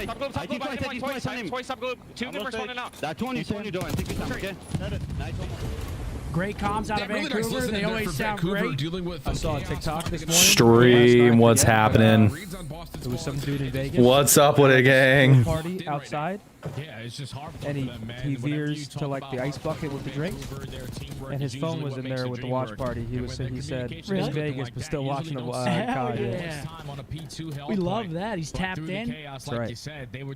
Top globe, top globe. Twice top globe. Two good responding now. That 20 doing. Take your time, okay? Nice. Great comms out of Vancouver. They always sound great. I saw a TikTok this morning. Stream, what's happening? There was some dude in Vegas. What's up with it, gang? Party outside. Yeah, it's just hard. And he veers to like the ice bucket with the drinks, and his phone was in there with the watch party. He said in Vegas, but still watching the COD. Yeah. We love that. He's tapped in. That's right.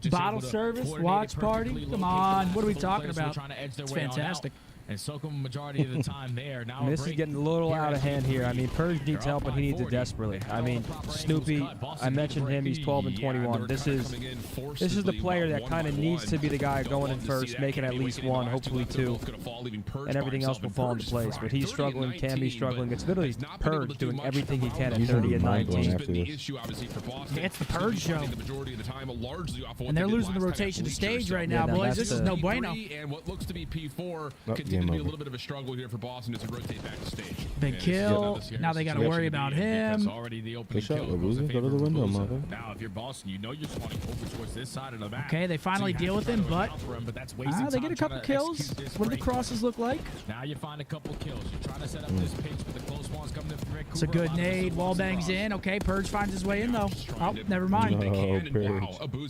Bottle service, watch party. Come on, what are we talking about? It's fantastic. And soak them majority of the time there. Now this is getting a little out of hand here. I mean, Purge needs help, and he needs it desperately. I mean, Snoopy, I mentioned him. He's 12 and 21. This is the player that kind of needs to be the guy going in first, making at least one, hopefully two, and everything else will fall into place. But he's struggling. Tammy's struggling. It's literally Purge doing everything he can at 30 and 19. It's the Purge show. And they're losing the rotation to stage right now, boys. This is no bueno. And what looks to be P4 continue to be a little bit of a struggle here for Boston as they rotate back to stage. Big kill. Now they got to worry about him. Already the opening kill. Go to the window, mother. Now, if you're Boston, you know you're spawning over towards this side of the map. Okay, they finally deal with him, but they get a couple kills. What do the crosses look like? Now you find a couple kills. You're trying to set up this pitch with the close ones coming in from Vancouver. It's a good nade. Wall bangs in. Okay, Purge finds his way in, though. Oh, never mind.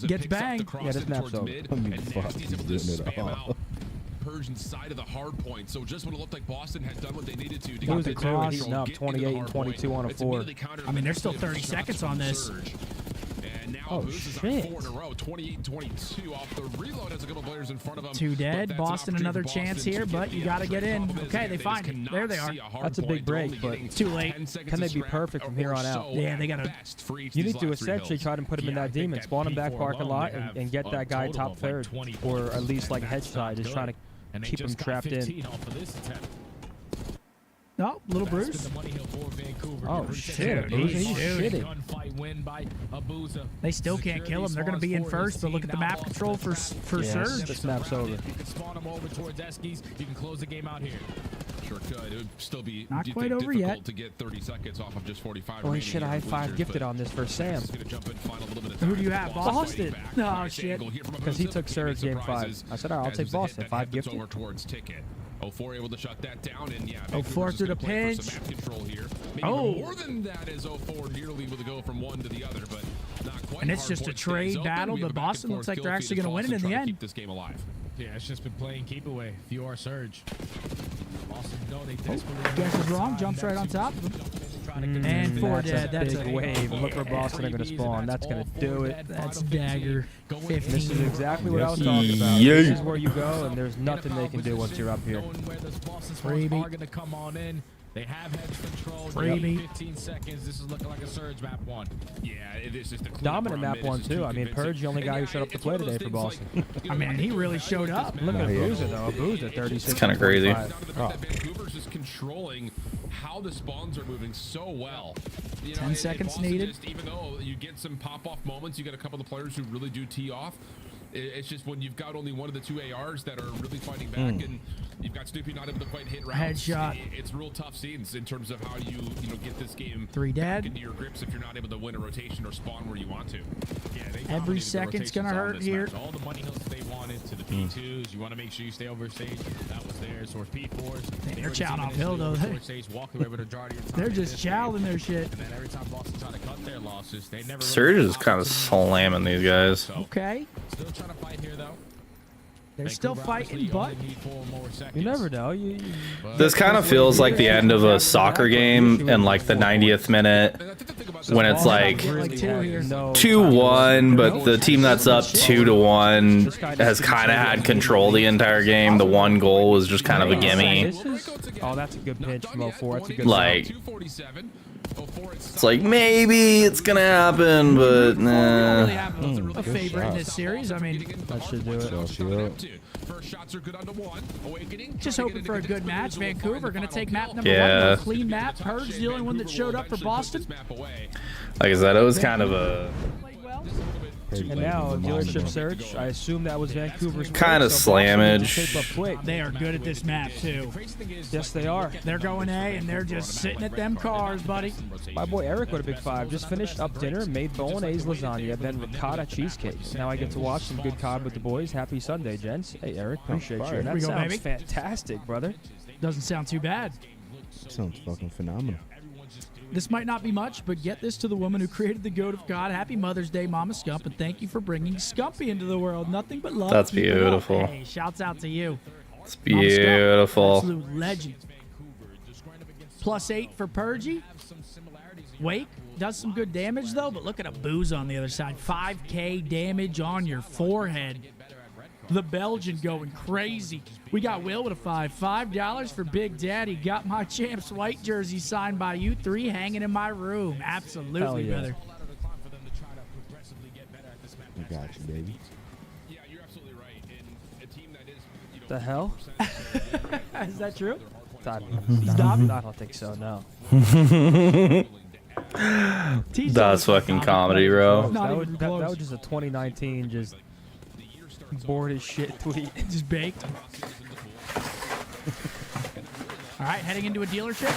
Gets banged. Yeah, this map's over. Purge inside of the hard point, so just when it looked like Boston had done what they needed to. He was a cross, heating up 28 and 22 on a 4. I mean, there's still 30 seconds on this. And now oh, shit. 4 in a row, 28 and 22 off the reload. Has a couple players in front of him. 2 dead. Boston another chance here, but you got to get in. Okay, they find him. There they are. That's a big break, but it's too late. Can they be perfect from here on out? Yeah, they got to. You need to essentially try to put him in that demon, spawn him back parking lot, and get that guy top third, or at least like hedge side, just trying to keep him trapped in. No, little Bruce. Oh shit, He's shitting. They still can't kill him. They're going to be in first, but look at the map control for Surge. This map's over. You can spawn him over towards Eskies. You can close the game out here. Sure could. It would still be not quite over yet. To get 30 seconds off of just 45. Holy shit, I had 5 gifted on this for Sam. Who do you have? Boston. Oh shit. Because he took Surge game 5. I said, all right, I'll take Boston. 5 gifted. Over towards Ticket. 04 able to shut that down, and yeah. 04 through the pinch. Oh, more than that is 04 nearly with a go from one to the other, but not quite. And it's just a trade battle, but Boston looks like they're actually going to win it in the end. Keep this game alive. Yeah, it's just been playing keep away. If you are Surge. Boston, no, they desperately. Guess is wrong. Jumps right on top of him. And 4 dead. That's a big wave. Look where Boston are going to spawn. That's going to do it. That's dagger. 15. This is exactly what I was talking about. This is where you go, and there's nothing they can do once you're up here. Freebie. They have hedge control. Freebie. 15 seconds. This is looking like a Surge map 1. Yeah, it is just a dominant map 1 too. I mean, Purge, the only guy who showed up to play today for Boston. I mean, he really showed up. Look at Boozer though. Boozer 36. It's kind of crazy. Vancouver's just controlling how the spawns are moving so well. 10 seconds needed. Even though you get some pop-off moments, you got a couple of players who really do tee off. It's just when you've got only one of the 2 ARs that are really fighting back, and you've got Snoopy not able to quite hit rounds. Headshot. It's real tough scenes in terms of how you get this game 3 dead into your grips if you're not able to win a rotation or spawn where you want to. Yeah, every second's gonna hurt here. All the money hills they wanted to the P2s. You want to make sure you stay over stage. That was there. So P4s. They're chowing off hill though. They're just chowing their shit. And then every time Boston try to cut their losses, they never. Surge is kind of slamming these guys. Okay. Still trying to fight here though. They're still fighting, but you never know. This kind of feels like the end of a soccer game in like the 90th minute when it's like 2-1, but the team that's up 2-1 has kind of had control the entire game. The one goal was just kind of a gimme. Oh, that's a good pitch from 04. That's a good like. It's like maybe it's gonna happen, but nah. Really have a favorite in this series. I mean, that should do it. Just hoping for a good match. Vancouver gonna take map number 1. A clean map. Purge the only one that showed up for Boston. Like I said, it was kind of a And now, dealership search. I assume that was Vancouver's. Kinda slammage. Shape up quick. They are good at this map, too. Yes, they are. They're going A, and they're just sitting at them cars, buddy. My boy Eric with a big 5. Just finished up dinner, made bolognese lasagna, then ricotta cheesecake. Now I get to watch some good COD with the boys. Happy Sunday, gents. Hey, Eric, appreciate you. Here That we go, sounds baby. fantastic, brother. Doesn't sound too bad. Sounds fucking phenomenal. This might not be much, but get this to the woman who created the goat of God. Happy Mother's Day, Mama Scump, and thank you for bringing Scumpy into the world. Nothing but love. That's Keep it up. beautiful. Hey, shouts out to you. It's Mama Scump, beautiful. absolute legend. +8 for Purgy. Wake does some good damage, though, but look at a booze on the other side. 5K damage on your forehead. The Belgian going crazy. We got Will with a 5. $5 for Big Daddy. Got my Champs white jersey signed by you 3 hanging in my room. Absolutely, yeah. brother. I got you, baby. Yeah, you're absolutely right. And a team that is, The hell? Is that true? He's I don't think so, no. That's fucking comedy, bro. Not That even was, close. that was just a 2019 just bored as shit tweet. Just baked. All right, heading into a dealership.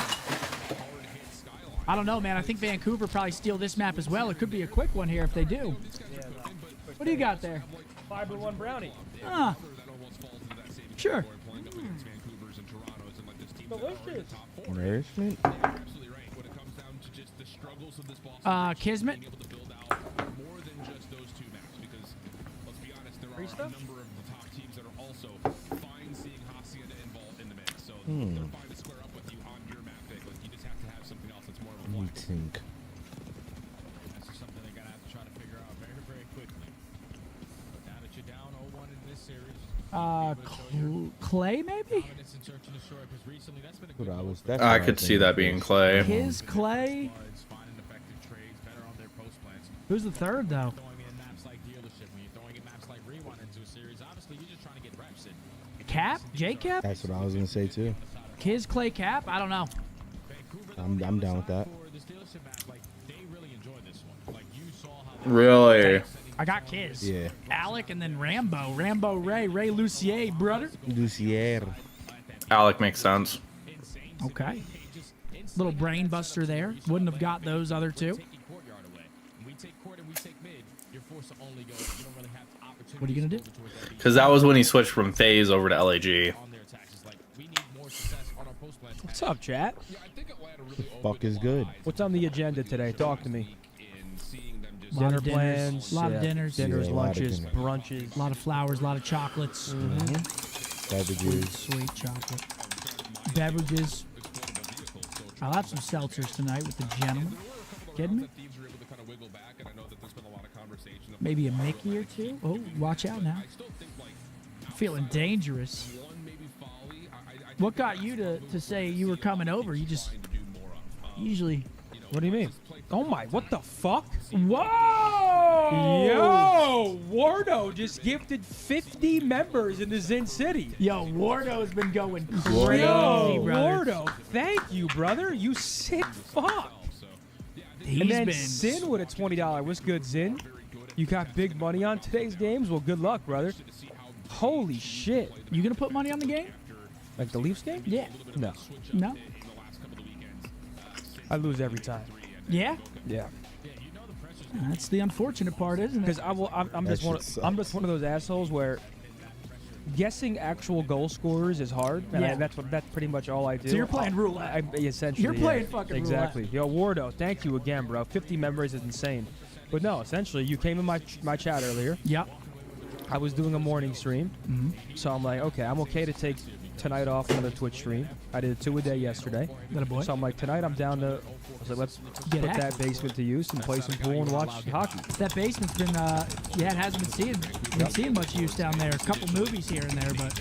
I don't know, man. I think Vancouver probably steal this map as well. It could be a quick one here if they do. What do you got there? 5-1 brownie. Ah, sure. Delicious. Nourishment? Kismet. Free stuff? Number of the top teams that are also fine seeing Hacienda involved in the mix. So they're fine to square up with you on your map pick. Like, you just have to have something else that's more of a Let me flex. think. That's just something they're going to have to try to figure out very, very quickly. But now that you're down 0-1 in this series, Clay maybe? dominance in search and destroy, because recently that's been a What good I was I could see that being Clay. His Clay. finding effective trades, better on their post plans. Who's the third though? Throwing in maps like dealership, when you're throwing in maps like rewind into a series, obviously you're just trying to get reps in. Cap? J Cap? That's what I was gonna say too. His Clay Cap? I don't know. I'm down with that. For this dealership map, like, they really enjoyed this one. Like, you saw how Really? I got Kiz. Yeah. Alec and then Rambo. Rambo Ray Lucier, brother. Lucier. Alec makes sense. Okay. Little brain buster there. Wouldn't have got those other two. courtyard away. When we take court and we take mid, you're forced to only go. You don't really have opportunities. What are you gonna do? Because that was when he switched from FaZe over to LAG. On their attacks, it's like we need more success on our post plans. What's up, chat? Yeah, I think Atlanta really Fuck is good. What's on the agenda today? Talk to me. in seeing them just Lot Dinner of dinners. plans. Lot yeah. of dinners. Dinners, Yeah, a lot of lunches, dinner. brunches. A lot of flowers, a lot of chocolates. Beverages. Sweet chocolate. Beverages. I'll have some seltzers tonight with the gentleman. Kidding me? teams are able to kind of wiggle back, and I know that there's been a lot of conversation about Maybe a Mickey or two. Oh, watch out now. still think like Feeling dangerous. one maybe Folly. I What got you to say you were coming over? You just to do more of. usually. What do you mean? Oh my, what the fuck? Whoa! Yo, Wardo just gifted 50 members in the Zin City. Yo, Wardo's been going crazy, Yo, brother. Wardo, thank you, brother. You sick fuck. He's And then been. Zin with a $20. What's good, Zin? You got big money on today's games? Well, good luck, brother. Holy shit. You gonna put money on the game? Like the Leafs game? Yeah. No. No. I lose every time. Yeah. Yeah. That's the unfortunate part, isn't it? Because I'm That just shit I'm just one of those assholes where guessing actual goal scorers is hard, and Yeah. that's pretty much all I do. So you're playing roulette. Essentially, You're yeah. playing fucking exactly. Yo, Wardo, thank you again, bro. 50 members is insane. But no, essentially, you came in my chat earlier. Yep. I was doing a morning stream, so I'm like, okay, I'm okay to take tonight off another Twitch stream. I did 2 a day yesterday. That boy. So I'm like, tonight I'm down to. I was like, let's Get put at that basement to use and play some pool and watch hockey. That basement's been, yeah, it hasn't been seeing much use down there. A couple movies here and there, but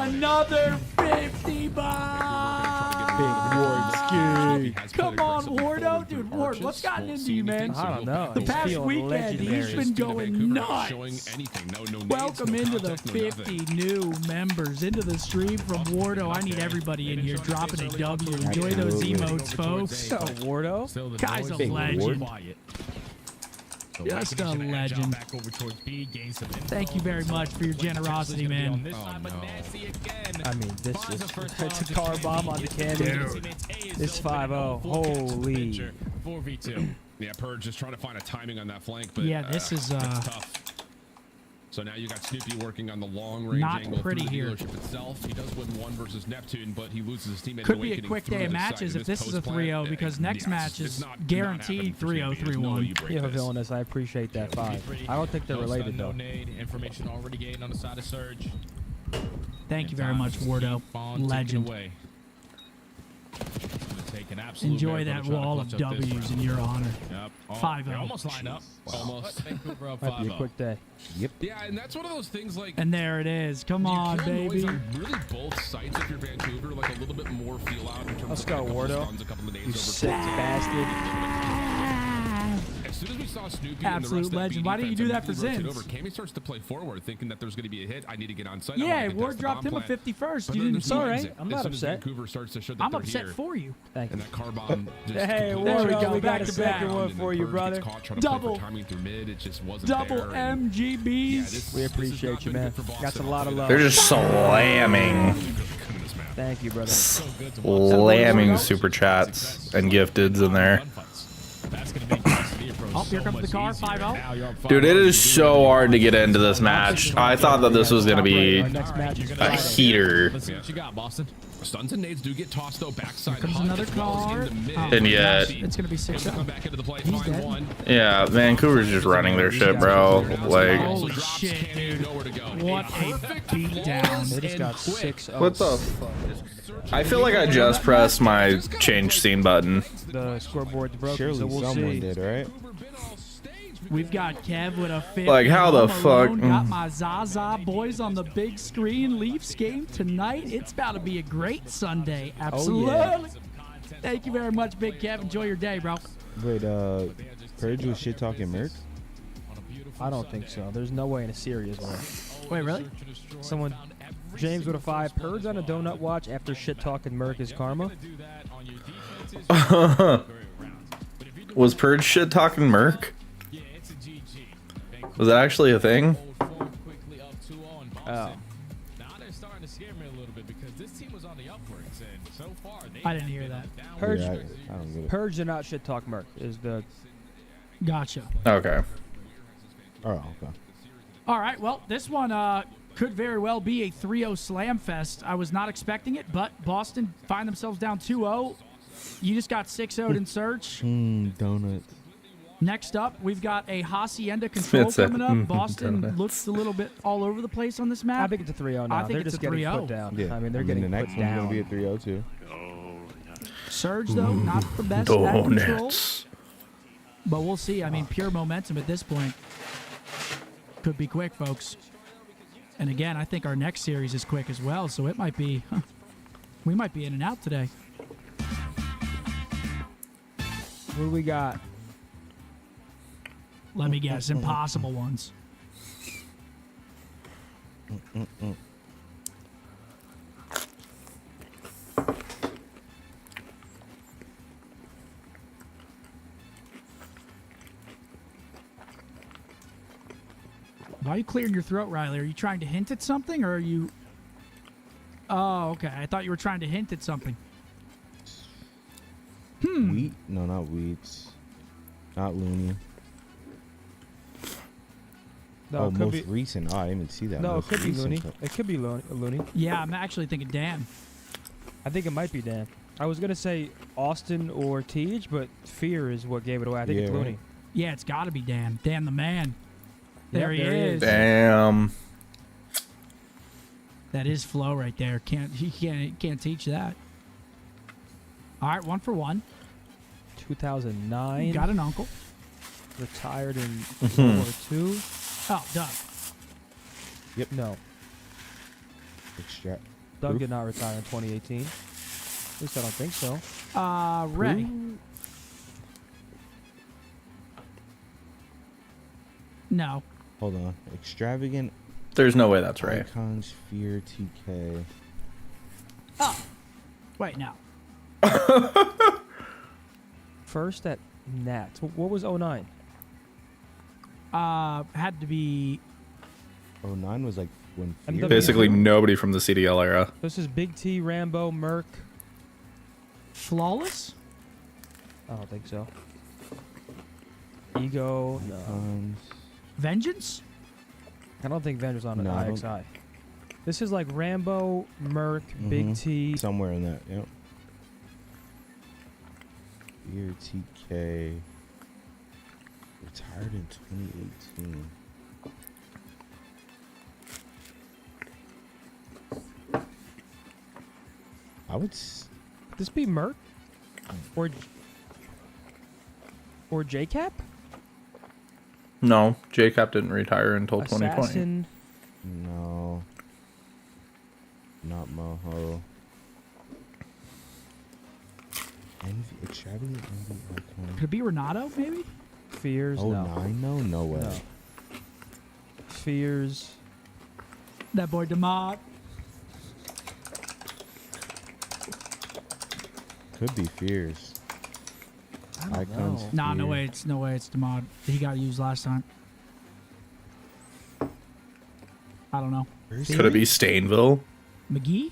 Another 50 bucks. Big words. Lucky. has Come played on, aggressively Wardo. forward Dude, through Ward, arches. what's gotten Won't into see you, man? anything, so I don't he'll know. back The away. past feeling weekend, he's legendary. been Student going Vancouver not showing nuts. anything. No nades, Welcome no into the contact, no 50 nothing. new members into the stream from Wardo. I need everybody in here dropping a W. Enjoy those emotes, folks. Wardo. Still the Guy's a noise is legend. quiet. So Just a recognition and jump legend. back over towards B, gain some info. Thank you very much for your generosity, man. I mean, this is it's a car bomb on the cannon. It's 5-0. Holy. 4v2. Yeah, Purge just trying to find a timing on that flank, but Yeah, this is, that's tough. So now you got Snoopy working on the long range Not angle pretty through the here. dealership itself. He does win one versus Neptune, but he loses his teammate. Could be a Awakening quick through day of the side. matches In if this is a post-plan, 3-0 because next match it's is not guaranteed happening for Snoopy. 3-0, There's no way 3-1. you break Yeah, this. villainous. I appreciate that 5. I don't think they're No related stun, no though. nade. Information already gained on the side of Surge. Thank you very much, Wardo. Legend. Enjoy that wall of W's in your honor. Yep. 5-0. Almost lined up. Almost. Vancouver up Might be a 5-0. quick day. Yeah, and that's one of those things like. And there it is. Come you on, can always baby. on really both sites if you're Vancouver, like a little bit more feel out in terms Let's of go, like a couple Wardo. stuns, a couple of nades You over sick top. bastard. As soon as we saw Snoopy Absolute and the rest legend. of Why that didn't B you do that defense for immediately Zins? rotate over, Cammy starts to play forward, thinking that there's going to be a hit. I need to get on site. Yeah, I wanna Ward contest the dropped him a bomb plant. 51st. But You then didn't there's see no it. alright. exit. I'm As not soon as upset. Vancouver starts to show that I'm they're upset here, for you. Thank and you. that car bomb just Hey, completely There we Wardo, go, we back got a to second back. one and for then you, Purge brother. gets caught trying to play Double. for timing through mid. It just wasn't Double there, and- MGBs. Yeah, this We has appreciate not you, been man. good for Got Boston. a lot of love. They're just slamming, Goodness, man. Thank you, brother. slamming super chats and gifteds in there. That's going to make the approach Oh, here so comes the much car, easier. 5-0. Now you're up Dude, it 5-0. is so hard to get into this match. I thought that this was going to be Our next match is You're a gonna- Friday. heater. Let's see what you got, Boston. Stuns and nades do get tossed though backside. Comes hug another as well as car. into mid. Oh, And yet- it's going to be Able to 6-0. come back into the play, He's find dead. one. Yeah, Vancouver's just running their shit, bro. Like, Holy Drops, shit, can't even dude. know where to go. What a beatdown. They just got 6-0. what the fuck? I feel like I just pressed my change scene button. The scoreboard's broken, Surely so we'll someone see. did, right? We've got Kev with a 50. Like, how the Home fuck- Alone. Got my Zaza boys on the big screen. Leafs game tonight. It's about to be a great Sunday. Absolutely. Thank you very much, Big Kev. Enjoy your day, bro. Wait, Purge was shit talking Merc? I don't think so. There's no way in a serious way. Wait, really? Someone, James with a 5. Purge on a donut watch after shit talking Merc is karma. Was Purge shit talking Merc? Was that actually a thing? Oh. Now they're starting to scare me a little bit because this team was on the upwards, and so far they I didn't hear that. Purge, Yeah, I don't get it. Purge did not shit talk Merc. Is the Gotcha. Okay. Oh, okay. All right. Well, this one could very well be a 3-0 slam fest. I was not expecting it, but Boston find themselves down 2-0. You just got 6-0'd in search. Donut. Next up, we've got a Hacienda control It's a coming up. Boston donuts. looks a little bit all over the place on this I map. think it's a 3-0 now. I think They're it's just a getting 3-0. put down. Yeah. I mean, they're the getting next put one's down. gonna be a 3-0 too. Surge, though, not the best at control. Donuts. But we'll see. I mean, pure momentum at this point. Could be quick, folks. And again, I think our next series is quick as well, so it might be... we might be in and out today. What do we got? Let me guess. Impossible ones. Why are you clearing your throat, Riley? Are you trying to hint at something, or are you... Oh, okay. I thought you were trying to hint at something. Wheat? No, not wheats. Not Looney. No, Oh, it could most be. recent. Oh, I didn't even see that. No, it Most could be recent. Looney. It could be Looney. Yeah, I'm actually thinking Dan. I think it might be Dan. I was gonna say Austin or Tej, but Fear is what gave it away. I think Yeah, it's Looney. right. Yeah, it's got to be Dan. Dan the man. There Yep, he there he is. is. Damn. That is flow right there. Can't teach that. All right, 1 for 1. 2009. Got an uncle. Retired in World War II. Oh, Doug. No, Extract. Doug Proof? did not retire in 2018. At least I don't think so. Ray. Who? No. Hold on. Extravagant There's no way that's right. Icons Fear TK. Oh. Wait, no. First at Nats. What was 09? Had to be 09 was like when MW. Fear. Basically nobody from the CDL era. This is Big T, Rambo, Merc. Flawless? I don't think so. Ego. No. Icons. Vengeance? I don't think Vengeance on an No, I don't- IXI. This is like Rambo, Merc, Big Mhm. T. Somewhere in that, yep. Fear TK. Retired in 2018. I would. Could this be Merc? Or JCap? No, JCap didn't retire until 2020. Assassin. No. Not Moho. Extravagant Envy Icon. Could it be Renato, maybe? Fears. Oh, No. 9? No, no way. No. Fears. That boy Demott. Could be Fears. I don't Icons. know. Nah, no Fear. way. It's no way. It's Demott. He got used last time. I don't know. Could it be Stainville? McGee?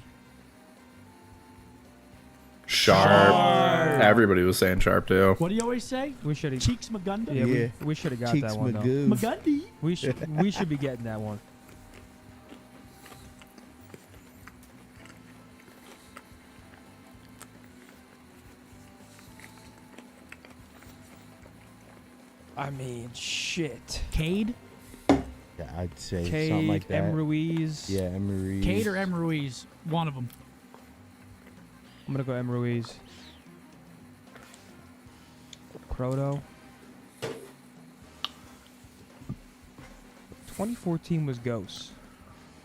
Sharp. Everybody was saying Sharp too. What do you always say? We should have. Cheeks Magunda? Yeah, Yeah. we should have got Cheeks that one though. Magoo. Magundy? We should be getting that one. I mean, shit. Cade? Yeah, I'd say something Cade, like that. M. Ruiz. Yeah, M. Ruiz. Cade or M. Ruiz? One of them. I'm gonna go M. Ruiz. Proto. 2014 was Ghosts.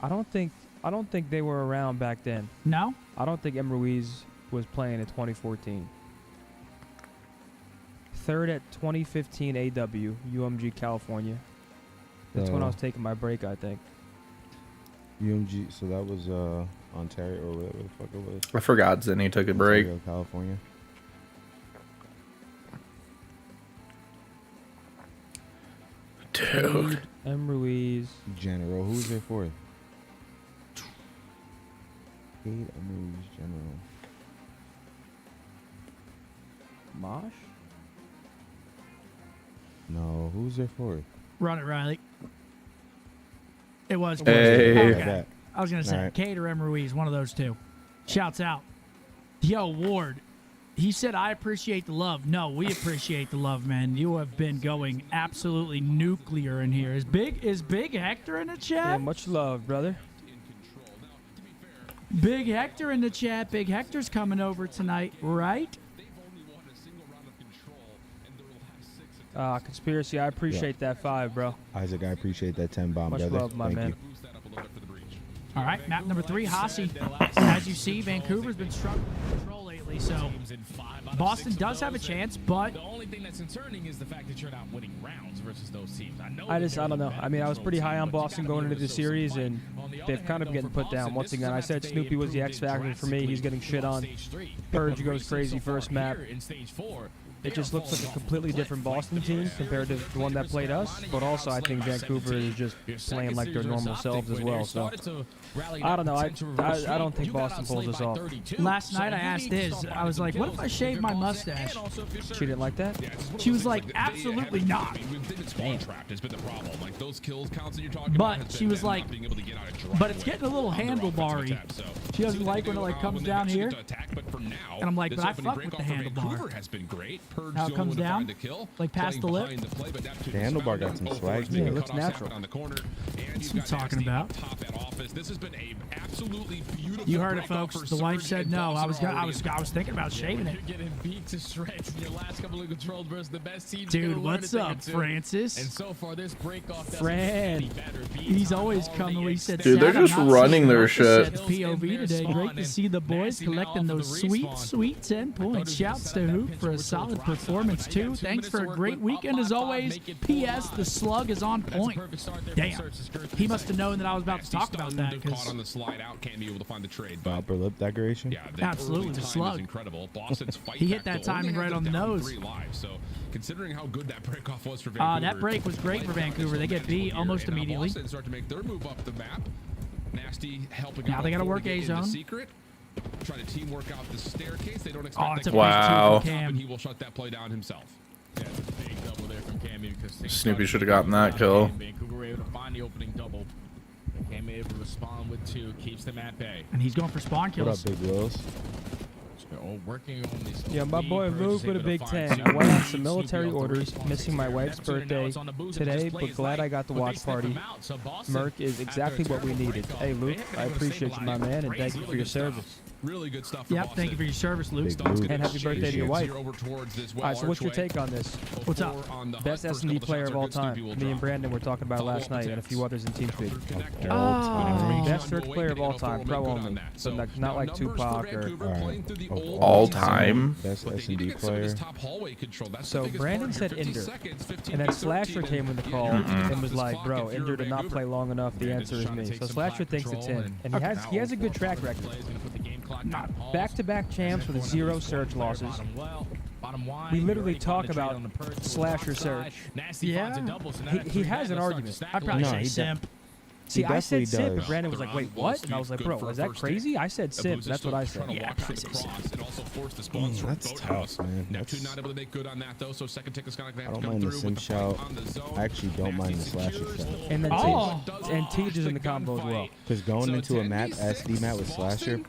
I don't think they were around back then. No? I don't think M. Ruiz was playing in 2014. Third at 2015 AW, UMG California. That's when I was taking my break, I think. UMG, so that was Ontario or whatever the fuck it was. I forgot Zinni took a break. Ontario, California. Dude. Cade, M. Ruiz. General. Who's there for? Cade, M. Ruiz, General. Mosh? No, who's there for? Run it, Riley. It was. Hey. Okay. I was going to say, Alright. Cade or M. Ruiz, one of those two. Shouts out. Yo, Ward. He said, I appreciate the love. No, we appreciate the love, man. You have been going absolutely nuclear in here. Is Big Hector in the chat? Yeah, much love, brother. Big Hector in the chat. Big Hector's coming over tonight, right? Conspiracy, I appreciate that 5, bro. Isaac, I appreciate that 10 bomb, Much brother. love, my Thank man. you. All right, map number 3, Hossie. As you see, Vancouver's been struggling with control lately, so Boston does have a chance, but The only thing that's concerning is the fact that you're not winning rounds versus those teams. I don't know. I mean, I was pretty high on Boston going into the series, and they've kind of getting put down. Once again, I said Snoopy was the X factor for me. He's getting shit on. Purge goes crazy first map. It just looks like a completely different Boston team compared to the one that played us. But also, I think Vancouver is just playing like their normal selves as well. So I don't know. I don't think Boston pulls this off. last night I asked Iz, I was like, what if I shave my mustache? She didn't like that. She was like, absolutely not. But she was like, but it's getting a little handlebar-y. She doesn't like when it like comes down here. And I'm like, but I fuck with the handlebar. Has been great. purge How it zone comes when to down, find the kill. like past the lip. Playing behind the play, but Neptune The has handlebar found got them. some Both swag boys to being it. It looks cut off natural. on the corner. And That's you've what I'm got talking Nasty about. up top at office. This has been a absolutely beautiful. You heard it, break off folks. for The wife Surge said and no. Boston I was already. thinking about shaving it. You're getting beat to shreds in your last couple of controls versus the best team. Dude, what's up, Francis? And so far, this break off doesn't Fran. get any better. He's always coming when he said, Dude, they're "Sad I'm just not running seeing their Marcus shit." Seth's POV today. Great to see the boys collecting those sweet 10 points. Shouts to Hoop for a solid performance, too. Thanks for a great weekend, as always. P.S. The slug is on point. Damn. He must have known that I was about to talk about that, Caught on because the slide out, can't be able to find the trade. But Upper lip decoration. yeah, the Absolutely, early the time is slug. incredible. Boston's fight He hit back, that though, only timing right has on the them down nose. 3 lives. So considering how good that break off was for Vancouver, that break was great for Vancouver. They get beat almost immediately. Boston start to make their move up the map. Nasty helping Now out they gotta on work Fortigate in A-zone. the secret. Try to teamwork out the staircase. They don't expect It's a that big Wow. two from Cam. and he will shut that play down himself. Yeah, it's a big double there from Cammy because things Snoopy started should have to gotten go that down. kill. Vancouver were able to find the opening double. Cam able to respond with 2, keeps them at bay. And he's going for spawn What up, kills. Big Wills? So working on this. Yeah, my boy Purge Luke is with a able to big find 10. I Snoopy. went on some Snoopy military off the orders, respawn missing my secure. wife's Neptune now birthday is on the booze and today, just but plays glad I light, got the but they watch sniff party. him out. So Boston, Merc is after exactly a what we terrible needed. break Hey, off, Luke, they have I been able to appreciate you, my stabilize man, it. and thank you Crazy for your good stuff. service. Really good stuff for Yep, Boston. thank you for your service, Luke. Big Luke. And happy birthday to your wife. Over towards this All right, so what's your archway. take on this? What's up? On the Best hunt, first S&D couple player shots of are all good, Snoopy time. will Me and drop. Brandon were talking about it last night, and a few others in TeamSpeak. Best search player of all time, pro only. So not like Tupac or... All time? Best S&D player. So Brandon said Ender, and then Slasher came in the call and was like, "Bro, Ender did not play long enough. The answer is me." So Slasher thinks it's him, and he has a good track record. Back-to-back champs with 0 search losses. We literally talk about Slasher search. Yeah. He has an argument. I'd probably No, say he simp. See, I said definitely Simp, and does. Brandon was like, "Wait, what?" And I was like, "Bro, is that crazy?" I said Simp. That's what I said. Yeah, probably say simp. That's tough, man. Neptune That's- not able to make good on that though, so second tick is gonna have I to don't come mind the through sim with the fight shout. on the zone. I actually don't mind the slasher shout. And then Oh. and Teej is in the combo as well. Because going into a map, SD map with slasher,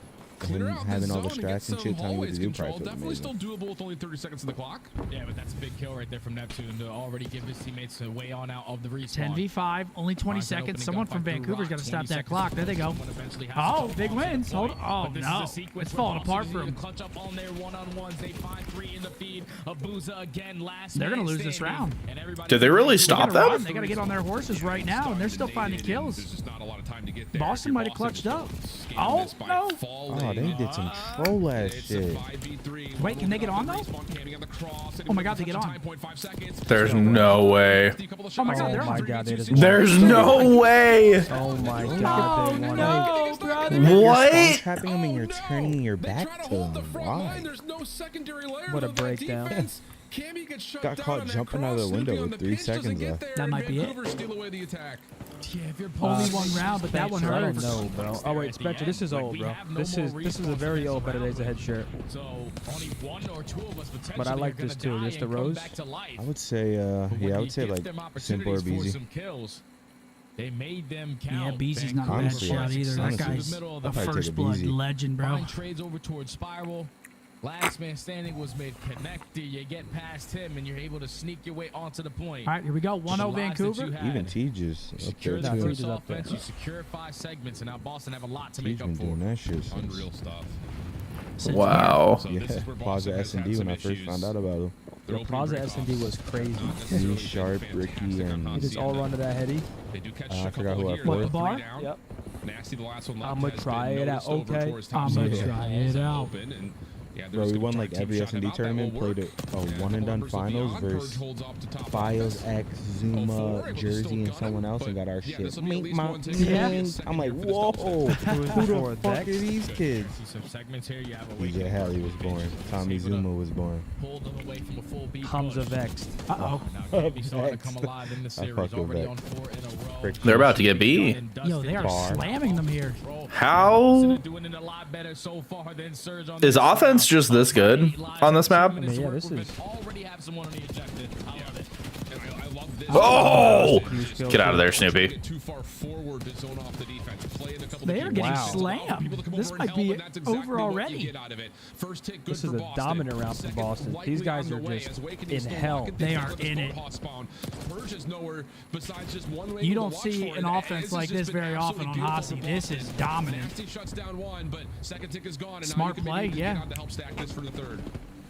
and having all the strats and shit, telling you what to do, probably feels Definitely still amazing. doable with only 30 seconds on the clock. Yeah, but that's a big kill right there from Neptune to already give his teammates a way on out of the respawn. 10v5, only 20 Finds an seconds. opening Someone gunfight from through Vancouver's got to rock, stop 20 that seconds clock. There they go. someone eventually has Oh, to big jump off wins. the Hold point. on. Oh, But this no. is a sequence It's where falling Boston apart is for able him. to clutch up on their one-on-ones. They find 3 in the feed. Abuza again, last They're man gonna lose this standing. round. And everybody- Did they really They stop gotta run. them? They got to get on their horses right now, and they're still finding There's kills. just not a lot of time to get there. Boston might have clutched up. Oh, no. Oh, they did some troll ass shit. Wait, can they get on, though? Oh my God, they get on. There's no way. Oh my God, they're Oh my on. God, they just There's no way. Oh my Oh, God, they won. no, brother. You're What? trapping them and you're turning your back to them. Why? There's no secondary layer What a to that breakdown. defense. Cammy gets shut Got down caught on that jumping out of cross. the window Snoopy on with the 3 pitch doesn't seconds get left. there, That and might be it. Vancouver steal away the attack. Yeah, if you're Only one round, but that one I don't hurts. know, bro. Oh wait, Spencer, this is old, bro. This is a very old Better Days Ahead shirt. So only 1 or 2 of us potentially But I like are gonna this too, die just the and come rose. back to life. I would say, But when yeah, I you would say give like them simple or opportunities for BZ. some kills, they made them Yeah, count. Beezy's not a bad Honestly, shot either. That honestly. guy's Middle a of the I'd take first a blood Beezy. legend, bro. Fine trades over towards Spiral. Last man standing was made connected. You get past him and you're able to sneak your way onto the point. All right, here we go. 1-0 Vancouver. Even Teej is up Secure there that too. first Teej is up there. offense. You secure 5 segments, and now Boston have a lot to Teej make up been for. doing that shit since, Unreal stuff. Since- Wow. So yeah, this is where Plaza Boston has had S&D when some I first issues. found out about him. Their Yo, opening Plaza break-offs, S&D was crazy. not necessarily Me, Sharp, fantastic. Ricky, I'm and- not You just seeing all that. run to that heady. They do catch I a forgot couple who I here. played. Three Bar? down. Yep. Nasty, the last one left. I'ma has try been it out, noticed over okay? towards I'ma Thompson. try it out. Open, and, yeah, Bro, we gonna won try like a team every shot S&D him out. That tournament, will played work. a And one and done numbers will be finals on. Purge versus holds off to top Files offense. X, 04, Zuma, able to Jersey, still and gun someone it, else and but got our yeah, shit. this will be at Meet least my one ticket. mans. I'm like, Second year whoa, for this who for the fuck are Dex? these kids? See some segments here. You have a DJ Halley was born. Tommy Zuma was born. pull them away from a full beat Hamza push. vexed. Uh-oh. Now Gabe starting to come Vex. alive in the I series. fuck with Already Vex. on 4 in a row. Frick. They're about to get beat. Yo, they are Bar. slamming them here. How Doing it a lot better so far than Surge on is this offense side. just this good on this map? I mean, yeah, this is- already have someone on the objective. I love it. And I love Oh! Get out of there, Snoopy. They are getting slammed. This might be over already. This is a dominant round for Boston. These guys are just in hell. They are in it. You don't see an offense like this very often on Hossie. This is dominant. Smart play, yeah.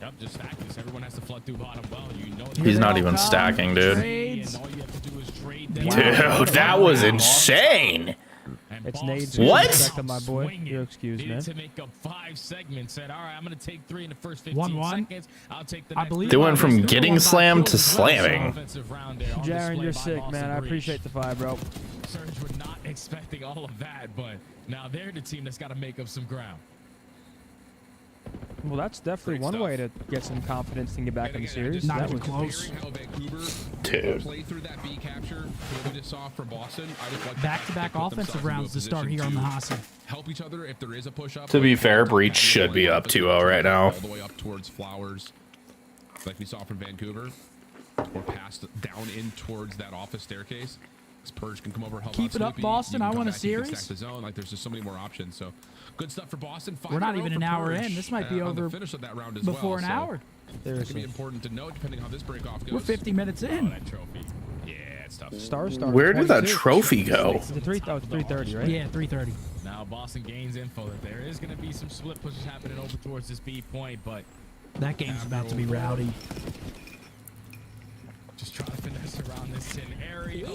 Yep, just stack this. Everyone has to flood through bottom well. You know He's not even stacking, dude. Trades. Dude, that was insane. It's Nade's What? respect on my boy. You're excused, man. To make up 5 segments. Said, all right, I'm going to take 3 in the first 15 1-1. seconds. I'll take the I next believe They went from getting slammed to slamming. offensive round there on Jaren, display you're by sick, Boston man. I Breach. appreciate the 5, bro. Surge were not expecting all of that, but now they're the team that's got to make up some ground. Well, that's definitely one way to get some confidence and get back in the series. Not That even was close. Dude. Back-to-back offensive rounds to start here on the Hossie. Help each other if there is a push up. To be fair, Breach should be up 2-0 right now. All the way up towards Flowers, like we saw from Vancouver, or passed down in towards that office staircase. This Purge can come over, help Keep out it up, Snoopy. Boston. You I can want come a back, you can series. stack the zone. Like there's just so many more options. So good stuff for Boston. We're not 5-0 even an for hour Purge, in. This might be on the over finish of that round as before well, an so hour. That could be Seriously. important to note depending how this break off goes. We're 50 minutes in. That trophy. Yeah, it's tough. Stars. Where did that 22. trophy go? It's 3:30, right? Yeah, 3:30. Now Boston gains info that there is going to be some split pushes happening over towards this B point, but That game's about to be rowdy. just trying to finesse around this tin area.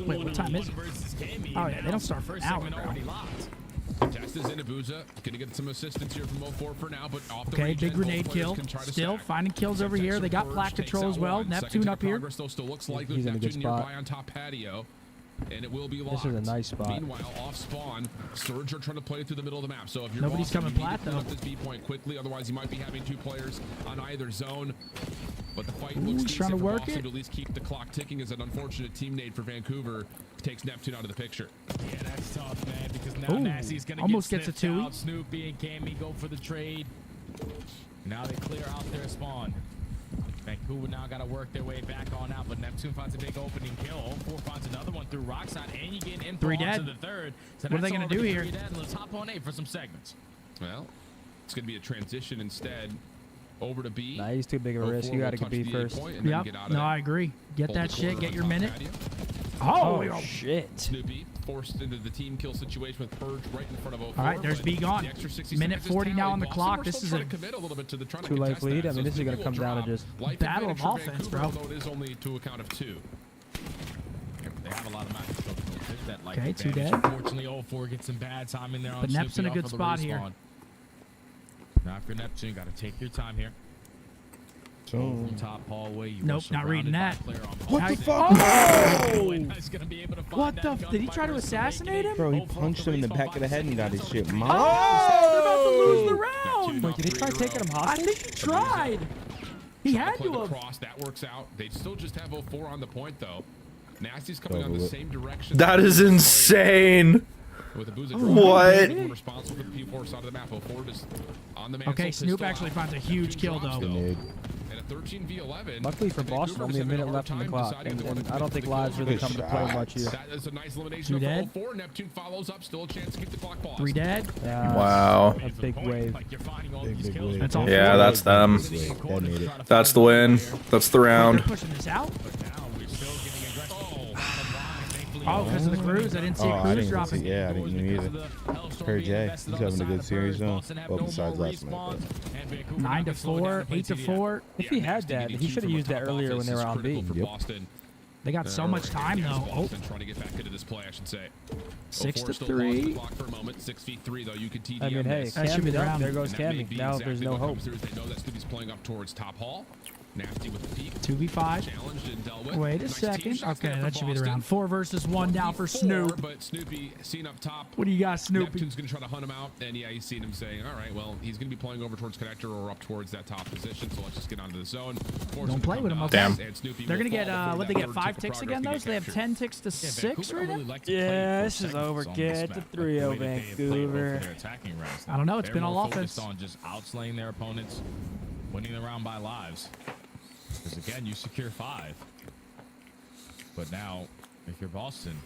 Wait, what time is it? Oh, yeah, they don't start for an hour, bro. Test is in Abuza. Gonna get some assistance here from 04 for now, but off the Okay, regen, big grenade both players kill. can try to Still stack. finding kills over here. They got Purge plat takes control out as well. one. Neptune Second up here. progress, though, still looks like He's in a good Neptune nearby spot. on top patio. And it will be This locked. is a nice spot. Meanwhile, off spawn, Surge are trying to play through the middle of the map. So if you're Nobody's Boston, coming you need plat, to clean though. up this B point quickly. Otherwise, you might be having 2 players on either zone. But the fight Ooh, looks he's trying to decent for work Boston it. to at least keep the clock ticking as an unfortunate team nade for Vancouver takes Neptune out of the picture. Yeah, that's tough, man, because now Ooh, Nasty's going to almost get gets a sniffed twoie. out. Snoopy and Cammy go for the trade. Now they clear out their spawn. Vancouver now got to work their way back on out, but Neptune finds a big opening kill. 04 finds another one through Rockside, and you get info 3 onto dead. the third. So What are they that's gonna do already here? 3 dead. Let's hop on A for some segments. Well, it's going to be a transition instead over to B. Nah, he's too big of a risk. 04 You will got to touch get B the A first. point and then Yep. get out of No, there. I agree. Get Hold that the shit. corner Get on your top minute. patio. Oh, Oh, shit. Snoopy forced into the team kill situation with Purge right in front of 04. All right, there's but B gone. the extra 60 Minute seconds is 40 now tallied. on the Boston clock. were This still is trying a to commit a little bit to the trying to Too late contest lead. that. I mean, So this is gonna Snoopy come will down to drop. just Life battle advantage of for offense, Vancouver, bro. although it is only to a count of 2. They have a lot of matches that like Okay, 2 advantage. dead. Unfortunately, 04 gets some bad timing there on But Nep's Snoopy in a good off of the spot here. respawn. Now for Neptune, got to take your time here. So, From top hallway, you Nope, are not reading surrounded that. by a player on What How- the fuck? Oh! He's gonna be able to find What that the? gun Did he try to fighter, so assassinate him? bro, he 04 punched him in the respawn back of the head and he got his shit. Mom. Oh, they're about to lose the round. Wait, did he try taking him I hostage? think he tried. He had Play to the have. cross, that works out. They still just have 04 on the point though. Nasty's coming on the Double it. same direction. That is insane. With Abuza What? responsible for the P4 side of the map. 04 just on the Okay, mantle, Snoop pistol actually out. finds a huge kill, Drops, though. Grenade. And a 13v11. Luckily for Vancouver Boston, only a is having minute hard left on the time clock, deciding and, if they want and to I don't commit think to the lives kill. really come to play much here. That is a nice elimination 2 of dead. 04. Neptune follows up. Still a chance to keep the clock paused. 3 dead. Wow. A big wave. Like you're finding all Big, these big kills. wave. That's all. Yeah, four. that's them. That made it. That's the win. That's the They're round. pushing this out. But now we're still getting aggressive. Oh, because of the cruise. I didn't see Oh, a I cruise didn't dropping. see. Yeah, I didn't either. Per J, he's having a good series though. Well, besides last night. But 9 to 4, 8 to 4. If he had that, he should have used that earlier when they were on B. They got so much time though. Oh, Trying to get back into this play, I should say. 6 to 04 still lost the 3. clock for a moment. 6v3 though. You could TD I mean, hey, this. That should be Cammy's the up. round. There goes And that may Cammy. be Now exactly there's no what hope. comes through. They know that Snoopy's playing up towards top hall. Nasty with the peak. 2v5. Challenged and dealt with. Wait a Nice second. team shots Okay, there that from should be the Boston. round. 4 versus 1 now for 4, Snoop. But Snoopy seen up top. What do you got, Snoopy? Neptune's going to try to hunt him out. And yeah, you seen him saying, all right, well, he's going to be playing over towards connector or up towards that top position. So let's just get onto the zone. Don't play with him, okay? Damn. They're going to get, what, they get 5 ticks again, though? So they have 10 ticks to 6 right now? Yeah, this is over, kid. It's a 3-0 Vancouver. I don't know. It's been all They're more offense. focused on just outslaying their opponents, winning the round by lives. Because again, you secure 5. But now, if you're Boston,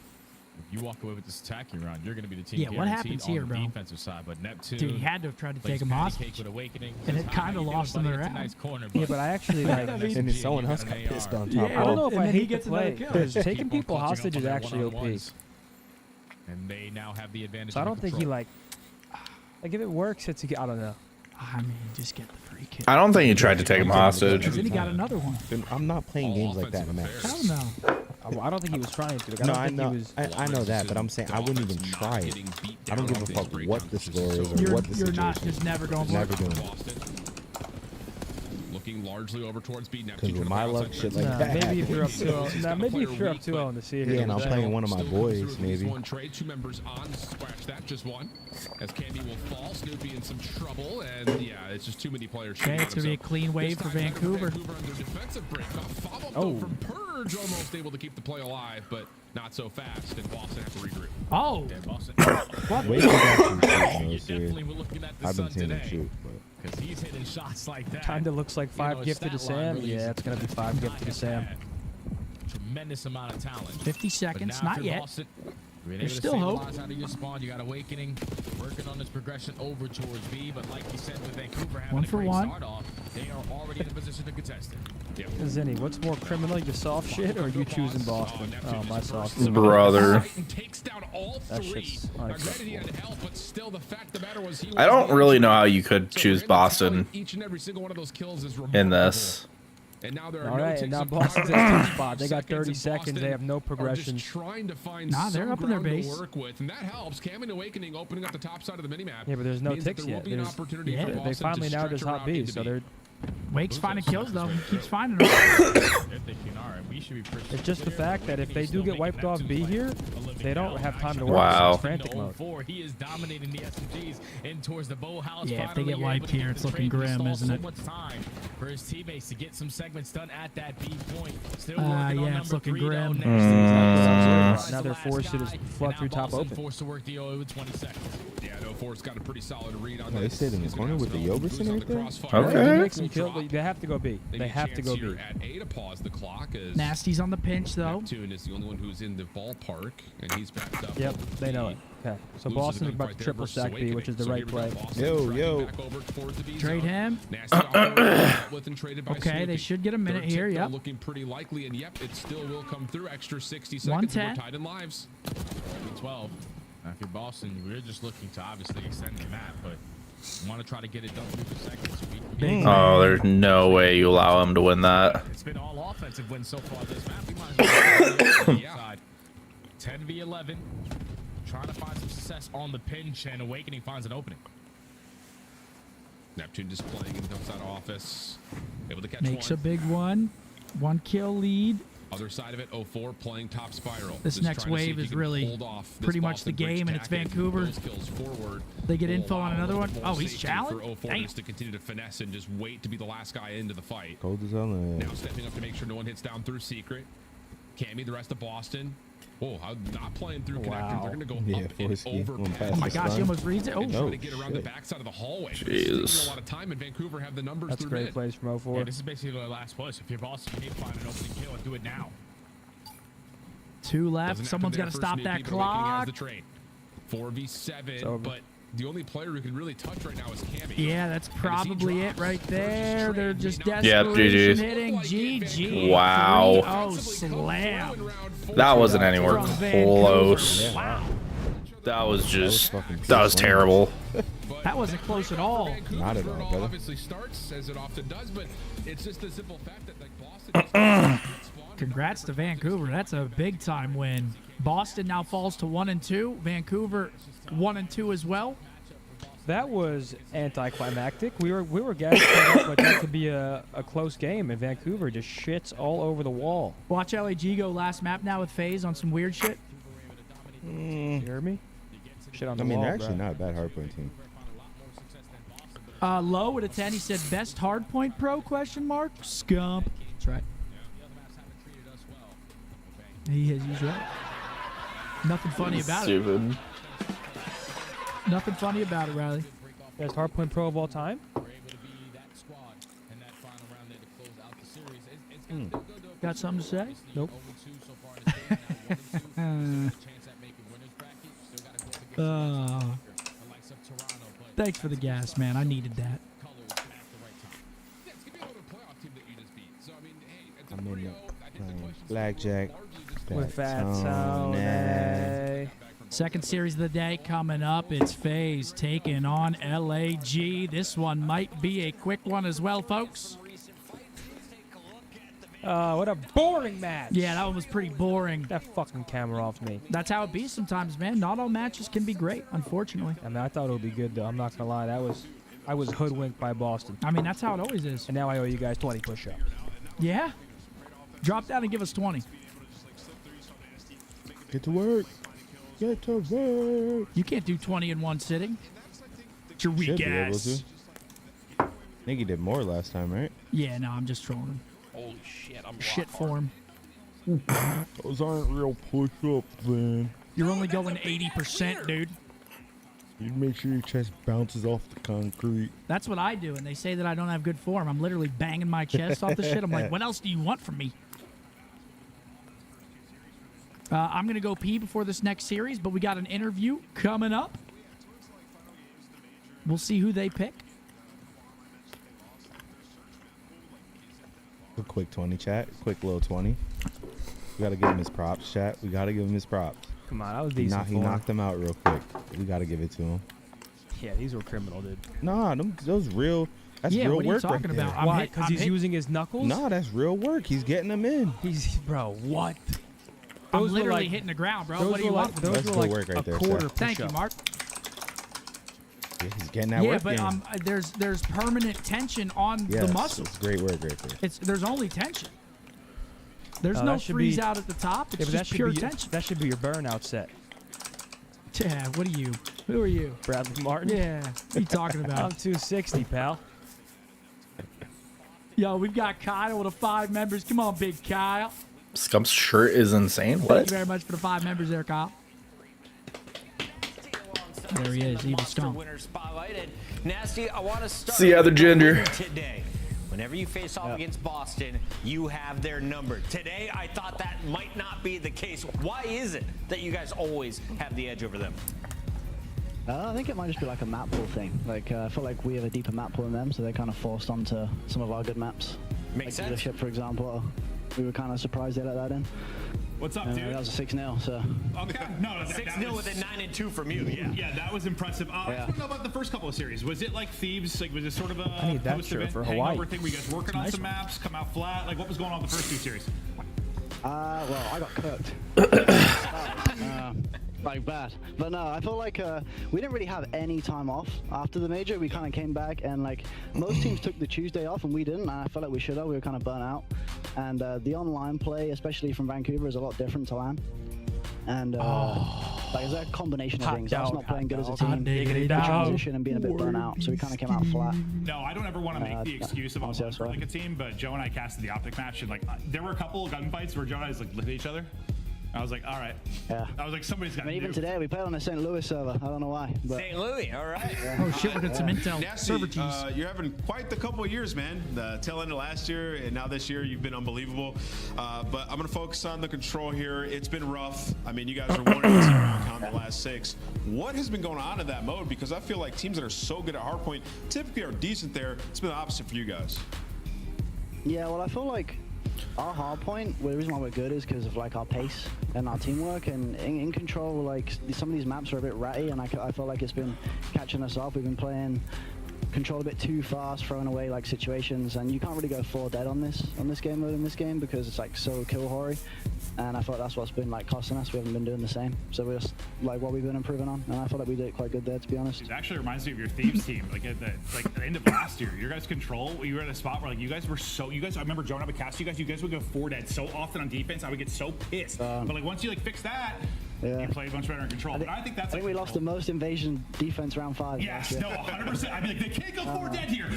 if you walk away with this attacking round, you're going to be the team. Yeah, what guaranteed happens here, on the bro? defensive side, but Neptune. Dude, he had to have tried to take him hostage. With Awakening. And it kind of lost him the round. Nice corner, Yeah, but I actually like. I mean, And then someone else got pissed on top. Yeah. I don't know if And I then he hate the gets another play kill. because taking Keep on people clutching hostage up is on their actually OP. one-on-ones. And they now have the advantage. So I in don't think he control. like if it works, it's I don't know. I mean, just get the free kill. I don't think he tried to take him hostage. Because then he got another one. Dude, I'm not playing games like that, man. Hell no. I don't think he was trying to. Like, No, I I don't think know. he was. I know that, but I'm saying I wouldn't even try it. I don't give a fuck what the score is or what the You're situation. not just never going to Never doing it. Boston. Looking largely over towards B. Because with my luck, shit like Nah, that maybe if you're up happens. 2-0. Nah, maybe if you're up 2-0 in the series. Yeah, and I'm playing one of my Still going boys, through at least maybe. one trade, 2 members on scratch that, just one. As Cammy will fall, Snoopy in some trouble, and yeah, it's just too many players. Okay, it's going to be a clean wave for Vancouver. Under defensive break. Followed Oh. from Purge, almost able to keep the play alive, but not so fast, and Boston have to regroup. Oh, Yeah, Boston. what? Wait till that shoots, You no, definitely seriously. were looking at the I've been sun seeing him today. shoot, but Because he's hitting shots like that. Kind of looks like 5 his gifted to stat line Sam. really Yeah, is it's gonna be 5 gifted to Sam. Tremendous amount of talent. 50 But seconds, now not for yet. Boston, being There's able to still hope. stabilize out of your spawn, you got Awakening working on this progression over towards B, but like you said, with Vancouver having One a for great one. start off, they are already in a position to contest it. Zinni, what's more criminal, your soft shit or you choosing Boston? Oh, my soft shit. Brother. Takes down all That 3. shit's Granted, he had unacceptable. help, but still, the fact of the matter was he I was don't really know how you So could choose Randall Boston tallying each and every single one of those kills is in remarkable. this. And now there are All no right, ticks and now of Boston's progress. at 2 spot. They got 30 and seconds. They Boston have no are progression. just trying to find Nah, they're some up in their ground base. to work with, and that helps. Cam and Awakening opening up the top side of the minimap. Yeah, but there's no means that ticks there will yet. be an There's- opportunity Yeah. for They Boston finally to now stretch there's hot around B, into so B. they're. Wake's finding kills, though. He keeps finding them. If they can, all right, we should be pretty It's just the clear. fact that if they do Still get wiped making off that B two here, play. they don't have time to work. Wow. It's frantic mode. 0-4. He is dominating the SMGs in towards the bow house. Yeah, if they Finally get able wiped to get here, the it's looking trade. He grim, stalled isn't so it? much time for his teammates to get some segments done at that B point. Still Yeah, working on it's number looking 3, though. grim. Next Now they're forced to just flood through top open. Forced to work the OA with 20 seconds. Yeah, no, Force got a pretty solid read on Oh, they this. stayed in the He's gonna corner have with the some Yoberson on right the there? crossfire. Okay. They They make some kills, but they have to go B. Maybe They a have to chance go here B. At A to pause the clock as Nasty's on the pinch, though. Neptune is the only one who's in the ballpark, and he's backed up. Yep, they know it. Okay, so Loses Boston's a gun about right to there triple versus stack B, which is the Awakening. right So here we play. go, Boston Yo, tracking yo. back over towards the B Trade zone. him. Nasty off the dealt with and traded by Okay, they Snoopy. should get a minute Third here, tick, though, yep. Looking pretty likely, and yep, it still will come through. Extra 60 seconds. 110. And we're tied in lives. 12. Now, if you're Boston, we're just looking to obviously extend the map, but want to try to get it done through the seconds. Big Oh, there's no way you allow him to win that. It's been all offensive wins so far this map. We might as well yeah. 10v11. Trying to find some success on the pinch, and Awakening finds an opening. Neptune just playing in the outside office. Able to catch Makes one. a big one. 1 kill lead. Other side of it, 0-4 playing top spiral. This Just next trying to see wave if he is can really hold off this pretty much the Boston bridge game, and it's tack and Vancouver. those kills forward. They get Will info on allow a another little one. bit more Oh, he's safety challenged? for 0-4 Damn. just to continue to finesse and just wait to be the last guy into the fight. Cold as hell. Now stepping up to make sure no one hits down through secret. Cammy, the rest of Boston. Oh, not playing through connector. They're going to go Yeah, up and Forsky. over One past pass Oh my the gosh, he stun. almost reads it. Oh, and no. trying to get around the shit. backside of the hallway. Jeez. Saving a lot of time, and Vancouver have the numbers That's through great mid. plays from Yeah, 04. this is basically the last push. If you're Boston, you need to find an opening kill and do it now. 2 left. Doesn't Someone's happen got to there stop for that Snoopy, but Awakening has clock. the trade. 4v7, over. but the only player who can really touch right now is Cammy. Yeah, that's probably it right there. They're just Yep, desperation GG's. hitting. GG. Wow. 3-0 slam. That wasn't anywhere From close. Vancouver. Wow. That was just, fucking that was close. terrible. That wasn't close at all. Not at all, brother. Obviously starts as it often does, but it's just the simple fact that like Boston. Congrats to Vancouver. That's a big time win. Boston now falls to 1-2. Vancouver 1-2 as well. That was anticlimactic. We were gassed up like that could be a close game, and Vancouver just shits all over the wall. Watch LAG go last map now with FaZe on some weird shit. You heard me? Shit on the I mean, wall, they're actually bro. not a bad hardpoint team. Low with a 10. He said best hardpoint pro ? Scump. That's right. He's right. Nothing funny about it. Stupid. Nothing funny about it, Riley. Best hardpoint pro of all time? We're able to be that squad in that final round there to close out the series. It's going to go to a Got something to say? Nope. Thanks for the gas, man. I needed that. I'm in the playing blackjack. With Fat Tone. Tone. Second series of the day coming up. It's FaZe taking on LAG. This one might be a quick one as well, folks. What a boring match. Yeah, that one was pretty boring. That fucking camera off me. That's how it be sometimes, man. Not all matches can be great, unfortunately. I mean, I thought it would be good, though. I'm not going to lie. I was hoodwinked by Boston. I mean, that's how it always is. And now I owe you guys 20 push-ups. Yeah? Drop down and give us 20. Get to work. Get to work. You can't do 20 in one sitting. It's your Should weak be able ass. to. I think he did more last time, right? Yeah, no, I'm just trolling him. Holy shit, I'm Shit form. Those aren't real push-ups, man. You're only going 80%, dude. You make sure your chest bounces off the concrete. That's what I do, and they say that I don't have good form. I'm literally banging my chest off the shit. I'm like, what else do you want from me? I'm going to go pee before this next series, but we got an interview coming up. We'll see who they pick. A quick 20, chat. Quick little 20. We got to give him his props, chat. We got to give him his props. Come on, that was decent. He knocked them out real quick. We got to give it to him. Yeah, these were criminal, dude. Nah, those real. That's Yeah, real what are you work talking right there. about? Why? Because he's using his knuckles? Nah, that's real work. He's getting them in. Bro, what? I'm Those were literally like- hitting the ground, bro. Those What do you were want? like, from me? those That's were good like work right a there, quarter Seth. Thank you, push-up. Mark. Yeah, he's getting that Yeah, work but in. there's permanent tension on Yes, the muscles. it's great work right there. There's only tension. There's Oh, no that should freeze be- out at the top. It's Yeah, but that just should pure be tension. that should be your burnout set. Yeah, what are you? Who are you? Bradley Martin. Yeah, what are you talking I'm about? 260, pal. Yo, we've got Kyle with the 5 members. Come on, big Kyle. Scump's shirt is insane. Thank What? you very much for the 5 members there, Kyle. There he is, Evil Scump. Nasty, I want to start See ya, the ginger. today. Whenever you face off against Boston, you have their number. Today, I thought that might not be the case. Why is it that you guys always have the edge over them? I think it might just be like a map pool thing. Like, I feel like we have a deeper map pool than them, so they're kind of forced onto some of our good maps. Makes like sense. Leadership, for example, we were kind of surprised they let that in. What's up, And, dude? that was a 6-0, so. Okay. No, 6-0 with a 9-2 from you. Yeah. Yeah, that was impressive. I don't know about the first couple of series. Was it like Thieves? Like, was it sort of a I need that post-event shirt for hangover Hawaii. thing? Were you guys working on Nice some one. maps, come out flat? Like, what was going on the first 2 series? Well, I got cooked. Like bad. But no, I feel like we didn't really have any time off after the major. We kind of came back and like most teams took the Tuesday off and we didn't. And I felt like we should have. We were kind of burnt out. And the online play, especially from Vancouver, is a lot different to LAN. And like it's a combination of Hot things. dog, Us not playing good as a hot team, dog. Diggity the dog. transition and being a bit burnt out. So we kind of came out flat. No, I don't ever want to make the excuse of honestly, I'm that's for right. like a team, but Joe and I casted the OpTic match, and like there were a couple of gunfights where Joe and I just like looked at each other. I was like, all right. Yeah. I was like, somebody's got I mean, to even do. today we played on a St. Louis server. I don't know why. But St. Louis, all right. Oh shit, we're getting some intel. Nasty, Server cheese. you're having quite the couple of years, man. The tail end of last year and now this year, you've been unbelievable. But I'm going to focus on the control here. It's been rough. I mean, you guys are 1-2 round count in the last 6. What has been going on in that mode? Because I feel like teams that are so good at hardpoint typically are decent there. It's been the opposite for you guys. yeah, well, I feel like our hard point, well, the reason why we're good is because of like our pace and our teamwork, and in control, like some of these maps are a bit ratty, and I feel like it's been catching us off. We've been playing control a bit too fast, throwing away like situations, and you can't really go 4 dead on this game mode in this game because it's like so kill hoary. And I thought that's what's been like costing us. We haven't been doing the same, so we're just like what we've been improving on, and I feel like we did it quite good there, to be honest. It actually reminds me of your Thieves team. Like at the end of last year, your guys' control. You were at a spot where like you guys were so. You guys, I remember Joe and I would cast you guys. You guys would go 4 dead so often on defense. I would get so pissed. But like once you like fix that, Yeah. you play much better in control. But I think that's. I think we lost the most invasion defense round 5. Yes, no, 100%. I mean, like, they can't go 4 dead here.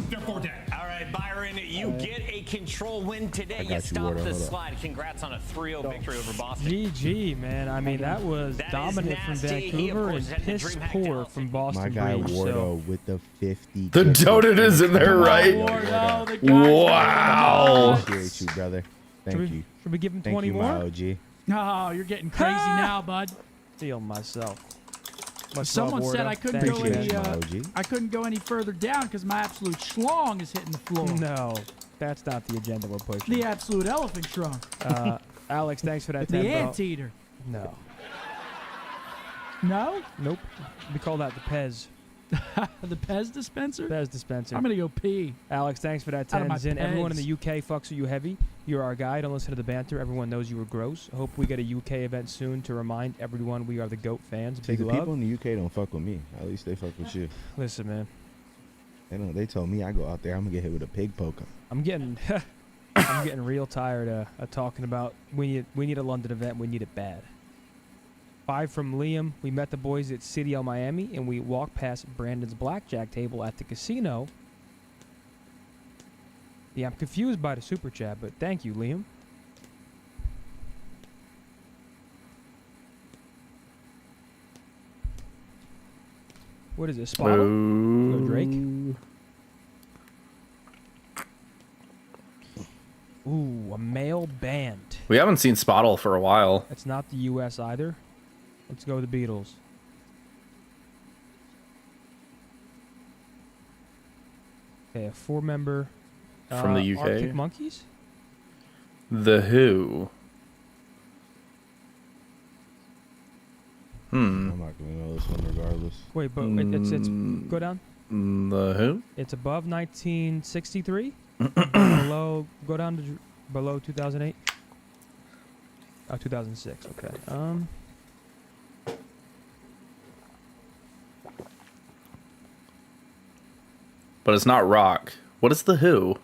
They're 4 dead. All right, Byron, you get a control win today. You you, stopped Wardo. the Hold up. slide. Congrats on a 3-0 victory over Boston. GG, man. I mean, that was That is dominant from nasty. He, of Vancouver course, and had the piss dream hacked poor out. from Boston My guy Breeze. Wardo So with the 50. The donut is in there, right? Wardo, the guy- Wow. Appreciate you, brother. Thank you. Should we give him Thank 20 you, more? my OG. Oh, you're getting crazy now, bud. Feel myself. Much Someone love, said Wardo. I couldn't Thank go you, any. man. I couldn't go any further down because my absolute schlong is hitting the floor. No, that's not the agenda we're pushing. The absolute elephant trunk. Alex, thanks for that. The 10, bro. anteater. No. No? Nope. We call that the Pez. The Pez dispenser? Pez dispenser. I'm going to go pee. Alex, thanks for that Out of 10. my Zin, everyone in Pez. the UK fucks with you heavy. You're our guy. Don't listen to the banter. Everyone knows you were gross. I hope we get a UK event soon to remind everyone we are the GOAT fans. See, Big the love. people in the UK don't fuck with me. At least they fuck with you. Listen, man. They told me I go out there, I'm gonna get hit with a pig poker. I'm getting I'm getting real tired of talking about we need a London event. We need it bad. 5 from Liam. We met the boys at CDL Miami, and we walked past Brandon's blackjack table at the casino. Yeah, I'm confused by the super chat, but thank you, Liam. What is this, Spottle? No Drake? Ooh, a male band. We haven't seen Spottle for a while. It's not the U.S. either. Let's go with the Beatles. Okay, a 4-member From the UK? Arctic Monkeys? The Who. I'm not gonna know this one regardless. Wait, but it's go down. The Who? It's above 1963. Below, go down to below 2008. Oh, 2006. Okay. But it's not rock. What is The Who?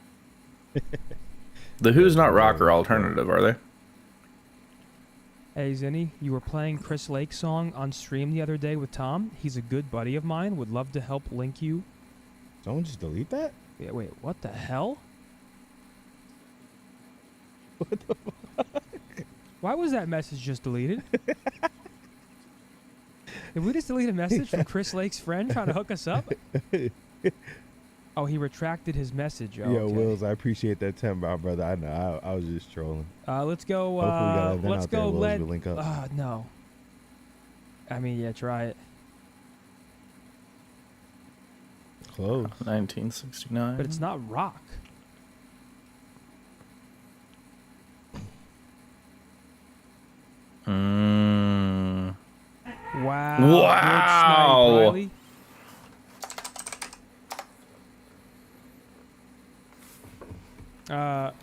The Who's not rock or alternative, are they? Hey, Zinni, you were playing Chris Lake's song on stream the other day with Tom. He's a good buddy of mine. Would love to help link you. Someone just delete that? Yeah, wait, what the hell? What the fuck? Why was that message just deleted? Did we just delete a message from Chris Lake's friend trying to hook us up? Oh, he retracted his message. Oh, Yo, okay. Wills, I appreciate that 10, brother. I know. I was just trolling. Let's go. Hopefully we got an event Let's out there, go. Wills, Let. we'll link up. No. I mean, yeah, try it. Close. 1969. But it's not rock. Mm. Wow. Wow. Good snipe, Riley.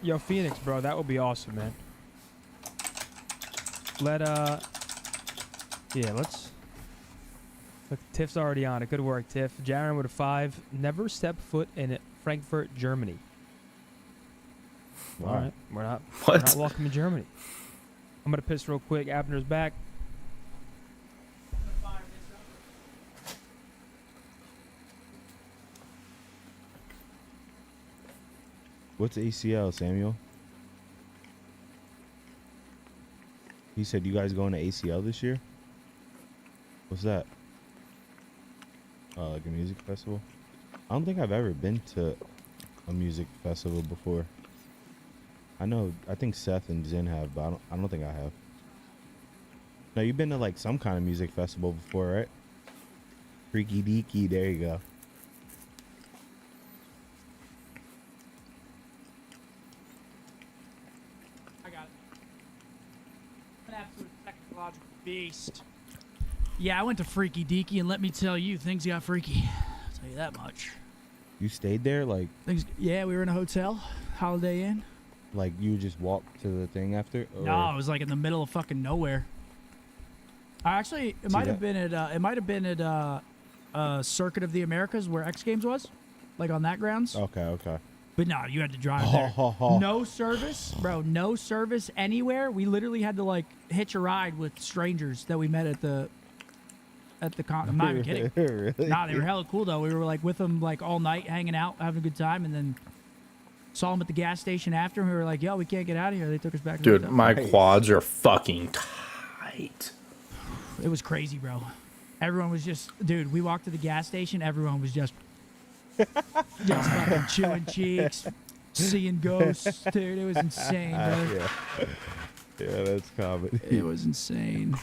Yo, Phoenix, bro, that would be awesome, man. Yeah, let's. Look, Tiff's already on it. Good work, Tiff. Jaren with a 5. Never step foot in Frankfurt, Germany. Wow. All right, we're not What? welcome in Germany. I'm gonna piss real quick. Abner's back. What's ACL, Samuel? He said you guys going to ACL this year? What's that? Like a music festival? I don't think I've ever been to a music festival before. I think Seth and Zin have, but I don't think I have. No, you've been to like some kind of music festival before, right? Freaky Deaky, there you go. I got it. An absolute technological beast. Yeah, I went to Freaky Deaky, and let me tell you, things got freaky. I'll tell you that much. You stayed there, like Yeah, we were in a hotel, Holiday Inn. like you just walked to the thing after? Or? No, it was like in the middle of fucking nowhere. Actually, it might have been at Circuit of the Americas where X Games was, like on that grounds. Okay. But no, you had to drive there. No service, bro. No service anywhere. We literally had to like hitch a ride with strangers that we met at the con. I'm not even kidding. Really? Nah, they were hella cool though. We were like with them like all night, hanging out, having a good time, and then saw them at the gas station after. And we were like, "Yo, we can't get out of here." They took us back. To the Dude, hotel. my quads are fucking tight. It was crazy, bro. Everyone was just, dude. We walked to the gas station. Everyone was just fucking chewing cheeks, Seeing ghosts, dude. It was insane, brother. Yeah, that's common. It was insane.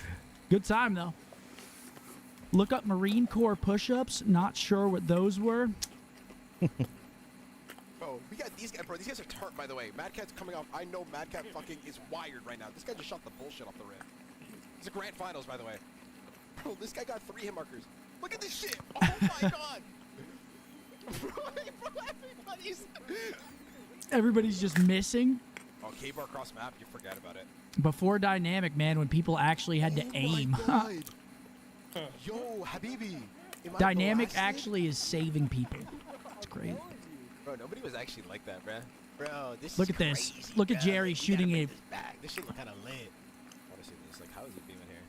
Good time, though. Look up Marine Corps push-ups. Not sure what those were. Bro, we got these guys, bro. These guys are tart, by the way. Mad Cat's coming off. I know Mad Cat fucking is wired right now. This guy just shot the bullshit off the rim. It's a grand finals, by the way. Bro, this guy got 3 hit markers. Look at this shit. Oh my god. Everybody's just missing. Oh, K-bar cross map. You forget about it. Before Dynamic, man, when people actually had to aim. Yo, Habibi. Dynamic actually is saving people. It's great. Bro, nobody was actually like that, bro. Bro, this Look is at this. crazy, Look at bro. Jerry We shooting gotta a... bring this back. This shit look kind of lit. I want to see this. Like, how is he beaming here?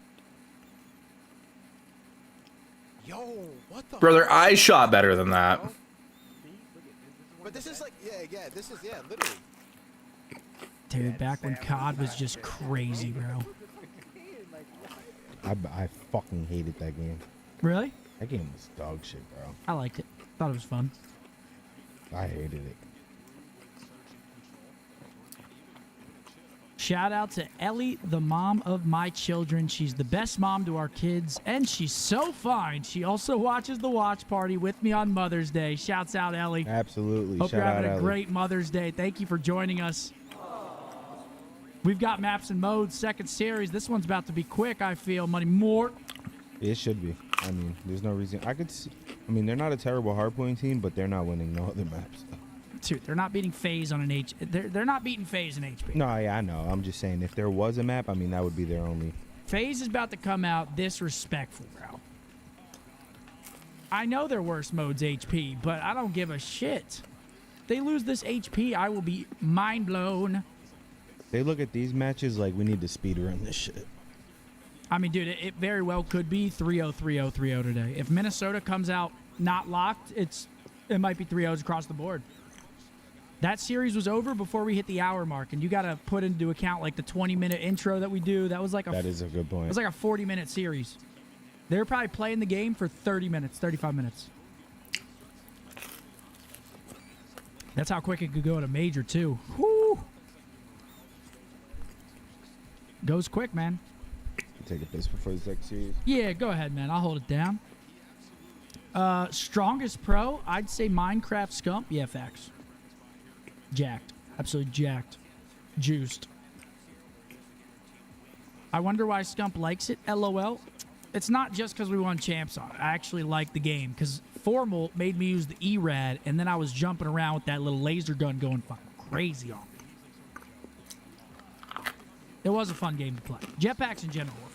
Yo, what the... Brother, I shot better than that. But this is like, yeah, this is, literally. Dude, back when COD was just crazy, bro. I fucking hated that game. Really? That game was dog shit, bro. I liked it. Thought it was fun. I hated it. Shout out to Ellie, the mom of my children. She's the best mom to our kids, and she's so fine. She also watches the watch party with me on Mother's Day. Shouts out, Ellie. Absolutely. Hope Shout you're having out a Ellie. great Mother's Day. Thank you for joining us. We've got maps and modes, second series. This one's about to be quick, I feel. Money more. It should be. I mean, there's no reason. I could see. I mean, they're not a terrible hardpoint team, but they're not winning no other maps. Dude, they're not beating FaZe on an H. They're not beating FaZe in HP. No, yeah, I know. I'm just saying, if there was a map, I mean, that would be their only. FaZe is about to come out disrespectful, bro. I know their worst mode's HP, but I don't give a shit. If they lose this HP, I will be mind blown. They look at these matches like we need to speedrun this shit. I mean, dude, it very well could be 3-0, 3-0, 3-0 today. If Minnesota comes out not locked, it might be 3-0s across the board. That series was over before we hit the hour mark, and you got to put into account like the 20-minute intro that we do. That was like That is a good point. It was like a 40-minute series. They were probably playing the game for 30 minutes, 35 minutes. That's how quick it could go in a major, too. Whoo! Goes quick, man. Take a piss before the next series. Yeah, go ahead, man. I'll hold it down. Strongest pro, I'd say Minecraft Scump. Yeah, facts. Jacked. Absolutely jacked. Juiced. I wonder why Scump likes it. LOL. It's not just because we won champs on it. I actually like the game because Formal made me use the E-Rad, and then I was jumping around with that little laser gun going fucking crazy on me. It was a fun game to play. Jetpacks in general were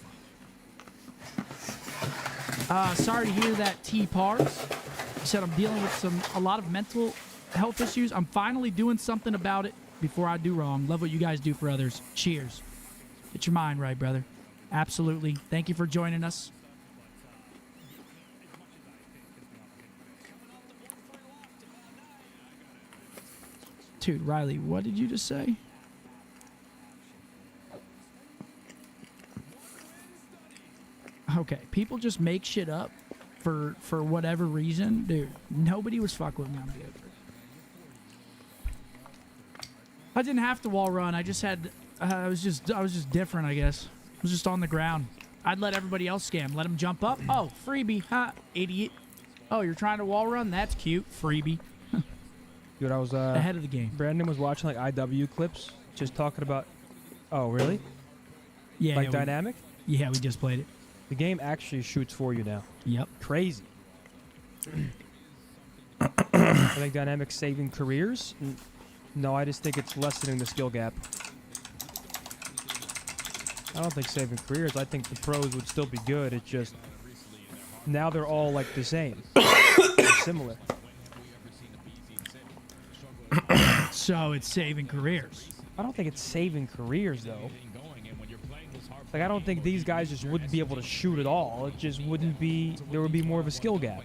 fun. Sorry to hear that, T-Pars. He said I'm dealing with a lot of mental health issues. I'm finally doing something about it before I do wrong. Love what you guys do for others. Cheers. Get your mind right, brother. Absolutely. Thank you for joining us. Dude, Riley, what did you just say? Okay, people just make shit up for whatever reason. Dude, nobody was fucking with me on the over. I didn't have to wall run. I just had I was just different, I guess. I was just on the ground. I'd let everybody else scam. Let them jump up. Oh, freebie. Ha, idiot. Oh, you're trying to wall run? That's cute. Freebie. Dude, I was ahead of the game. Brandon was watching like IW clips, just talking about. Oh, really? Yeah. Like Dynamic? Yeah, we just played it. The game actually shoots for you now. Yep. Crazy. I think Dynamic's saving careers. No, I just think it's lessening the skill gap. I don't think saving careers. I think the pros would still be good. It's just now they're all like the same, similar. So it's saving careers. I don't think it's saving careers though. Like I don't think these guys just wouldn't be able to shoot at all. It just wouldn't be. There would be more of a skill gap.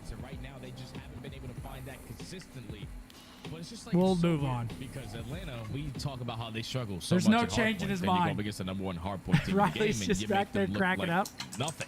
We'll move on. Because Atlanta, we talk about how they struggle so There's much. no at change in hardpoint. his Then you go mind. up against the #1 hardpoint team in the game, Riley's and just you back make there them look cracking like up. Nothing.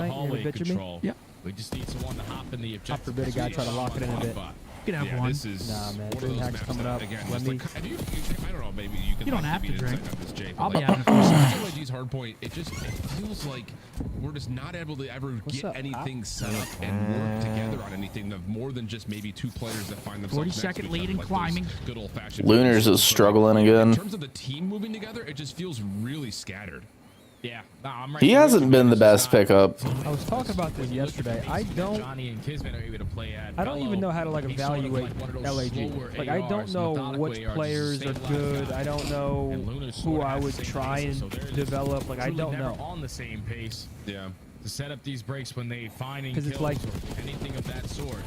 tonight? You hallway gonna bitch at me? control. Yep. We just need someone to hop in the objective. forbid a guy try to lock it in a bit. You can have one. This is Nah, man. one of Dream those hack's maps coming that, up. again, Let just me. like, I don't know, maybe you can You don't like, have give to me an drink. insight on this, Jay, but, I'll be like, having a few sips. OIG's hard point, it feels like we're just not able to ever What's get up? anything set up and work together on anything of more than just maybe two players that find themselves 40-second next to each lead other, and like climbing. those good old-fashioned Lunars games. is struggling In again. terms of the team moving together, it just feels really scattered. Yeah, nah, I'm right He there. hasn't been the best pickup. I was talking about this yesterday. I don't. Johnny and Kismet are able to play at. I don't even know how to like He's sort of evaluate like one of those LAG. slower Like I don't ARs, know methodical which ARs, players just are a stay good. alive I don't know And Luna's who sort of I has would the same try pace, so and they're just develop. Like I truly don't never know. on the same pace Yeah. to set up these breaks when they find and 'Cause it's kills like- or anything of that sort.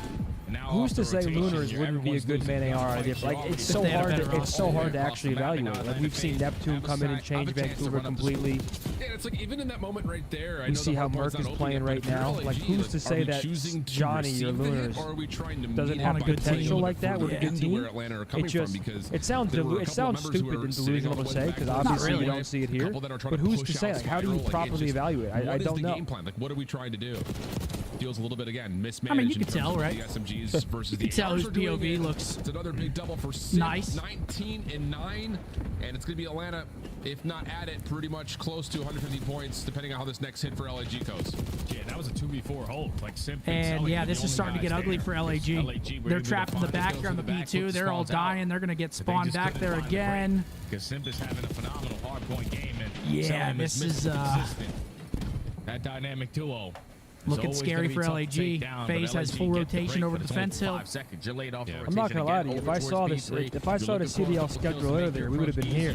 And now Who's to off the say rotation Lunars here, wouldn't be a everyone's good losing man AR points. idea? Like it's so they had a hard. better It's so roster. hard to actually evaluate. Like we've seen Neptune come in and change Vancouver completely. Yeah, it's like even in that moment right there, I You know see the how hard part's Merc is not open playing yet, but right if you're now. LAG, Like who's to are say we that choosing to Johnny or receive the hit, Lunars or are we trying to doesn't meet have it by potential playing like that with a further good into where team? Atlanta are It coming from? just Because it sounds there were a it couple sounds members who stupid were and sitting delusional on to the say back because line, obviously really. we don't see it a here. couple that are trying But to who's push to say? out Like how do you spiral, like, it properly just- evaluate? I what is don't the know. game plan? Like what are we trying to do? Feels a little bit again mismanaged. I mean, you in could terms tell, of right? The SMGs versus You the could tell ARs whose are doing POV it. looks It's another big double for Sim, nice. 19 and 9, and it's going to be Atlanta, if not at it, pretty much close to 150 points, depending on how this next hit for LAG goes. Yeah, that was a 2v4 hold. Like Simp And yeah, this is starting to get ugly for LAG. They're trapped in the back here on the B2. They're all dying. They're going to get spawned back there again. Because Simp is having a phenomenal hardpoint game. And Yeah, Selim this missing is consistent. That dynamic duo. looking scary for LAG. FaZe has full rotation over Defense Hill. I'm not gonna lie to you. If I saw this, if I saw the CDL schedule earlier, we would have been here.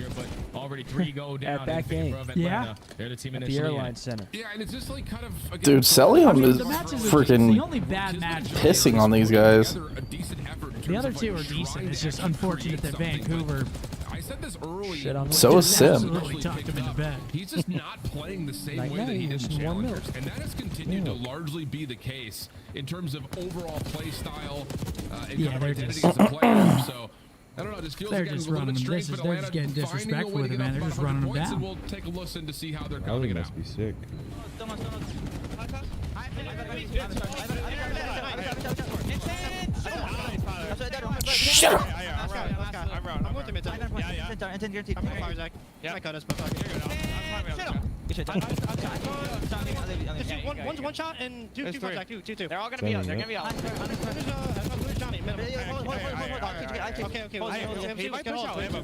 Already 3 go down at that game. Yeah. They're the team At the airline center. Yeah, and it's just like kind of again, Dude, Celium is The freaking only bad match. pissing on these guys. The other two are decent. It's just unfortunate that Vancouver. I said this early. So is Sim. Absolutely tucked him into bed. He's just not playing the same way that he did in Challengers, and that has continued to largely be the case in terms of overall play style and kind of identity as a player. So I don't know. This feels They're again just a little running bit them. strange, This is- but they're Atlanta just getting finding a disrespectful way with to it, get man. up They're about just 100 running them points, and down. we'll take a listen to see how they're Ellie counting it out. must be sick. Shut up. One shot and two flags, two. They're all gonna be out. They're gonna be out.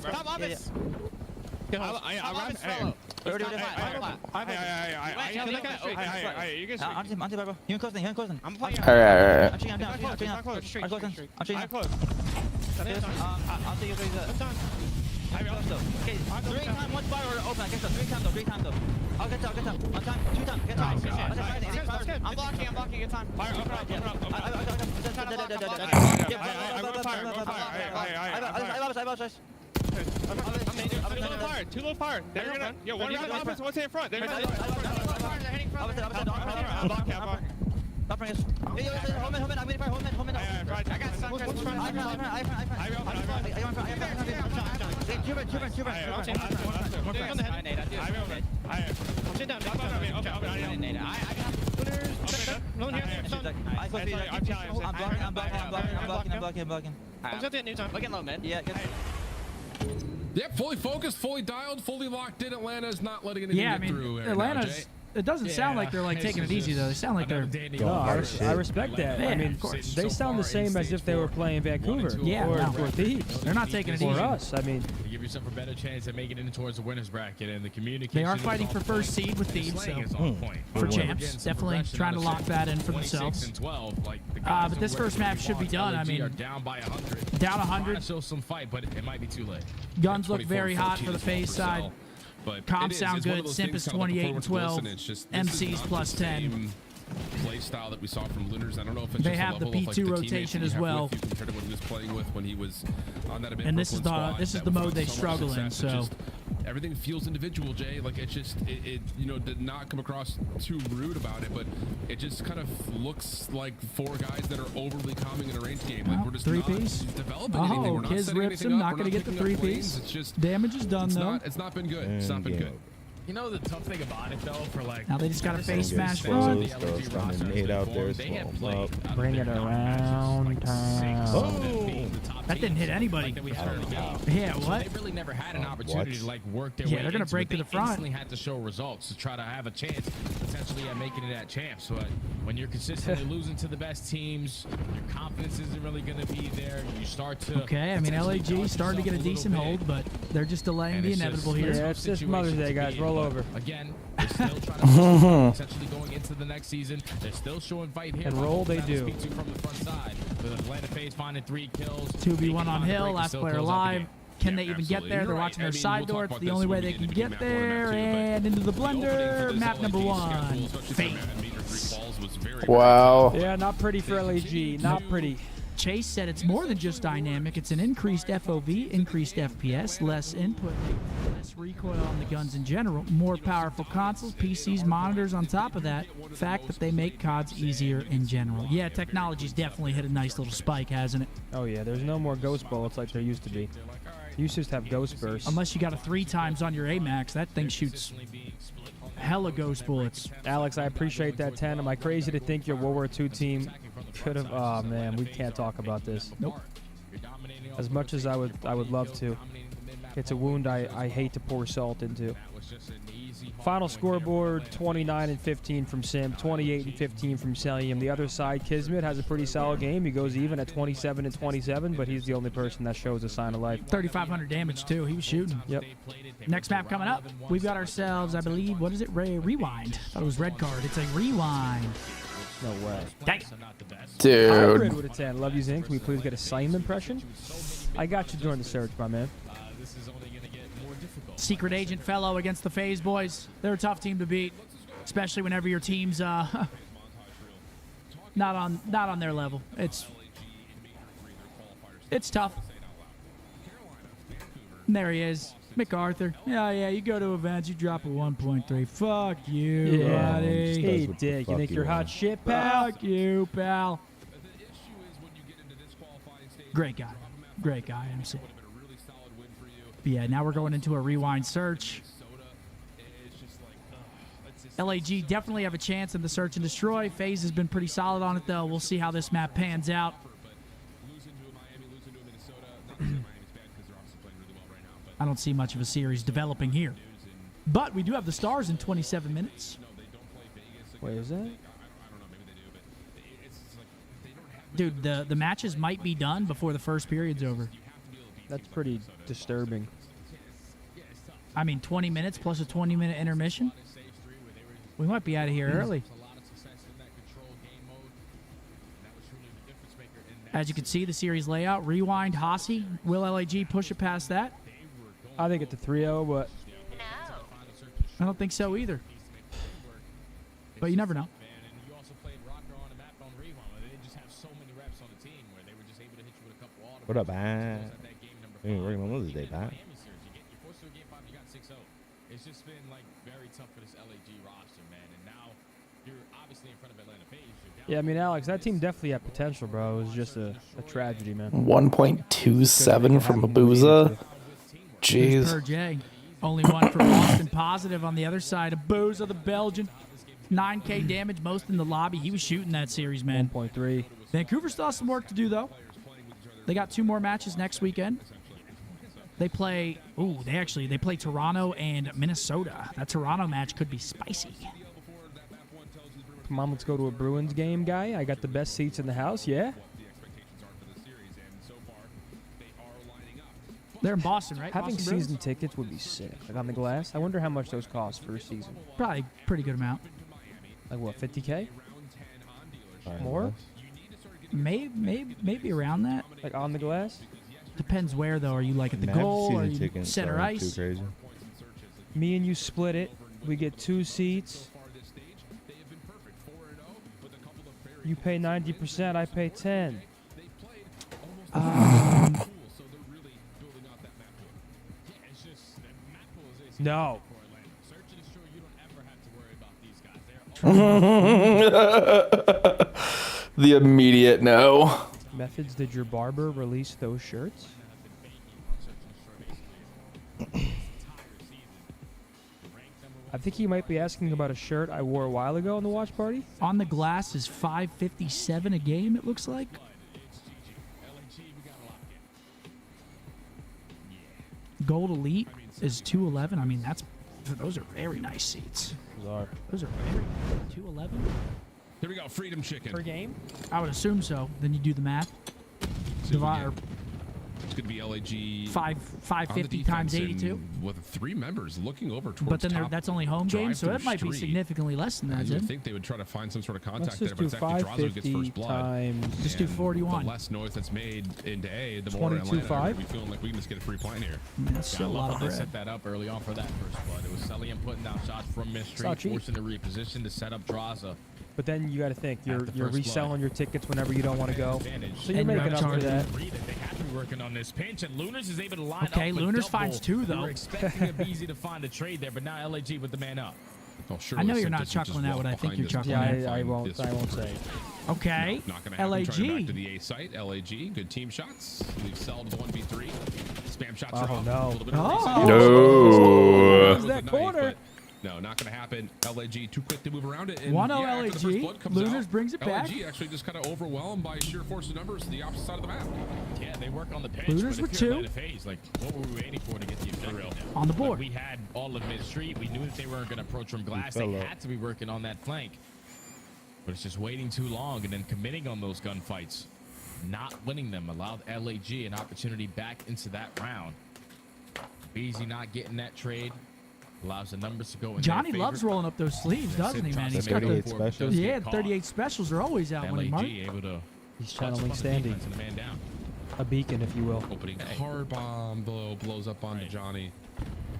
Top office. I'm blocking. Good time. Too low fire. They're gonna. Yo, one round offense, one in front. They're gonna. Yep, fully focused, fully dialed, fully locked in. Atlanta is not letting anything Yeah, I get through. mean, right now, Jay. Atlanta's. It doesn't sound like they're like taking it easy though. They sound like they're. No, I respect that. Yeah, I mean, of course. they sound the same as if they were playing Vancouver Yeah, or, no. or Thieves. They're not taking it For easy. us, I mean, To give yourself a better chance at making it in towards the winners bracket, and the communication. They are is fighting on for first point. seed with The Thieves, slaying so is on point. for We're champs, getting some definitely progression trying to out of lock Sim. that in for 26 themselves. and 12, like, the guys But are this where first map everybody should be wants. done. I LAG mean, are down by 100. down Trying 100. to show some fight, but it might be too late. Guns look 24-14 very hot for the as well FaZe for side. Cell. But Comps it is. sound It's one of good. those Simp things is kind of 28 and performance 12. listen, it's just- this is MC's not plus the 10. same play style that we saw from Lunars. I don't know if it's They just have the level of, like, P2 teammates rotation that you as have well. with you compared to what he was playing with when he was on that And this is the mode they struggle in. So everything feels individual, Jay. Like it's just it you know, did not come across too rude about it, but it just kind of looks like 4 guys that are overly calming in a range game. Like we're just not 3-piece. developing anything. We're not Kiz setting rips anything him. up. Not We're going to get the picking up 3-piece. lanes. It's just Damage is done though. it's not been good. It's not been good. You know the tough thing about it though, for like Now they just got a face smash Get front. exposed, throw stunning nade out there, They have slow 'em played up. bring it around town. That didn't hit anybody. that we had early game. Yeah, So what? they really never had an opportunity What? to like work their Yeah, way they're gonna into break it. to the They front. instantly had to show results to try to have a chance potentially at making it at champs. But when you're consistently losing to the best teams, your confidence isn't really going to be there. You start to Okay, I mean LAG potentially starting to get a doubt yourself decent little hold, bit. but they're just delaying And the it's inevitable just- here. Yeah, it's just situation Mother's Day, to guys. be in, Roll but over. Again, they're still trying to potentially going into the next season. They're still showing fight here. And roll they That do. speak to from the front side. With Atlanta FaZe finding 3 kills. 2v1 on They can Hill, find a break and last still player close out the alive. game. Can Yeah, they even absolutely. get there? You're They're right. watching their I mean, side we'll door. talk It's about the this only way when we they get can into get game map there. one and map two, And into the The opening for blender. this Map LAG number schedule, 1. especially for Fate. Meter 3 Falls, was very Wow. Yeah, not pretty for LAG. Not pretty. Chase said it's more than just dynamic. It's an increased FOV, increased FPS, less input, less recoil on the guns in general, more powerful consoles, PCs, monitors on top of that. Fact that they make CODs easier in general. Yeah, technology's definitely hit a nice little spike, hasn't it? Oh yeah, there's no more ghost bullets like there used to be. You used to just have ghost bursts. Unless you got a 3 times on your AMAX, that thing shoots hella ghost bullets. Alex, I appreciate that 10. Am I crazy to think your World War II team could have? Oh man, we can't talk about this. Nope. As much as I would love to. It's a wound I hate to pour salt into. Final scoreboard: 29 and 15 from Sim, 28 and 15 from Celium. The other side, Kismet, has a pretty solid game. He goes even at 27 and 27, but he's the only person that shows a sign of life. 3,500 damage too. He was shooting. Yep. Next map coming up, we've got ourselves, I believe, what is it? Rewind. I thought it was red card. It's a rewind. No way. Dang. Dude. Hybrid with a 10. Love you, Zing. Can we please get a Celium impression? I got you during the search, my man. Secret Agent Fellow against the FaZe boys. They're a tough team to beat, especially whenever your team's not on their level. It's tough. And there he is, MacArthur. Yeah, you go to events, you drop a 1.3. Fuck you, buddy. Hey, dick. You think you're hot shit, pal? Fuck you, pal. Great guy, MC. But yeah, now we're going into a rewind search. LAG definitely have a chance in the search and destroy. FaZe has been pretty solid on it, though. We'll see how this map pans out. I don't see much of a series developing here. But we do have the stars in 27 minutes. Wait, is that? Dude, the matches might be done before the first period's over. That's pretty disturbing. I mean, 20 minutes plus a 20-minute intermission? We might be out of here early. As you can see, the series layout, rewind, Hossie. Will LAG push it past that? I think it's a 3-0, but... I don't think so either. But you never know. What up, man? We ain't working on Mother's Day, Pat. It's just been like very tough for this LAG roster, man. And now you're obviously in front of Atlanta FaZe. Yeah, I mean, Alex, that team definitely had potential, bro. It was just a tragedy, man. 1.27 from Abuza. Jeez. Per J. Only one for Boston positive on the other side. Abuza, the Belgian. 9K damage, most in the lobby. He was shooting that series, man. 1.3. Vancouver still has some work to do, though. They got 2 more matches next weekend. They play, they play Toronto and Minnesota. That Toronto match could be spicy. Come on, let's go to a Bruins game, guy. I got the best seats in the house, yeah? They're in Boston, right? Having Boston season tickets would be sick. Like on the glass. I wonder how much those cost for a season. Probably a pretty good amount. Like what, 50K? More? Maybe around that. Like on the glass? Depends where, though. Are you like at the goal or are you center ice? Too crazy. Me and you split it. We get 2 seats. You pay 90%, I pay 10. No. The immediate no. Methods, did your barber release those shirts? I think he might be asking about a shirt I wore a while ago in the watch party. On the glass is $5.57 a game, it looks like. Gold Elite is $211. I mean, those are very nice seats. Those are very $211. Here we go, Freedom Chicken. Per game? I would assume so. Then you do the math. Divide. It's going to be LAG 550 times 82. With 3 members looking over towards But then that's only home games, so that might be street. significantly less than that. You would think they would try to find some sort of contact there, Let's but just it's do actually Drazo who gets first blood. times... Just do 41. The less noise that's made into A, the more 22.5. Atlanta are going to be feeling like we can just get a free point here. That's still a lot of They bread. set that up early on for that first blood. It was Celium putting down shots from Mystery, Not cheap. forcing the reposition to set up Draza. But then you got to think you're first reselling blood. your tickets whenever you don't want to go. Advantage. So you're And you making have up for charges. that. They have to be working on this pinch, and Lunars is able to line Okay, up. Lunars finds two, We though. were expecting it easy to find a trade there, but now LAG with the man up. Oh, I know you're not chuckling at what I think you're chuckling at. Yeah, I won't say. Okay. Not gonna happen. LAG. Trying back to the A site. LAG, good team shots. We've sold the 1v3. Spam shots are Oh, off. no. A little bit of Oh. reset. No. That That corner. No, not going to happen. LAG too quick to move around it. And 1-0 yeah, after the first LAG. blood comes Lunars out, brings it back. LAG actually just kind of overwhelmed by sheer force of numbers to the opposite side of the map. Yeah, they work on the pinch. Lunars but with if you're two. Atlanta FaZe, like, what were we waiting for to get the objective? On the board. Like, we had all of mid-street. We knew that they weren't going to approach from glass. They had to be working on that flank. But it's just waiting too long and then committing on those gunfights. Not winning them allowed LAG an opportunity back into that round. Beasy not getting that trade allows the numbers to go in Johnny their loves favor. rolling up those sleeves, doesn't he, man? He's got 38 the specials. yeah, 38 specials are always out when he LAG mark. able to He's clutch channeling up on the Standy. defense and the man down. A beacon, if you will. Opening hard bomb blows up onto Johnny.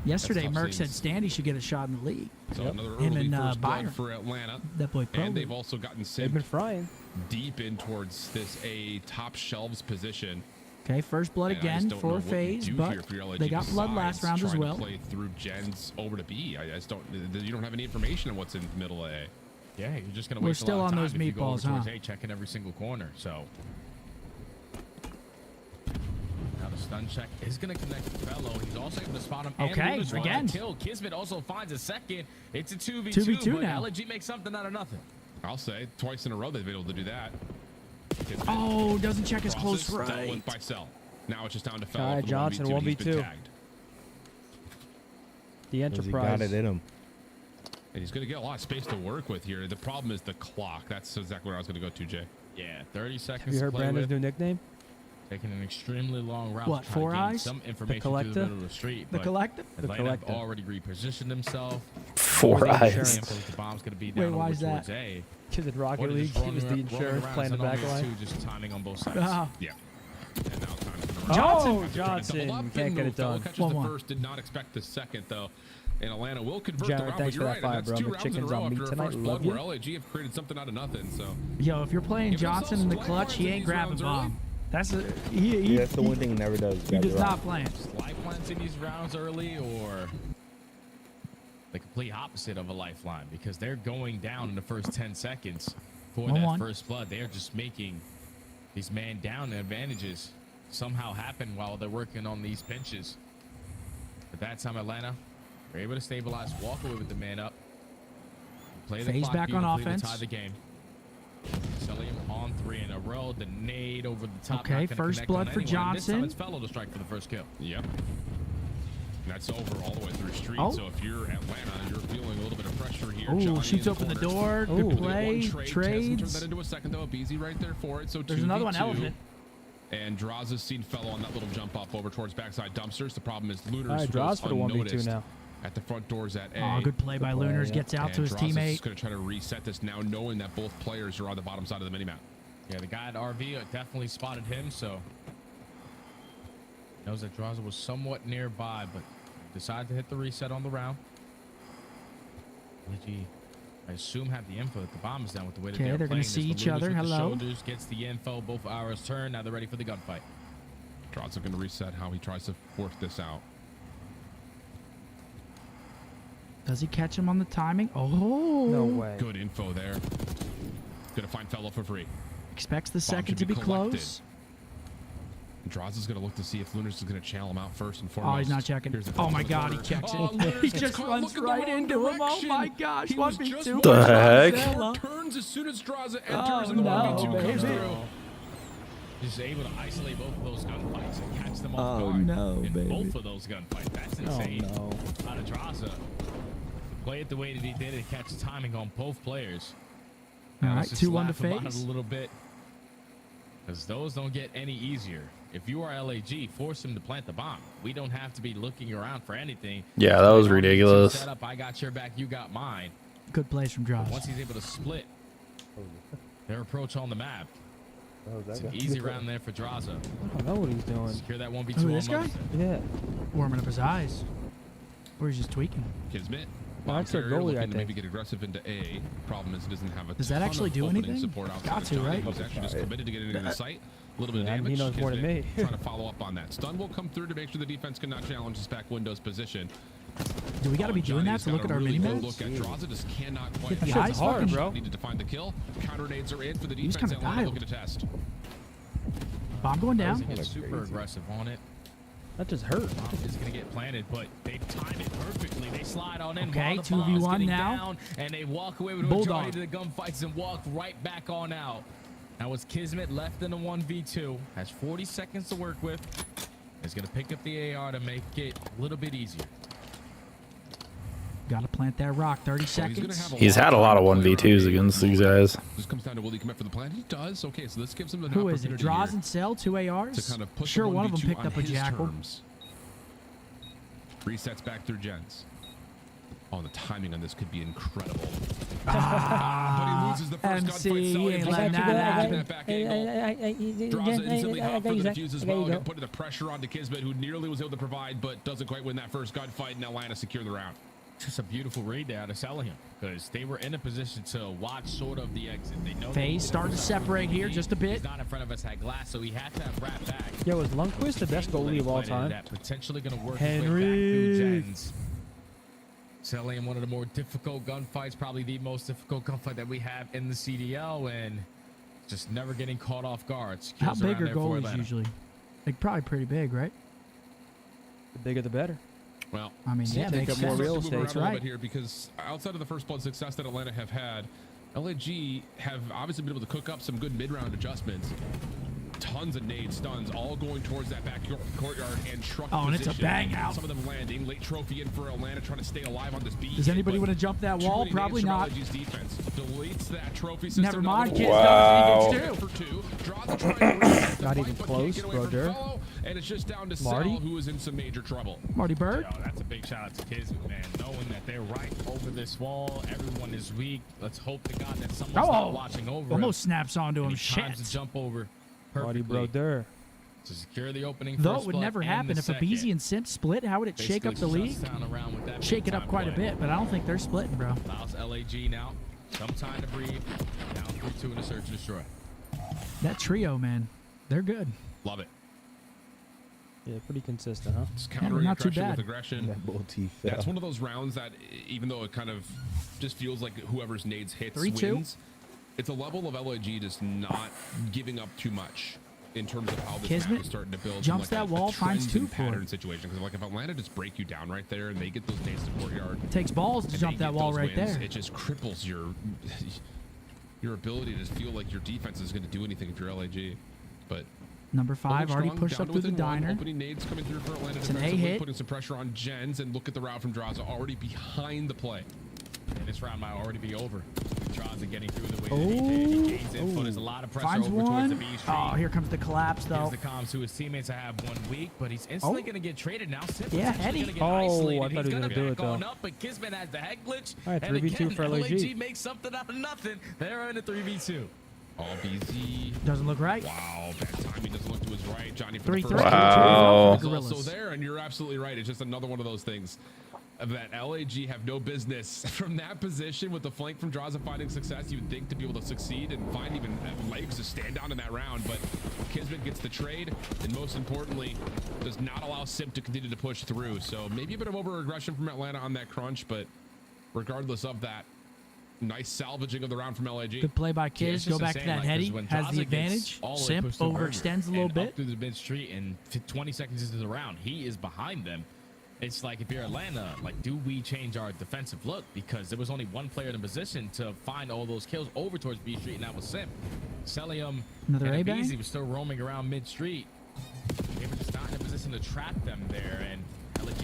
Yesterday, That's Merck tough said scenes. Standy should get a shot in the league. So another Him early and first blood Byron. for Atlanta. That boy Pro. And they've also gotten They've been Simp frying. deep in towards this A top shelves position. Okay, first blood And I just again don't know for what you FaZe, do but here if you're LAG they got blood last besides round as trying to well. play through gens over to B. I just don't. You don't have any information on what's in the middle of A. Yeah, you're just gonna We're waste a still lot of on time those if you go over meatballs, huh? towards A, checking every single corner. So now the stun check is gonna connect with Fellow. He's also able to spot him. and Okay, Luna's running again. a kill. Kismet also finds a second. It's a 2v2, 2v2 but now. LAG makes something out of nothing. I'll say twice in a row they've been able to do that. Kismet Oh, doesn't check his crosses, close dealt with right. by Cell. Now it's just down to Fellow. All right, for the Johnson, 1v2. He's been 1v2. tagged. The He Enterprise. got it in him. And he's going to get a lot of space to work with here. The problem is the clock. That's exactly where I was going to go to, Jay. Yeah, 30 seconds Have you heard to play Brandon's with. new nickname? Taking an extremely long route What, to try to 4 gain eyes? some information Collector? through the middle of the street. The but collective? The Atlanta have Collector. already repositioned themselves. Four eyes. The bomb's going to be Wait, down why over is that? towards A. Because in Or Rocket they're League, just he rolling was the around- insurance rolling playing the around back zone line. two, just timing on both sides. Ah. Yeah. And now time for the Oh, Johnson Johnson. Can't get it done. Catches 1-1. the first, did not expect the second, though. And Atlanta will convert Jared, the round, thanks but for you're that right. fire, And bro. that's two The rounds in a chicken's row on me after a tonight. first Love blood you. where LAG have created something out of nothing. So Yo, if you're playing Give themselves Johnson in the some clutch, he lifelines ain't in grabbing these rounds bomb. That's a he. Yeah, that's the one thing he never does. He grab the does rock. not plan. Lifelines in these rounds early, or the complete opposite of a lifeline, because they're going down in the first 10 seconds for that 1-1. first blood. They are just making these man down advantages somehow happen while they're working on these pinches. But that time, Atlanta were able to stabilize, walk away with the man up, play the FaZe clock back on beautifully to offense. tie the game. Selling him on 3 in a row. The nade over the top. Okay, not gonna first connect blood on for anyone. And this time Johnson. it's Fellow to strike for the first kill. Yep. And that's over all the way through street. Oh. So if you're Atlanta, you're feeling a little bit of pressure here. Oh, Johnny shoots in open the corners. door. Good Able to get play. one trade, Trades. turns that into a second, though. Beasy right there for it. So There's another one, 2v2. Elephant. And Draws has seen Fellow on that little jump up over towards backside dumpsters. The problem is Lunars All right, Draws for the 1v2 now. at the front doors at A. Oh, good play by Lunars. Gets out to his Draws is teammate. going to try to reset this now, knowing that both players are on the bottom side of the minimap. Yeah, the guy at RV definitely spotted him, so knows that Draza was somewhat nearby, but decided to hit the reset on the round. LG, I assume, have the info that the bomb is down with the way that Okay, they're they're gonna playing see this. each The Lunars other. with the Hello. shoulders, gets the info. Both hours turn. Now they're ready for the gunfight. Draws going to reset how he tries to work this out. Does he catch him on the timing? Oh. No way. Good info there. Going to find Fellow for free. Expects the Bomb second should to be collected. close. Draws is going to look to see if Lunars is going to channel him out first and Oh, foremost. he's not checking. Here's the Oh Fellow my in the God, he corner. checks Oh, it. Lunars He gets just caught. runs Look in the right wrong into him. Oh direction. my gosh, He was 1v2. just for The heck? Stella. Turns as soon as Draza enters Oh, and the no, 1v2 comes baby. through. Just able to isolate both of those gunfights and catch them off Oh, guard. no, in baby. both of those gunfights. That's insane. Oh, no. Out of Draza. Play it the way that he did it, catch timing on both players. All Now, right, let's just 2-1 to laugh about it FaZe. a little bit, because those don't get any easier. If you are LAG, force him to plant the bomb. We don't have to be looking around for anything. Yeah, that was Just ridiculous. set up, I got your back, you got mine. Good plays from But Josh. once he's able to split their approach on the map, it's an easy round there for Draza. I don't know what he's doing. Secure that 1v2 Who, on this guy? Moses. Yeah. Warming up his eyes. Or he's just tweaking. Kismet Bomb that's their carrier goalie, looking I to think. maybe get aggressive into A. Problem is it doesn't have a Does that ton actually of do opening anything? support outside Got of to, Johnny, right? who's actually just committed to getting into the site. A little bit of Yeah, damage. he knows more than me. Trying to follow up on that. Stun will come through to make sure the defense cannot challenge this back window's position. Do we got to be doing that to look at our really mini look at Draza just cannot quite. Get the eyes hard, fucking bro. Needed to find the kill. Counter nades are in for the He's defense. kinda Atlanta dialed. looking to test. Bomb going down. They get super aggressive on it. That just hurt. Bomb is gonna get planted, but they time it perfectly. They slide on in. Okay, while the bomb's 2v1 getting now. down, and they walk away with a Bulldog. majority of the gunfights and walk right back on out. Now it's Kismet left in a 1v2. Has 40 seconds to work with. Is gonna pick up the AR to make it a little bit easier. Got to plant that rock. 30 seconds. He's had a lot of 1v2s against these guys. Just comes down to will he commit for the plan? He does. Okay, so this gives him an Who is it? opportunity Draws here and Cell, 2 ARs? to kind of push Sure, the one of them 1v2 picked on up a his jackal. terms. Resets back through gens. Oh, the timing on this could be incredible. But he loses the first MC, gunfight. he ain't letting that happen. Back angle. Draza instantly hop for the defuse as well. Putting the pressure onto Kismet, who nearly was able to provide, but doesn't quite win that first gunfight, and Atlanta secure the round. Just a beautiful read there out of Celium, because they were in a position to watch sort of the exit. They know Phase starting to separate here just a bit. He's not in front of us, had glass, so he had to have wrap back. Yo, is Lundqvist the best goalie of all time? That potentially going to work his way back through gens. Celium, one of the more difficult gunfights, probably the most difficult gunfight that we have in the CDL, and just never getting caught off guard. How Skills big around are there for goalies Atlanta. usually? Like probably pretty big, right? The bigger the better. Well, I mean, yeah, take makes up more sense. real Let's move around estate, a little right? bit here, because outside of the first blood success that Atlanta have had, LAG have obviously been able to cook up some good mid-round adjustments. Tons of nades, stuns, all going towards that back courtyard and truck Oh, and it's position. a bang out. Some of them landing. Late trophy in for Atlanta, trying to stay alive on this beat. Does anybody want to jump that wall? Probably not. LAG's defense deletes that trophy system. Never mind, kids. Wow. Gets two. For two. Draza trying to reset the Not fight, even but close, can't get away from brother. Fellow, and it's just down to Marty? Sal, who is in some major trouble. Marty Bird. Yo, that's a big shout out to Kismet, man. Knowing that they're right over this wall, everyone is weak. Let's hope to God that someone's not watching over Almost him. snaps onto him. And he Shit. times to jump over Marty perfectly Broder. to secure the opening. Though first it would blood never and happen the if a second. BZ and Simp split. How would it shake up the Basically league? shuts down around with that Shake it up big-time quite a play. bit, but I don't think they're splitting, bro. Allows LAG now some time to breathe. Down 3-2 in a search and destroy. That trio, man, they're good. Love it. Yeah, pretty consistent, huh? Just countering not too aggression bad. with aggression. That bull teeth That's fell. one of those rounds that, even though it kind of just feels like whoever's nades hits 3-2. wins, it's a level of LAG just not giving up too much in terms of how this Kismet map is starting to build. jumps from like that a wall, finds trends two and for it. pattern situation. Because like if Atlanta just break you down right there and they get those nades to courtyard, Takes balls to and jump they that get wall those right wins, there. it just cripples your ability to feel like your defense is going to do anything if you're LAG. But Number 5 already strong, pushed down up to through the within one. diner. Opening nades coming through for Atlanta It's an A defensively, hit. putting some pressure on gens, and look at the route from Draza already behind the play. And this round might already be over. Draza getting through the way that he did. He gains input. There's a lot of pressure Finds over towards the one. B Street. Oh, here comes the collapse, though. Gives the comms to his teammates. I have 1 week, but he's instantly going to get traded now. Simp Yeah, potentially Eddie. gonna get Oh, I isolated. thought he was He's gonna gonna do back it, though. on up, but Kismet has the head glitch. All right, And 3v2 again, for LAG. LAG makes something out of nothing. They're in a 3v2. All BZ. Doesn't look right. Wow, bad timing. Doesn't look to his right. Johnny for 3-3. the first Wow. is also there, and you're absolutely right. It's just another one of those things that LAG have no business from that position with the flank from Draza finding success. You would think to be able to succeed and find even legs to stand down in that round, but Kismet gets the trade, and most importantly, does not allow Simp to continue to push through. So maybe a bit of over-aggression from Atlanta on that crunch, but regardless of that, nice salvaging of the round from LAG. Good play by Yeah, Kids. it's Go just back to insane, that like, 'cause heady. when Has the Draza advantage. gets all the way Simp pushed to Burger overextends a little and bit. up through the mid street, and 20 seconds into the round, he is behind them. It's like, if you're Atlanta, like, do we change our defensive look? Because there was only one player in a position to find all those kills over towards B Street, and that was Simp. Celium Another and A-bang? Abizi was still roaming around mid street. They were just not in a position to trap them there, and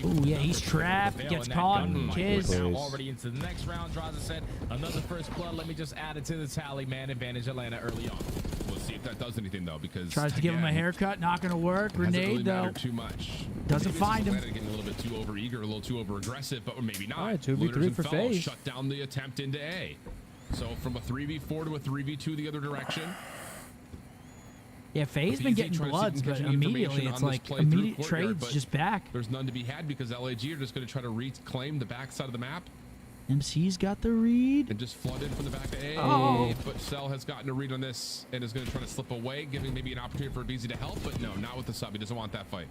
Ooh, yeah, he's trapped, gets caught, Kiz. now already into the next round. Draza said, another first blood. Let me just add it to the tally, man. Advantage Atlanta early on. We'll see if that does anything, though, because Tries to give him a again, haircut. Not going to work. hasn't Grenade, really though. mattered too much. Doesn't Maybe find him. Atlanta getting a little bit too over eager, a little too over aggressive, but maybe not. All right, 2v3 Looters and for Fellow FaZe. shut down the attempt into A. So from a 3v4 to a 3v2 the other direction. Yeah, FaZe BZ been getting trying to see bloods, if he but can catch any immediately information it's on this like play through immediate courtyard, trades but just back. There's none to be had because LAG are just going to try to reclaim the backside of the map. MC's got the read. And just flooded from the back of A. Oh. But Cell has gotten a read on this and is going to try to slip away, giving maybe an opportunity for BZ to help. But no, not with the sub. He doesn't want that fight.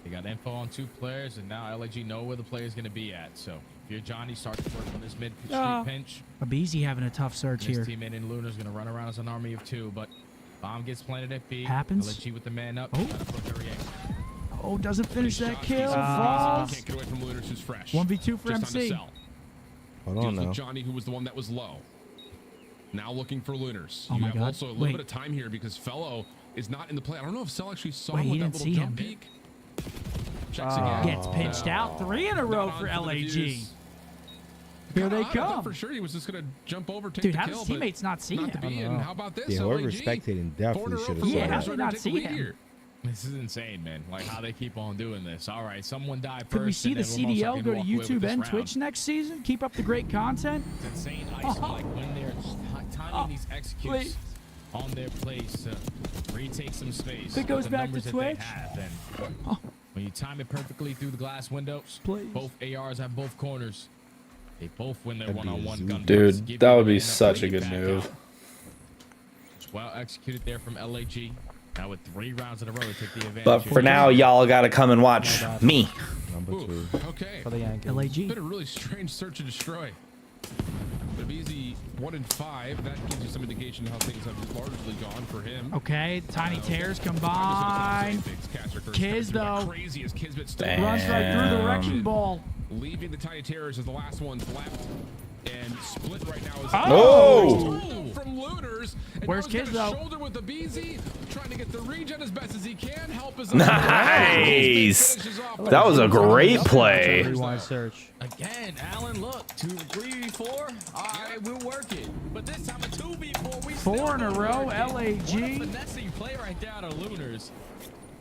They got info on 2 players, and now LAG know where the player is going to be at. So if you're Johnny, start to work on this mid-street pinch. Abizi having a tough search here. His teammate in Lunar's going to run around as an army of 2, but bomb gets planted at B. Happens. LAG with the man up. Oh, doesn't finish that kill. Falls. Falls. Can't get away from Lunars, who's fresh. 1v2 for Just MC. Hold on Deals now. with Johnny, who was the one that was low. Now looking for Lunars. Oh you my have God. also a little bit of time here because Fellow is not in the play. I don't know if Cell actually saw Wait, him he with that didn't little see jump him. peek. Checks again. Gets pinched out. 3 in a row Not for on the LAG. defuse. Here they I thought come. for sure he was just going to jump over, take Dude, the how kill. does teammates not see not him? to be. And how about this? Yeah, whoever LAG? spectating definitely should have Yeah, saw how that. did they not see him? This is insane, man. Like how they keep on doing this. All right, someone died first. Could we see and the then we'll most CDL likely go to walk away with YouTube this and round. Twitch next season? Keep up the great content. It's insane ice, like when they're timing these executes on their plays to retake some space. If it goes with the back to numbers that Twitch. they have, and when you time it perfectly through the glass windows, both ARs have both corners. They both win their one-on-one gun. Dude, that would be such a good move. It's well executed there from LAG. Now with 3 rounds in a row, they take the advantage. But for now, y'all got to come and watch me. Number 2. Okay. For the Yankees. LAG. Been a really strange search and destroy. But easy 1 and 5. That gives you some indication of how things have largely gone for him. Okay, tiny tears combined. Kiz though runs right through the wrecking ball. Leaving the tiny terrors as the last ones left. And split right now is from Lunars. And Where's now he's Kiz got a though? shoulder with the BZ, trying to get the regen as best as he can. Help his Nice. That was a great play. Rewind search. Again, Allen, look, 3v4. All right, we'll work it. But this time a 2v4. We 4 in a row, LAG. What a finessing play right there out of Lunars.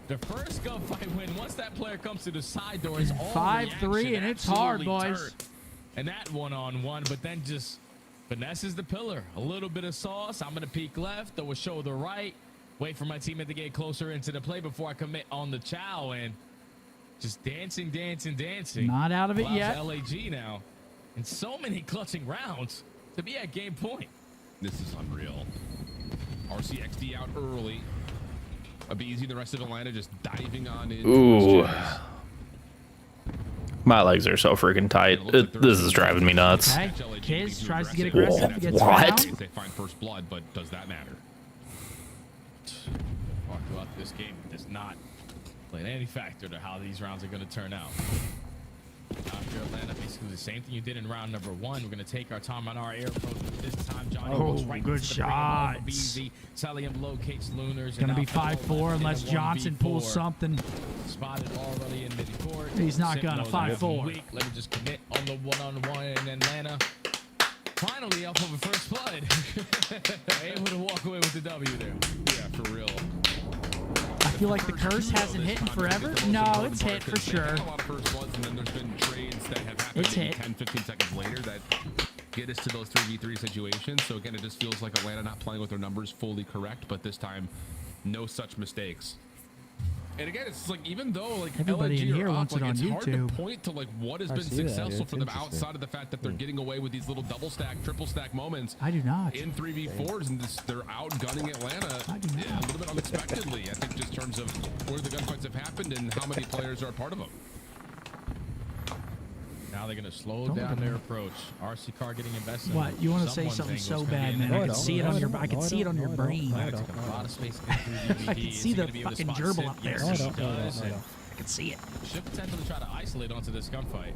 The first gunfight win, once that player comes to the side door, is all 5-3, and it's hard, absolutely boys. turned. And that one-on-one, but then just finesses the pillar. A little bit of sauce. I'm going to peek left, throw a shoulder right. Wait for my teammate to get closer into the play before I commit on the chow. And just dancing. Not out of it Allows yet. LAG now. And so many clutching rounds to be at game point. This is unreal. RCXD out early. Abizi, the rest of Atlanta just diving on in. Ooh. My legs are so freaking tight. This is driving me nuts. Okay, Kiz tries to get aggressive. Gets What? found. They find first blood, but does that matter? Throughout this game, does not play any factor to how these rounds are going to turn out. After Atlanta, basically the same thing you did in round number 1. We're going to take our time on our air approach. This time, Johnny goes right good into the bring him home of shots. BZ. Salium locates Lunars. Gonna and be now Fellow 5-4 left unless in a Johnson 1v4. pulls something. Spotted already in mid-court. He's not Simp gonna. knows I'm 5-4. weak. Let me just commit on the one-on-one in Atlanta. Finally, off of a first blood. Able to walk away with the W there. Yeah, for real. I feel like the curse hasn't hit in forever. No, it's hit for sure. A lot of first bloods, and then there's been trades that have happened It's maybe hit. 10, 15 seconds later that get us to those 3v3 situations. So again, it just feels like Atlanta not playing with their numbers fully correct, but this time, no such mistakes. And again, it's like even though like Everybody LAG in are here up, wants it like, on it's hard to YouTube. point to like what has I been see that, yeah, successful it's for them interesting. outside of the fact that they're getting away with these little double stack, triple stack moments. I do not. In 3v4s, and they're outgunning Atlanta a little bit unexpectedly. I think just in terms of where the gunfights have happened and how many players are a part of them. Now they're going to slow Don't down look at their approach. RC car getting invested. What? You want to say something so bad, man? I can see it on your. I can see it on your brain. A lot of space to get through DVD. I can see the fucking gerbil up there. Yes, he does. And I can see it. should potentially try to isolate onto this gunfight.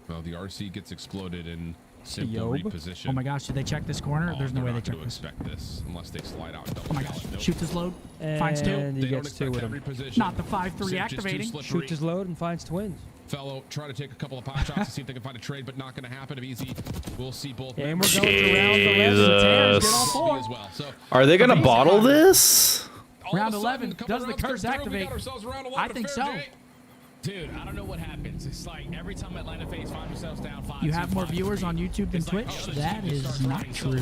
Well, the RC gets exploded and simple reposition. Oh my gosh, did they check this corner? There's no way they check to this. expect this unless they slide out and double Oh my down. gosh. Nope. Shoot his load. Finds 2. And he gets 2 with him. Reposition. Not the 5-3 Simp just too activating. slippery. Shoots his load and finds twins. Fellow try to take a couple of pot shots to see if they can find a trade, but not going to happen. Easy. We'll see both. And we're going to round the rest of the tears. Get all 4. As well. So, Are they going to bottle this? Round 11. Does the curse activate? I think so. Dude, I don't know what happens. It's like every time Atlanta FaZe find themselves down 5. You have more viewers on YouTube than Twitch? That is not true.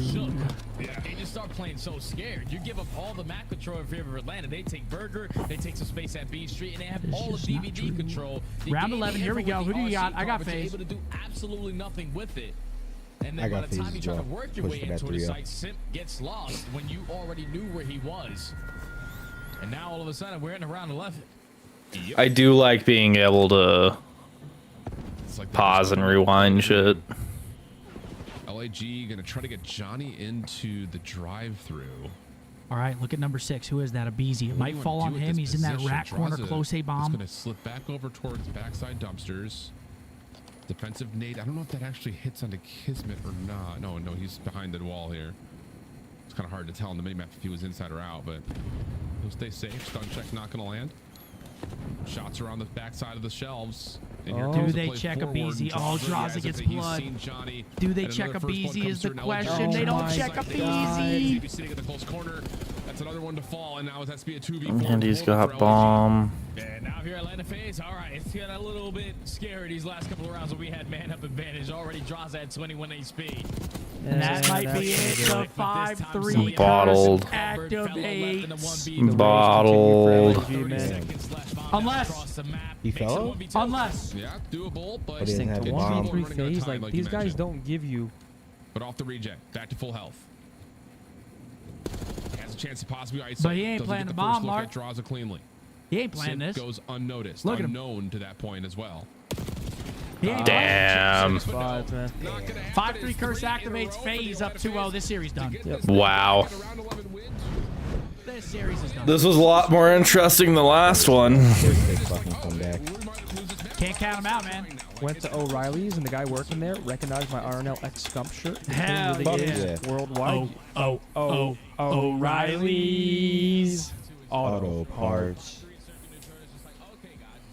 Yeah, they just start playing so scared. You give up all the map control in favor of Atlanta. They take Burger, they take some space at B Street, and they have all of DVD control. Round 11, here we go. Who do you got? I got FaZe. Able to do absolutely nothing with it. And I then got by the time FaZe you as try to well. work your Push way for that into the 3-0. site, Simp gets lost when you already knew where he was. And now all of a sudden we're in round 11. I do like being able to pause and rewind shit. LAG gonna try to get Johnny into the drive-through. All right, look at number 6. Who is that? A Beezy. It might fall on him. He's in that rat corner, close A bomb. It's gonna slip back over towards backside dumpsters. Defensive nade. I don't know if that actually hits onto Kismet or not. No, he's behind the wall here. It's kind of hard to tell on the minimap if he was inside or out, but he'll stay safe. Stun check not gonna land. Shots around the backside of the shelves. Do they check a BZ? Oh, Draza gets blood. Do they check a BZ is the question. They don't check a BZ. Sitting in the close corner. That's another one to fall, and now it has to be a 2v4. And he's got bomb. And now here Atlanta FaZe. All right, it's got a little bit scary these last couple of rounds where we had man up advantage. Already Draza at 21 HP. And that might be it. The 5-3 Bottled. activates. Bottled. Unless He fell? Yeah, doable, but But he didn't have To a bomb. 1v3 FaZe, like like these you guys mentioned. don't give you. But off the reject, back to full health. Has a chance to possibly ice. But he ain't playing the bomb, Mark. Draws it cleanly. He ain't playing Simp this. goes unnoticed, Look at him. unknown to that point as well. He ain't Damn. 5-3 curse activates. FaZe up 2-0. This series done. Wow. This series is done. This was a lot more interesting than the last one. They fucking come back. Can't count him out, man. Went to O'Reilly's and the guy working there recognized my RNL X Scump shirt. The Hell thing really yeah. is worldwide. O'Reilly's. Auto parts.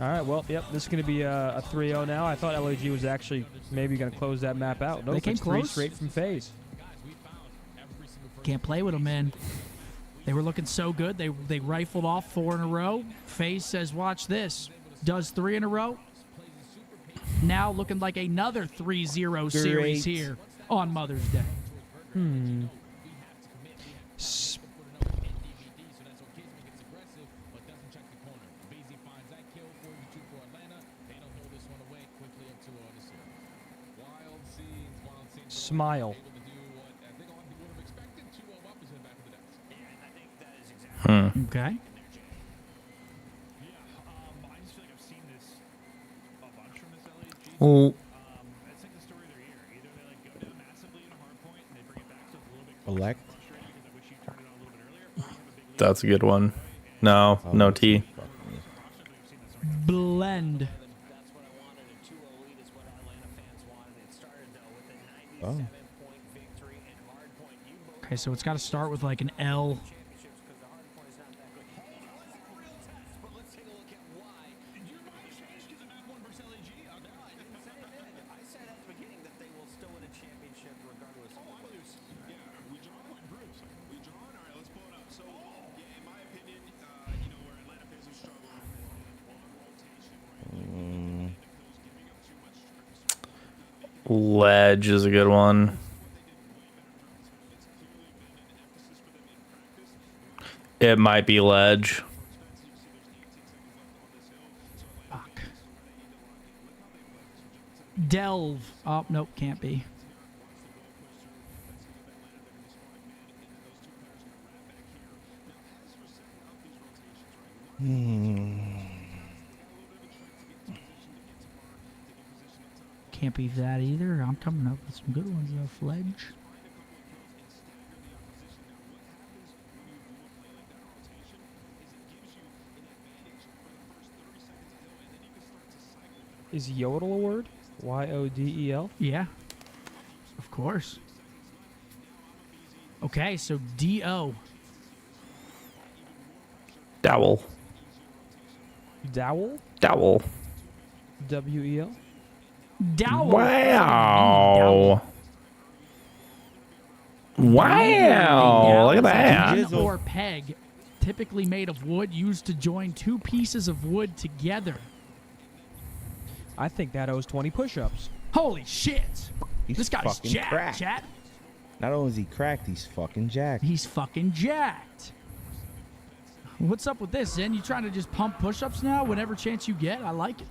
All right, well, yep, this is going to be a 3-0 now. I thought LAG was actually maybe going to close that map out. Nope, They came it's 3 close. straight from FaZe. Can't play with them, man. They were looking so good. They rifled off 4 in a row. FaZe says, watch this. Does 3 in a row. Now looking like another 3-0 series here on Mother's Day. Smile. Okay. Oh. Elect. That's a good one. No, no T. Blend. Oh. Okay, so it's got to start with like an L. Ledge is a good one. It might be ledge. Fuck. Delve. Oh, nope, can't be. Can't be that either. I'm coming up with some good ones though. Fledge. Is Yodel a word? Y-O-D-E-L? Yeah. Of course. Okay, so D-O. Dowel. Dowel? Dowel. W-E-L? Dowel. Wow. Wow. Look at that. Or peg, typically made of wood, used to join 2 pieces of wood together. I think that owes 20 push-ups. Holy shit. He's This guy's fucking jacked, cracked. chat. Not only is he cracked, he's fucking jacked. He's fucking jacked. What's up with this, Zen? You trying to just pump push-ups now whenever chance you get? I like it.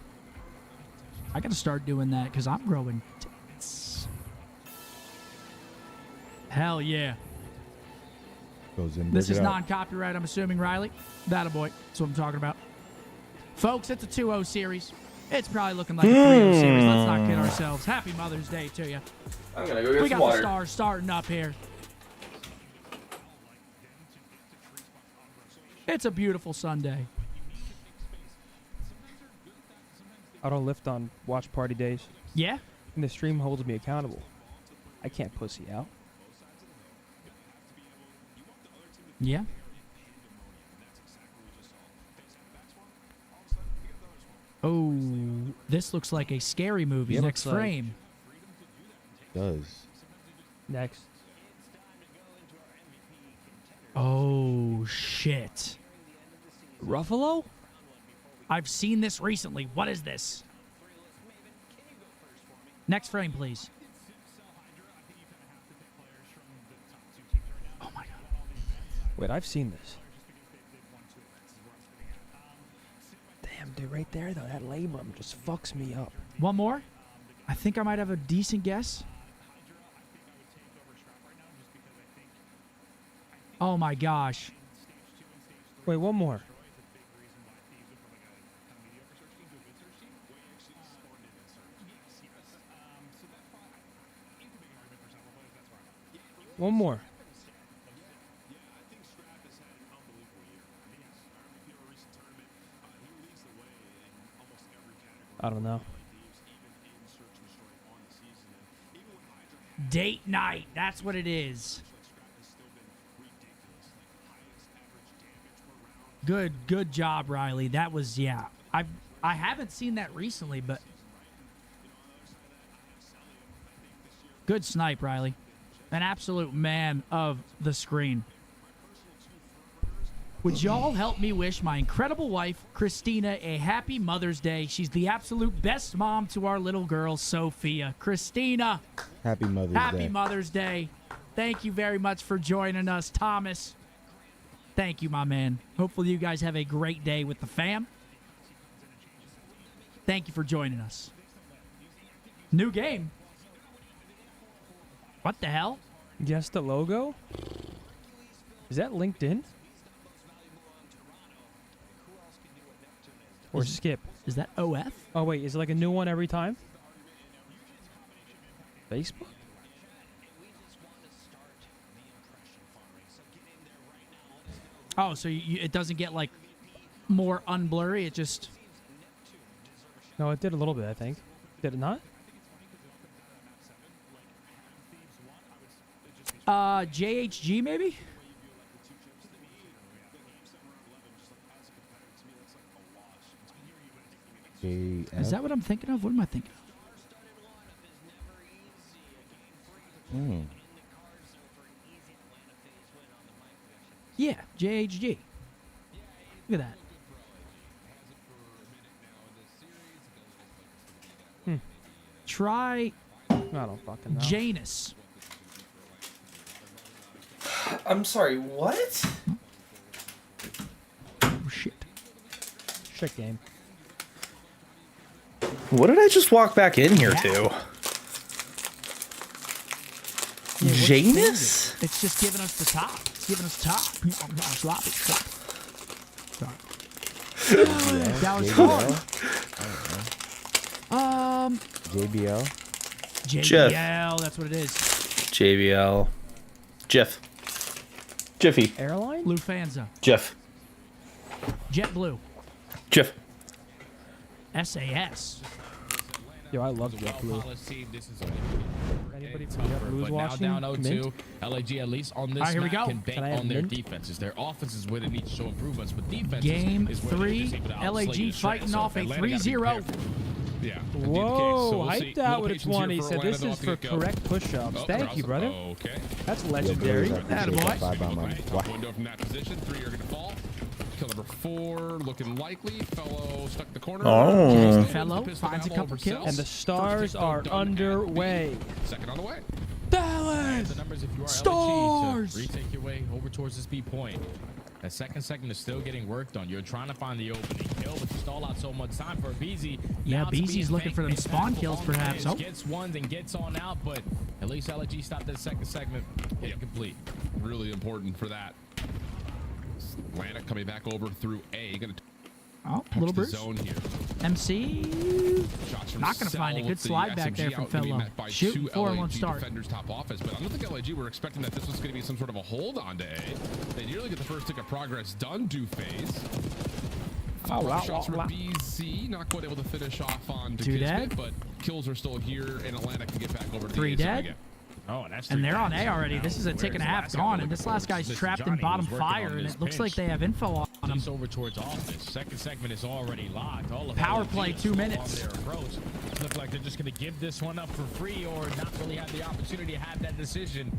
I got to start doing that because I'm growing tits. Hell yeah. Goes in, This break is it out. non-copyright, I'm assuming, Riley. That a boy. That's what I'm talking about. Folks, it's a 2-0 series. It's probably looking like a 3-0 series. Let's not kid ourselves. Happy Mother's Day to you. I'm gonna go get We some got water. the stars starting up here. It's a beautiful Sunday. I don't lift on watch party days. Yeah? And the stream holds me accountable. I can't pussy out. Yeah? Oh, this looks like a scary movie. Yep. Next Looks like- frame. Does. Next. Oh, shit. Ruffalo? I've seen this recently. What is this? Next frame, please. Oh, my God. Wait, I've seen this. Damn, dude, right there, though, that labrum just fucks me up. One more? I think I might have a decent guess. Oh, my gosh. Wait, one more. One more. I don't know. Date night. That's what it is. Good job, Riley. That was, yeah. I haven't seen that recently, but good snipe, Riley. An absolute man of the screen. Would y'all help me wish my incredible wife, Christina, a happy Mother's Day? She's the absolute best mom to our little girl, Sophia. Christina, Happy Mother's Day. happy Mother's Day. Thank you very much for joining us, Thomas. Thank you, my man. Hopefully you guys have a great day with the fam. Thank you for joining us. New game. What the hell? Guess the logo? Is that LinkedIn? Or Skip? Is that OF? Oh, wait, is it like a new one every time? Facebook? Oh, so it doesn't get like more unblurry. It just. No, it did a little bit, I think. Did it not? JHG maybe? Is that what I'm thinking of? What am I thinking of? Hmm. Yeah, JHG. Look at that. Try I don't fucking know. Janus. I'm sorry, what? Oh, shit. Shit game. What did I just walk back in here to? Yeah, what's Janus? faded? It's just giving us the top. It's giving us top. Sloppy. Sorry. That was hard. JBL. JBL, that's what it is. JBL. Jiff. Jiffy. Airline? Lufthansa. Jiff. JetBlue. Jiff. SAS. Yo, I love JetBlue. Anybody from JetBlue's watching? Now down 0-2. LAG at least on this All right, here we map go. can bank Can I have on their mint? defenses. Their offense is where they need to show improvements, but defense Game is where they 3, just able to outslay LAG your fighting strength. off a Atlanta gotta be 3-0. prepared for- Yeah. indeed the case. Whoa, So we'll see. hyped out Little with a patience here 20. for Said this Orlando. is Off for you go. correct push-ups. Oh, Thank you, brother. Okay. That's Yo, legendary. Blaze, I appreciate that 5 by my Top window from that position. 3 are going to fall. Kill number 4 looking likely. Fellow stuck in the corner. Oh. Fellow finds a couple kills. And the stars are underway. Second on the way. Dallas! The numbers if you are Stars! LG to retake your way over towards this B point. That second segment is still getting worked on. You're trying to find the opening kill, but you stall out so much time for BZ. Yeah, BZ's looking for them spawn kills, perhaps. Oh. Gets ones and gets on out, but at least LG stopped that second segment. Getting complete. Really important for that. Atlanta coming back over through A. Gonna Oh, little the Bruce. zone here. MC. Shots from Not going to find a Cell good with the slide back SMG there from out gonna be Fellow. met by Shooting 2 4 in one LAG start. defenders top office, but I don't think LAG were expecting that this was going to be some sort of a hold on to A. They nearly get the first tick of progress done do phase. Shots from BZ, not quite able to finish off on Two Kismet, dead. but kills are still here, and Atlanta can get back over to 3 the A zone dead. again. Oh, that's And they're on guys. A already. Now, This is a tick and a half gone, and this last guy's trapped in bottom fire, and it looks like they have info on him. He's over towards office. Second segment is already locked. All of Power LG play, is 2 still minutes. on their approach. Look like they're just going to give this one up for free or not really have the opportunity to have that decision.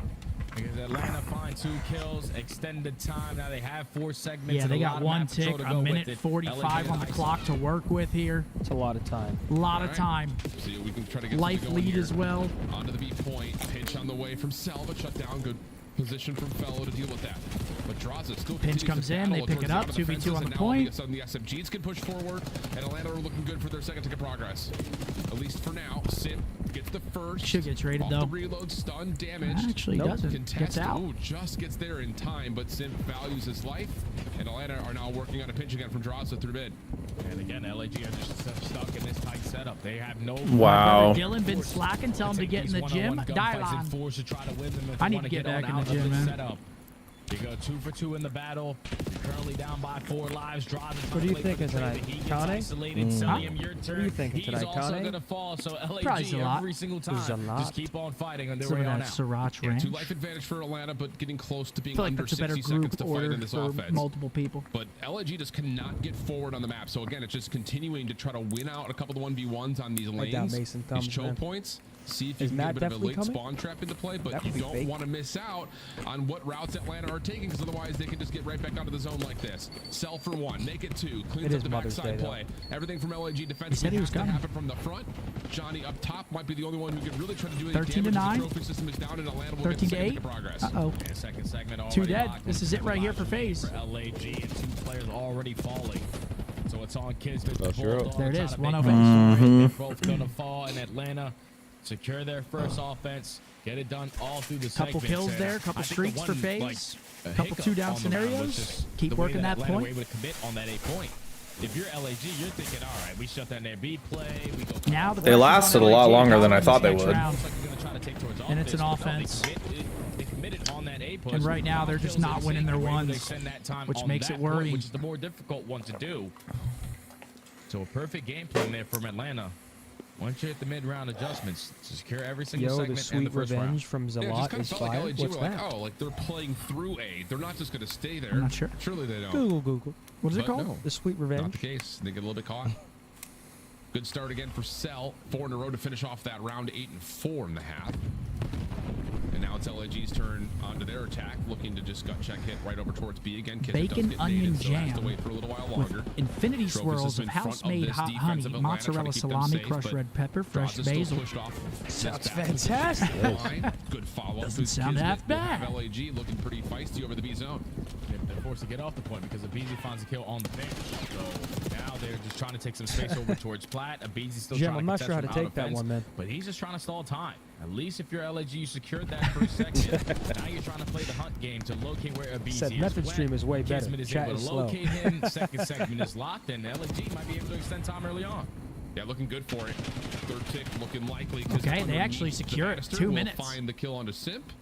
Because Atlanta finds 2 kills, extended time. Now they have 4 segments. Yeah, and they a got lot of 1 map control tick, to a go with minute it. 45 on the clock to work with here. It's a lot of time. A lot of time. See, we can try to get Life something going lead here. as well. Onto the B point. Pinch on the way from Cell, but shut down. Good position from Fellow to deal with that. But Draza still Pinch continues comes to in, they battle pick towards it up, the 2v2 defenses, on and the now all of point. a sudden the SMGs can push forward, and Atlanta are looking good for their second tick of progress. At least for now. Simp gets the first. Should get traded, off though. The reload, stun, damaged. Actually doesn't. Contest. Gets out. Ooh, just gets there in time, but Simp values his life, and Atlanta are now working on a pinch again from Draza through mid. And again, LAG are just stuck in this tight setup. They have no. Wow. Dylan been slacking, tell him to get in the gym. Dial on. I need to get back in the gym, man. You go 2 for 2 in the battle. You're currently down by 4 lives. What do you thinking tonight, Kane? What are you thinking tonight, He's also Kane? going to fall, so Probably a LAG lot. every single This is a time lot. just keep on fighting on their Some way of on that out. Sriracha Yeah, ranch. 2 life advantage for Atlanta, but getting close to I being feel like under that's a better 60 seconds group to fight order in this for offense. multiple people. But LAG just cannot get forward on the map. So again, it's just continuing to try to win out a couple of 1v1s on these I doubt lanes, Mason these comes, choke man. points. See if you Is can get a Matt bit of a definitely late coming? spawn trap into play, but That you would be don't fake. want to miss out on what routes Atlanta are taking, because otherwise they can just get right back onto the zone like this. Sell for 1, make it 2, cleans It up is the Mother's backside Day, though. play. Everything from LAG defense He said he was has to coming. happen from the front. Johnny up top might be the only one who can really try to do any 13 to damage. 9. The trophy system is down, and Atlanta will 13 get the to second 8. tick of progress. Uh-oh. And second segment 2 already dead. locked. This is it right here for FaZe. For LAG and 2 players already falling. So it's on Kismet. That's true. There it is, They're 1-0 both going to fall in Atlanta. Secure their first offense. Get it done all through the Couple segments. kills And there, I couple think the streaks for one, FaZe. a Couple hiccup 2 down on the round was scenarios. just Keep the way working that Atlanta point. were able to commit on that 8 point. If you're LAG, you're thinking, all right, we shut down their B play. We go. Now the They pressure's lasted on a lot LAG longer than I in thought they this next would. round. Looks like they're gonna try to take towards And it's an offense, but no, offense. they committed on that A push. And right now, they're just not winning their ones, which makes it worrying. Which is the more difficult one to do. So a perfect game plan there from Atlanta. Once you hit the mid-round adjustments, secure every single Yo, the segment and sweet the first round. revenge from Yeah, it just Zalat kind of is felt like fire. LAG What's were like, that? oh, like they're playing through A. They're not just going to stay there. I'm not sure. Surely they don't. Google. What is it But called? no, The sweet not the revenge. case. They get a little bit caught. Good start again for Cell. 4 in a row to finish off that round. 8 and 4.5. And now it's LAG's turn onto their attack, looking to just gut check hit right over towards B again. Kismet does Bacon get onion naded, so has to jam wait for a little while with longer. infinity Trophy swirls system of in front house-made this hot defense honey, of Atlanta, trying to mozzarella keep them salami, safe, crushed but red pepper, fresh Draza's still basil. pushed off. Sounds This fantastic. line. Good follow-up. Doesn't sound half bad. LAG looking pretty feisty over the B zone. They're forced to get off the point because Abizi finds a kill on the bench. So now they're just trying to take some space over towards Plat. Abizi still Jim, trying I'm to not contest sure how to from out take that offense, one, man. But he's just trying to stall time. At least if you're LAG, you secured that first second. Now you're trying to play the hunt game to locate where Abizi Said is. method When stream is way better. Kismet is Chat able is to slow. locate him. Second segment is locked, and LAG might be able to extend time early on. Yeah, looking good for it. Third tick looking likely. Okay, they actually secure it. 2 minutes. Find the kill onto Simp.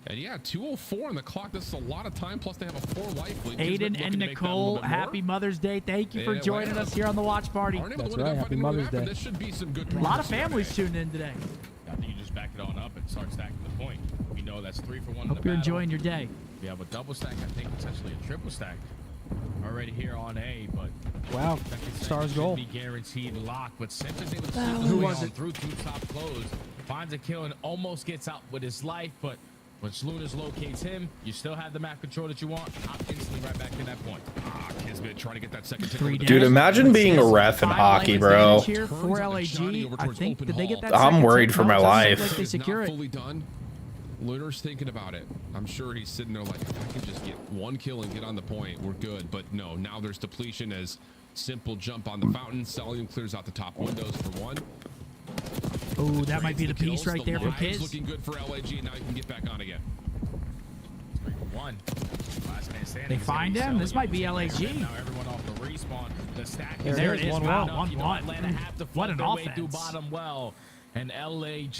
And yeah, 2:04 on the clock. This is a lot of time. Plus, they have a 4 life lead. Aiden and Nicole, happy Mother's Day. Thank you for Yeah, joining wow. us here on the watch party. That's right. Happy Mother's Day. This should be some good A lot of progress here families today. tuned in today. I think you just back it on up and start stacking the point. We know that's 3 for 1 in Hope the you're battle. enjoying your day. We have a double stack, I think potentially a triple stack already here on A, but Wow. second Stars segment goal. should be guaranteed lock. But Simp is able to Who sneak his way was on it? through 2 top close, finds a kill and almost gets out with his life, but Once Lunas locates him, you still have the map control that you want. Hop instantly right back to that point. Kismet trying to get that second Dude, imagine being a ref in hockey, bro. Here for LAG, I think, did they get that I'm second worried tip? for my No, it doesn't life. look like they secure it. Fully done. Lunar's thinking about it. I'm sure he's sitting there like, if I can just get one kill and get on the point, we're good. But no, now there's depletion as Simple jump on the fountain. Cellium clears out the top windows for one. Oh, that might be the piece right there for Piz. Looking good for LAG, and now you can get back on again. 3-1. Last man standing. They find him. This might be LAG. Now everyone off the respawn. The stack is there. It is. Wow, 1-1. Atlanta have to What an fight their way offense. through bottom well. And LAG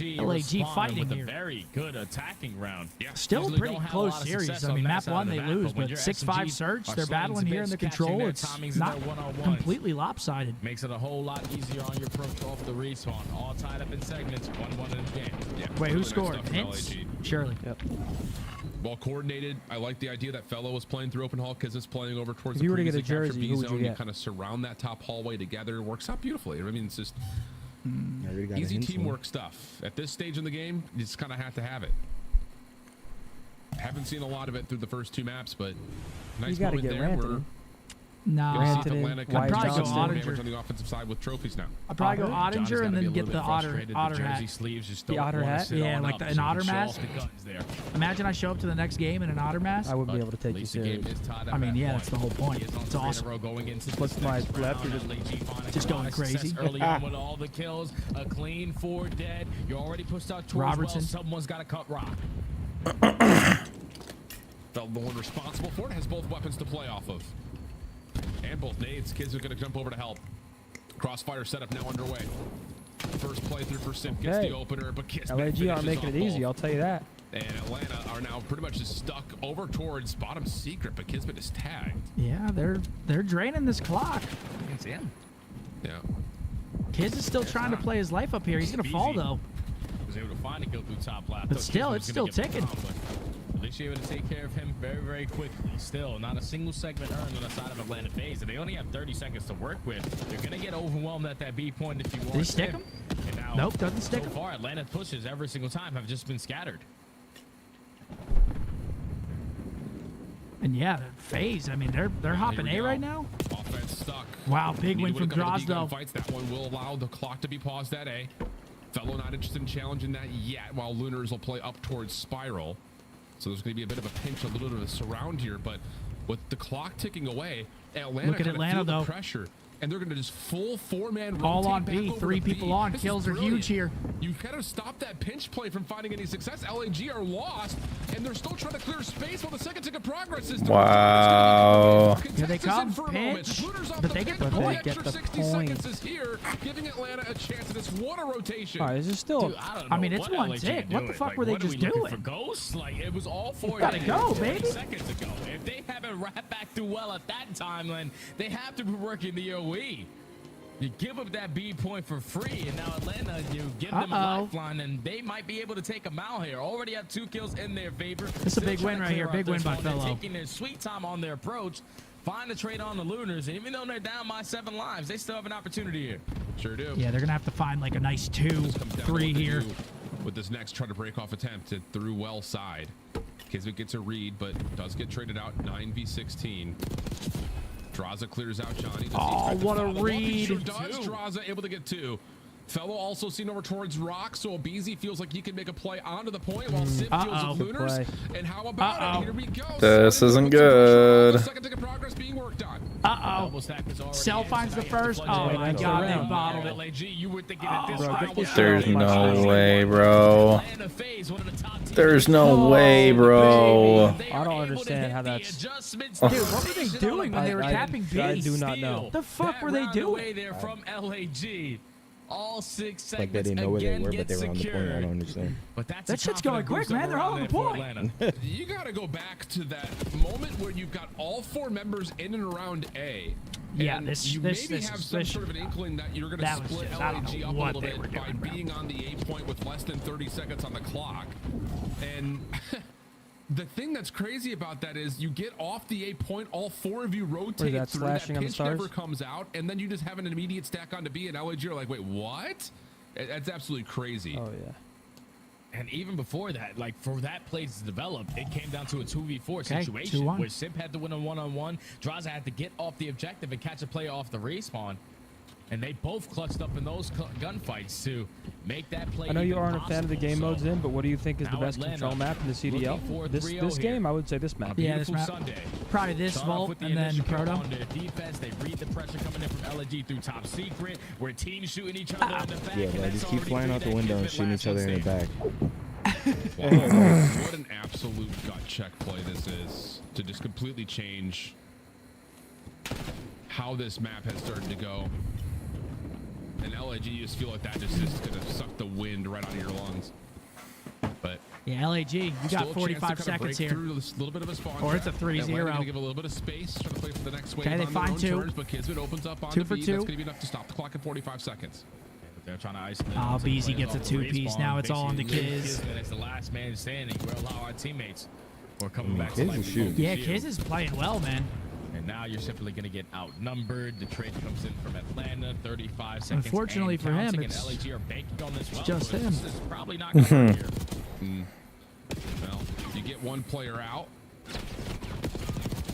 fighting with here. a very good attacking round. Yeah, Still a pretty close series. I mean, map 1 they lose, but 6-5 search. They're battling here in the control. It's not completely lopsided. Makes it a whole lot easier on your approach off the respawn. All tied up in segments. 1-1 in the game. Yeah, wait, who really scored? nice stuff Hints? from LAG. Shirley. Yep. Well coordinated. I like the idea that Fellow was playing through open hall because it's playing over towards If the you were to get a previously captured jersey, B who would you zone. You get? kind of surround that top hallway together. It works out beautifully. I mean, it's just got easy a hint teamwork stuff. At this stage in the game, you just kind of have to have it. Haven't seen a lot of it through the first two maps, but nice gotta moment get there. Rantanen. We're No, gonna see if Atlanta can I'd probably do go some more damage Ottinger. on the offensive side with trophies now. I'd probably go Ottinger and then get the otter hat. The otter hat? Yeah, like an otter mask. Imagine I show up to the next game in an otter mask. I wouldn't be able to take you serious. I mean, yeah, that's the whole point. It's awesome. What's my left? You're just going crazy. Early on with all the kills, a clean 4 dead. You already pushed out towards Robertson. well. Someone's got to cut rock. The one responsible for it has both weapons to play off of. And both nades. Kids are going to jump over to help. Crossfire setup now underway. First playthrough for Simp gets the opener, but Kismet LAG aren't finishes making off it easy, both. I'll tell you that. And Atlanta are now pretty much just stuck over towards bottom secret, but Kismet is tagged. Yeah, they're draining this clock. It's him. Yeah. Kids is still trying to play his life up here. He's gonna fall though. Was able to find a kill through top left. But still, it's still ticking. At least you're able to take care of him very, very quickly. Still, not a single segment earned on the side of Atlanta phase. And they only have 30 seconds to work with. They're going to get overwhelmed at that B point if you want. Did he stick him? Nope, doesn't stick him. So far, Atlanta pushes every single time have just been scattered. And yeah, phase. I mean, they're hopping A right now. Offense stuck. Wow, big win from Draws Droz though. That one will allow the clock to be paused at A. Fellow not interested in challenging that yet, while Lunars will play up towards Spiral. So there's going to be a bit of a pinch, a little bit of a surround here, but with the clock ticking away, Atlanta Look at Atlanta feel though. The pressure, and they're going to just full 4-man All rotate on back B, over 3 to people B. on. This Kills is are brilliant. huge here. You kind of stop that pinch play from finding any success. LAG are lost, and they're still trying to clear space while the second tick of progress is. Wow. Here they come, pinch, but they get the point. Extra 60 seconds is here, giving Atlanta a chance at this water rotation. All right, this is still. Dude, I don't I know mean, it's what one LAG tick. What the doing. fuck Like, were they what are just we looking doing? For ghosts? Like, it was all 4 Gotta go, 30 baby. seconds ago. If they haven't wrapped back through well at that time, then they have to be working the OE. You give up that B point for free, and now Atlanta, you give them a lifeline, and they might be able to take them out here. Already have 2 kills in their favor. This is a big win right here. Big win by Fellow. They're taking their sweet time on their approach. Find a trade on the Lunars, and even though they're down by 7 lives, they still have an opportunity here. Sure do. Yeah, they're gonna have to find like a nice 2, 3 here. With this next try to break off attempt through well side. Kismet gets a read, but does get traded out 9v16. Draza clears out Johnny. Oh, what a read. Sure does. Draza able to get 2. Fellow also seen over towards Rock, so Abizi feels like he can make a play onto the point while Sip deals with Lunars. And how about it? Here we go. This isn't good. Second tick of progress being worked on. Cell finds the first. Oh my god, they bottled it. LAG, you were thinking at this time was There's no way, bro. There's no way, bro. I don't understand how that's. Dude, what were they doing when they were tapping B? I do not know. The fuck were they doing? There from LAG. All 6 segments Like they didn't know where they were, but they were on the point. I secured. don't understand. But that's That shit's going quick, man. They're all on the point. You got to go back to that moment where you've got all 4 members in and around A. Yeah, and this you this maybe this have is some this. sort of an inkling that you're going to That was split just, I don't LAG know up a what little they bit were by doing, bro. being on the A point with less than 30 seconds on the clock. And the thing that's crazy about that is you get off the A point, all 4 of you rotate that through, that slashing on the pinch stars? never comes out, and then you just have an immediate stack onto B, and LAG are like, wait, what? That's absolutely crazy. Oh yeah. And even before that, like for that play to develop, it came down to a 2v4 Okay, situation 2-1. where Simp had to win a one-on-one. Draza had to get off the objective and catch a player off the respawn. And they both clutched up in those gunfights to make that play. I know you even aren't a fan of the possible. game modes in, but what do you think is the Now best Atlanta control map in the CDL? This 3-0 game, here. I would say this map. Yeah, this Beautiful map. Sunday. Probably this Start off Vault with the and then initial kill Proto. on their defense. They read the pressure coming in from LG through top secret, where teams shooting each other in the back. Yeah, and bro, that's just keep already flying three out the that window and Kismet shooting last each other in the one back. What an absolute gut check play this is to just completely change how this map has started to go. And LAG, you just feel like that just is going to suck the wind right out of your lungs. But Yeah, LAG, you still got a 45 chance to kind of seconds break here. through this little bit of a spawn Or it's a trap. 3-0. Atlanta gonna give a little bit of space, trying to play for the next wave Okay, they on their find own 2. terms, but Kismet opens up on 2 the for beat. 2. That's going to be enough to stop the clock in 45 seconds. They're trying to isolate. Oh, Beezy gets a 2-piece. Now it's all into Kiz. It's the last man standing. We'll allow our teammates. We're coming back Kiz to is shooting. Yeah, Kiz is playing well, man. And now you're simply going to get outnumbered. The trade comes in from Atlanta, 35 seconds. Unfortunately and for him, counting, it's and LAG are banking on this well. just him. This is probably not going to work here. Well, you get one player out.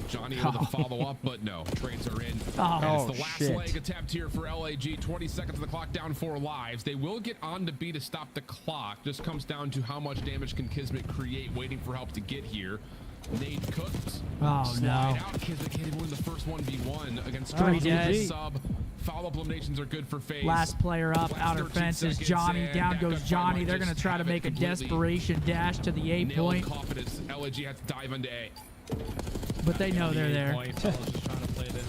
Johnny able to follow up, but no. Trades are in. Oh, and it's the last shit. leg attempt here for LAG. 20 seconds of the clock, down 4 lives. They will get on to B to stop the clock. Just comes down to how much damage can Kismet create, waiting for help to get here. Nade cooked. Oh, Slide no. out. Kismet can't even win the first 1v1 against Three Strong dead. sub. Follow-up eliminations are good for FaZe. Last player up, Last outer 13 fence is seconds, Johnny. and Down that goes gunfight Johnny. might They're going to just try to have it make a completely desperation dash to the A nailed point, confidence. LAG has to dive into A. but they know they're there. Point. Fellas just trying to play this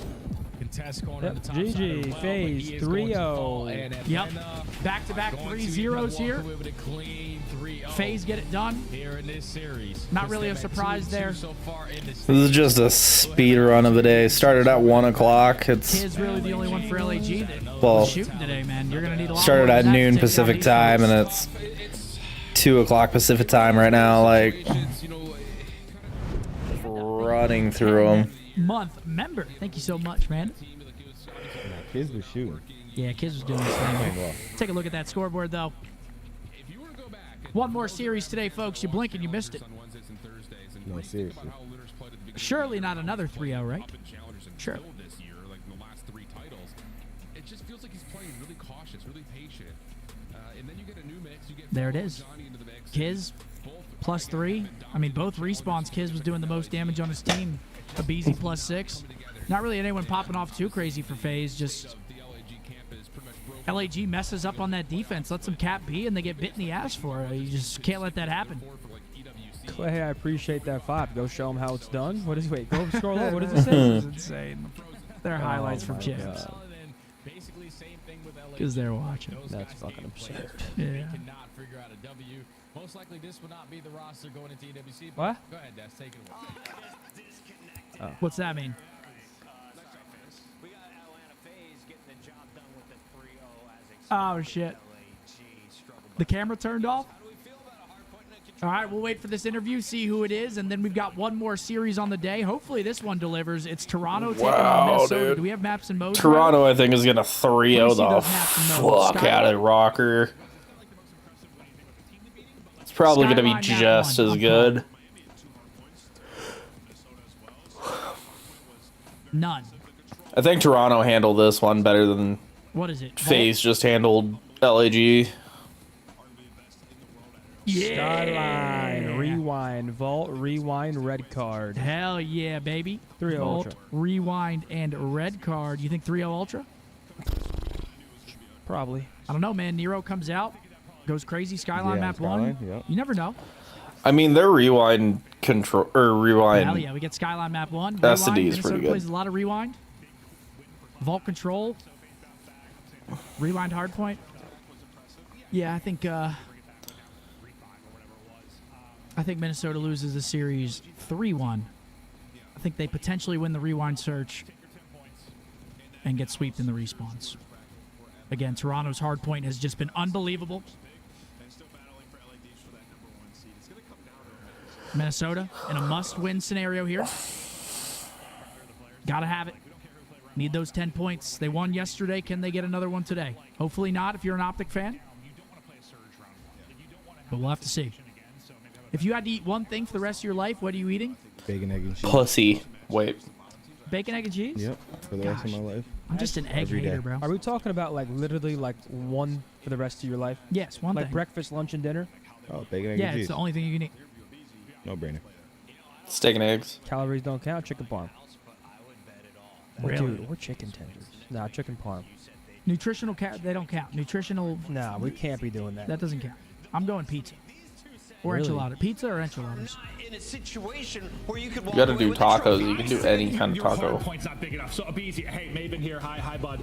contest corner on the top GG, side as well, but FaZe, he is going to 3-0. fall, and Yep. Atlanta Back-to-back are going 3 to zeros here. walk away with a clean 3-0 FaZe get it done. here in this series. Not really a Kismet at surprise 2-2 there. so far in this This is just a speed run of the day. Started at 1 o'clock. It's Kid's really the only one for LAG that Well, shooting today, man. You're going to need a lot started more at than that to noon take down Pacific these time, folks. and it's 2 o'clock Pacific time right now. Like running through them. Month member. Thank you so much, man. Kids was shooting. Yeah, Kids was doing his thing. Take a look at that scoreboard, though. One more series today, folks. You blink and you missed it. No, seriously. Surely not another 3-0, right? Sure. This year, like in the last 3 titles, it just feels like he's playing really cautious, really patient. And then you get a new mix. You get There it is. Johnny into the mix. Kiz, +3. I mean, both respawns, Kiz was doing the most damage on his team. Abizi +6. Not really anyone popping off too crazy for FaZe. Just LAG messes up on that defense, lets them cap B, and they get bit in the ass for it. You just can't let that happen. Clay, I appreciate that 5. Go show him how it's done. What is wait? Go scroll up. What does it say? This is insane. They're highlights from my Chips. God. Basically, same thing with LAG. Because they're watching. That's fucking absurd. Yeah. They cannot figure out a W. Most likely, this would not be the roster going into EWC. but What? Go ahead, Des. Take it away. What's that mean? We got Atlanta FaZe getting the job done with the 3-0 as Oh, shit. The camera turned off? All right, we'll wait for this interview, see who it is, and then we've got one more series on the day. Hopefully this one delivers. It's Toronto taking on Minnesota. Dude. Do we have maps and modes? Toronto, I think, is gonna 3-0 Let me see the those maps and modes. fuck out of Rocker. It's probably gonna be Skyline map just 1. as I'm good. None. I think Toronto handled this one better than What is it? FaZe just handled LAG. Skyline, rewind, vault, rewind, red card. Hell yeah, baby. 3-0 Vault, Ultra. rewind, and red card. You think 3-0 Ultra? Probably. I don't know, man. Nero comes out, goes crazy. Skyline Yeah, map Skyline, 1. yep. You never know. I mean, their rewind control or rewind. Hell yeah, we get Skyline map 1. SD Rewind. is pretty Minnesota good. plays a lot of rewind. Vault control. Rewind hardpoint. Yeah, I think Minnesota loses the series 3-1. I think they potentially win the rewind search and get swept in the respawns. Again, Toronto's hardpoint has just been unbelievable. Minnesota in a must-win scenario here. Gotta have it. Need those 10 points. They won yesterday. Can they get another one today? Hopefully not if you're an OpTic fan. but we'll have to see. If you had to eat one thing for the rest of your life, what are you eating? Bacon, egg, and cheese. Pussy. Wait. Bacon, egg, and cheese? Yep, for the rest of my life. I'm just an egg Every hater, day. bro. Are we talking about like literally like one for the rest of your life? Yes, one like thing. breakfast, lunch, and dinner? Oh, bacon, egg, Yeah, and cheese. it's the only thing you can eat. No brainer. Steak and eggs. Calories don't count. Chicken parm. Really? Dude, we're chicken tenders. Nah, chicken parm. Nutritional, they don't count. Nutritional, Nah, we can't be doing that. that doesn't count. I'm going pizza. Or Really? enchilada. Pizza or enchiladas. In a situation where you could You gotta do tacos. You can do any kind of Your taco. hard point's not big enough, so it'll be easy. Hey, Maven here. Hi, bud.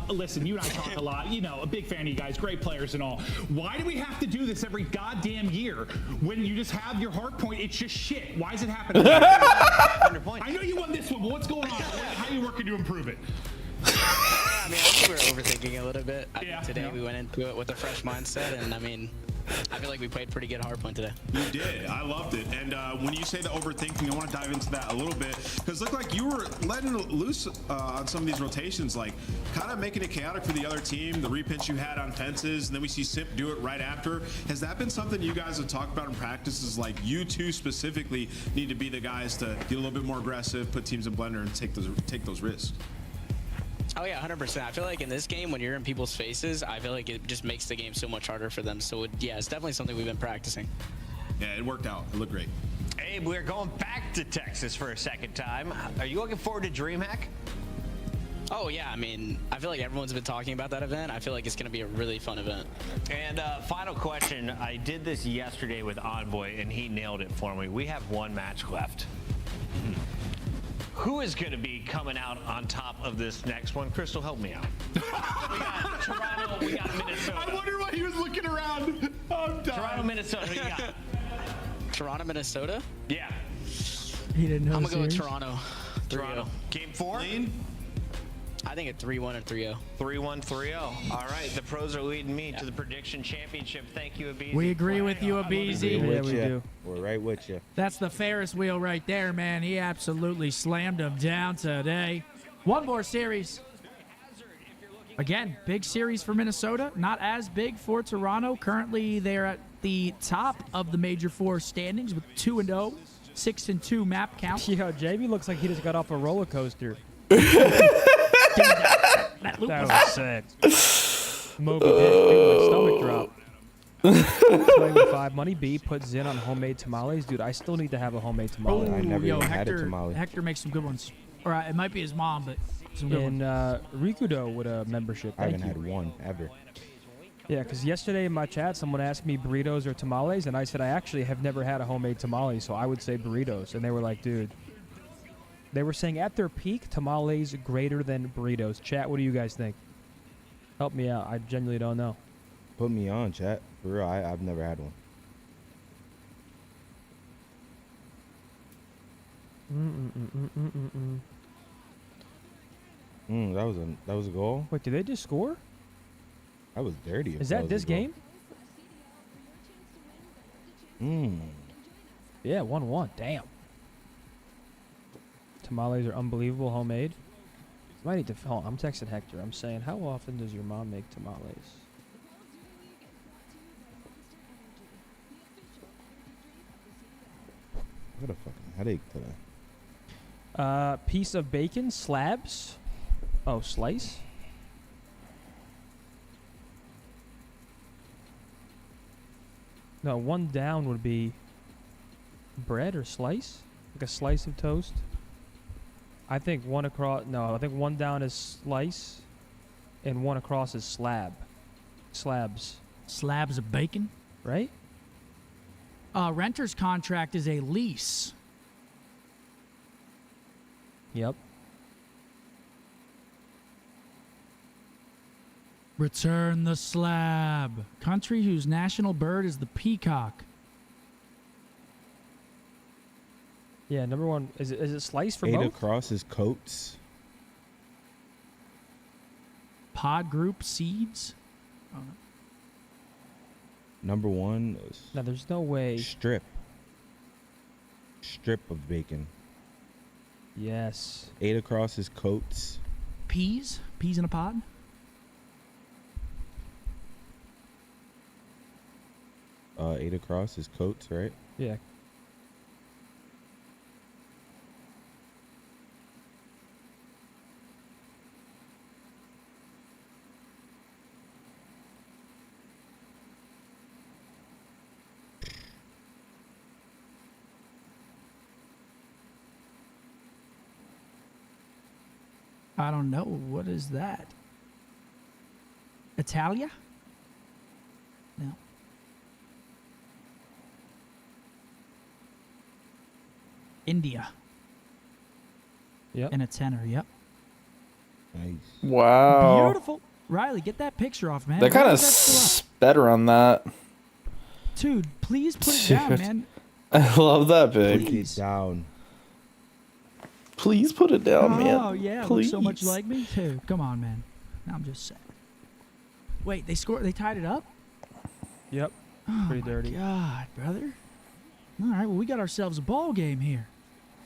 Listen, you and I talk a lot. You know, a big fan of you guys, great players and all. Why do we have to do this every goddamn year? When you just have your hard point, it's just shit. Why is it happening? I know you won this one, but what's going on? How are you working to improve it? I mean, I think we were overthinking a little bit. I think today we went into it with a fresh mindset, and I mean, I feel like we played pretty good hardpoint today. You did. I loved it. And when you say the overthinking, I want to dive into that a little bit because it looked like you were letting loose on some of these rotations, like kind of making it chaotic for the other team. The repinch you had on fences, and then we see Simp do it right after. Has that been something you guys have talked about in practices? Like you two specifically need to be the guys to get a little bit more aggressive, put teams in blender, and take those risks. Oh yeah, 100%. I feel like in this game, when you're in people's faces, I feel like it just makes the game so much harder for them. So yeah, it's definitely something we've been practicing. Yeah, it worked out. It looked great. Abe, we're going back to Texas for a second time. Are you looking forward to DreamHack? Oh yeah, I mean, I feel like everyone's been talking about that event. I feel like it's going to be a really fun event. And final question. I did this yesterday with Envoy, and he nailed it for me. We have one match left. Who is going to be coming out on top of this next one? Crystal, help me out. We got Toronto, we got Minnesota. I wonder why he was looking around. I'm done. Toronto, Minnesota, who you got? Toronto, Minnesota? Yeah. He didn't know. I'm the going to go series. with Toronto. 3-0. Toronto. Game 4? I think a 3-1 or 3-0. 3-1, 3-0. All right, the pros are leading me to the prediction championship. Thank you, Abizi. We agree with you, Abizi. Yeah, we do. We're right with you. That's the Ferris wheel right there, man. He absolutely slammed him down today. One more series. Again, big series for Minnesota. Not as big for Toronto. Currently, they're at the top of the Major Four standings with 2-0, 6-2 map count. Yo, JB looks like he just got off a roller coaster. That loop That was was sick. Moby Dick, my stomach dropped. 25 money B puts in on homemade tamales. Dude, I still need to have a homemade tamale. I never yo, even had a Hector, tamale. Hector makes some good ones. Or it might be his mom, but some good And ones. Rikudo with a membership. I haven't Thank you. had one ever. Yeah, because yesterday in my chat, someone asked me burritos or tamales, and I said I actually have never had a homemade tamale, so I would say burritos. And they were like, dude. They were saying at their peak, tamales greater than burritos. Chat, what do you guys think? Help me out. I genuinely don't know. Put me on, chat. For real, I've never had one. That was a goal. Wait, did they just score? That was dirty. Is that this game? Yeah, 1-1. Damn. Tamales are unbelievable, homemade. Might need to. Hold on, I'm texting Hector. I'm saying, how often does your mom make tamales? I got a fucking headache today. Piece of bacon, slabs. Oh, slice. No, one down would be bread or slice, like a slice of toast. I think one across. No, I think one down is slice, and one across is slab. Slabs. Slabs of bacon. Right? Renter's contract is a lease. Yep. Return the slab. Country whose national bird is the peacock. Yeah, number one. Is it slice for 8 both? across is coats. Pod group seeds. Oh, no. Number 1 is No, there's no way. strip. Strip of bacon. Yes. 8 across is coats. Peas? Peas in a pod? 8 across is Coates, right? Yeah. I don't know. What is that? Italia? No. India. Yep. And a tenor, yep. Nice. Wow. Beautiful. Riley, get that picture off, man. They kind Why of is that still up? better on that. Dude, please put it down, Dude. man. I love that pic. Put it down. Please put it down, man. Oh, yeah. Please. Looks so much like me, too. Come on, man. Now I'm just saying. Wait, they scored. They tied it up? Yep. Oh, Pretty my dirty. God, brother. All right, well, we got ourselves a ball game here.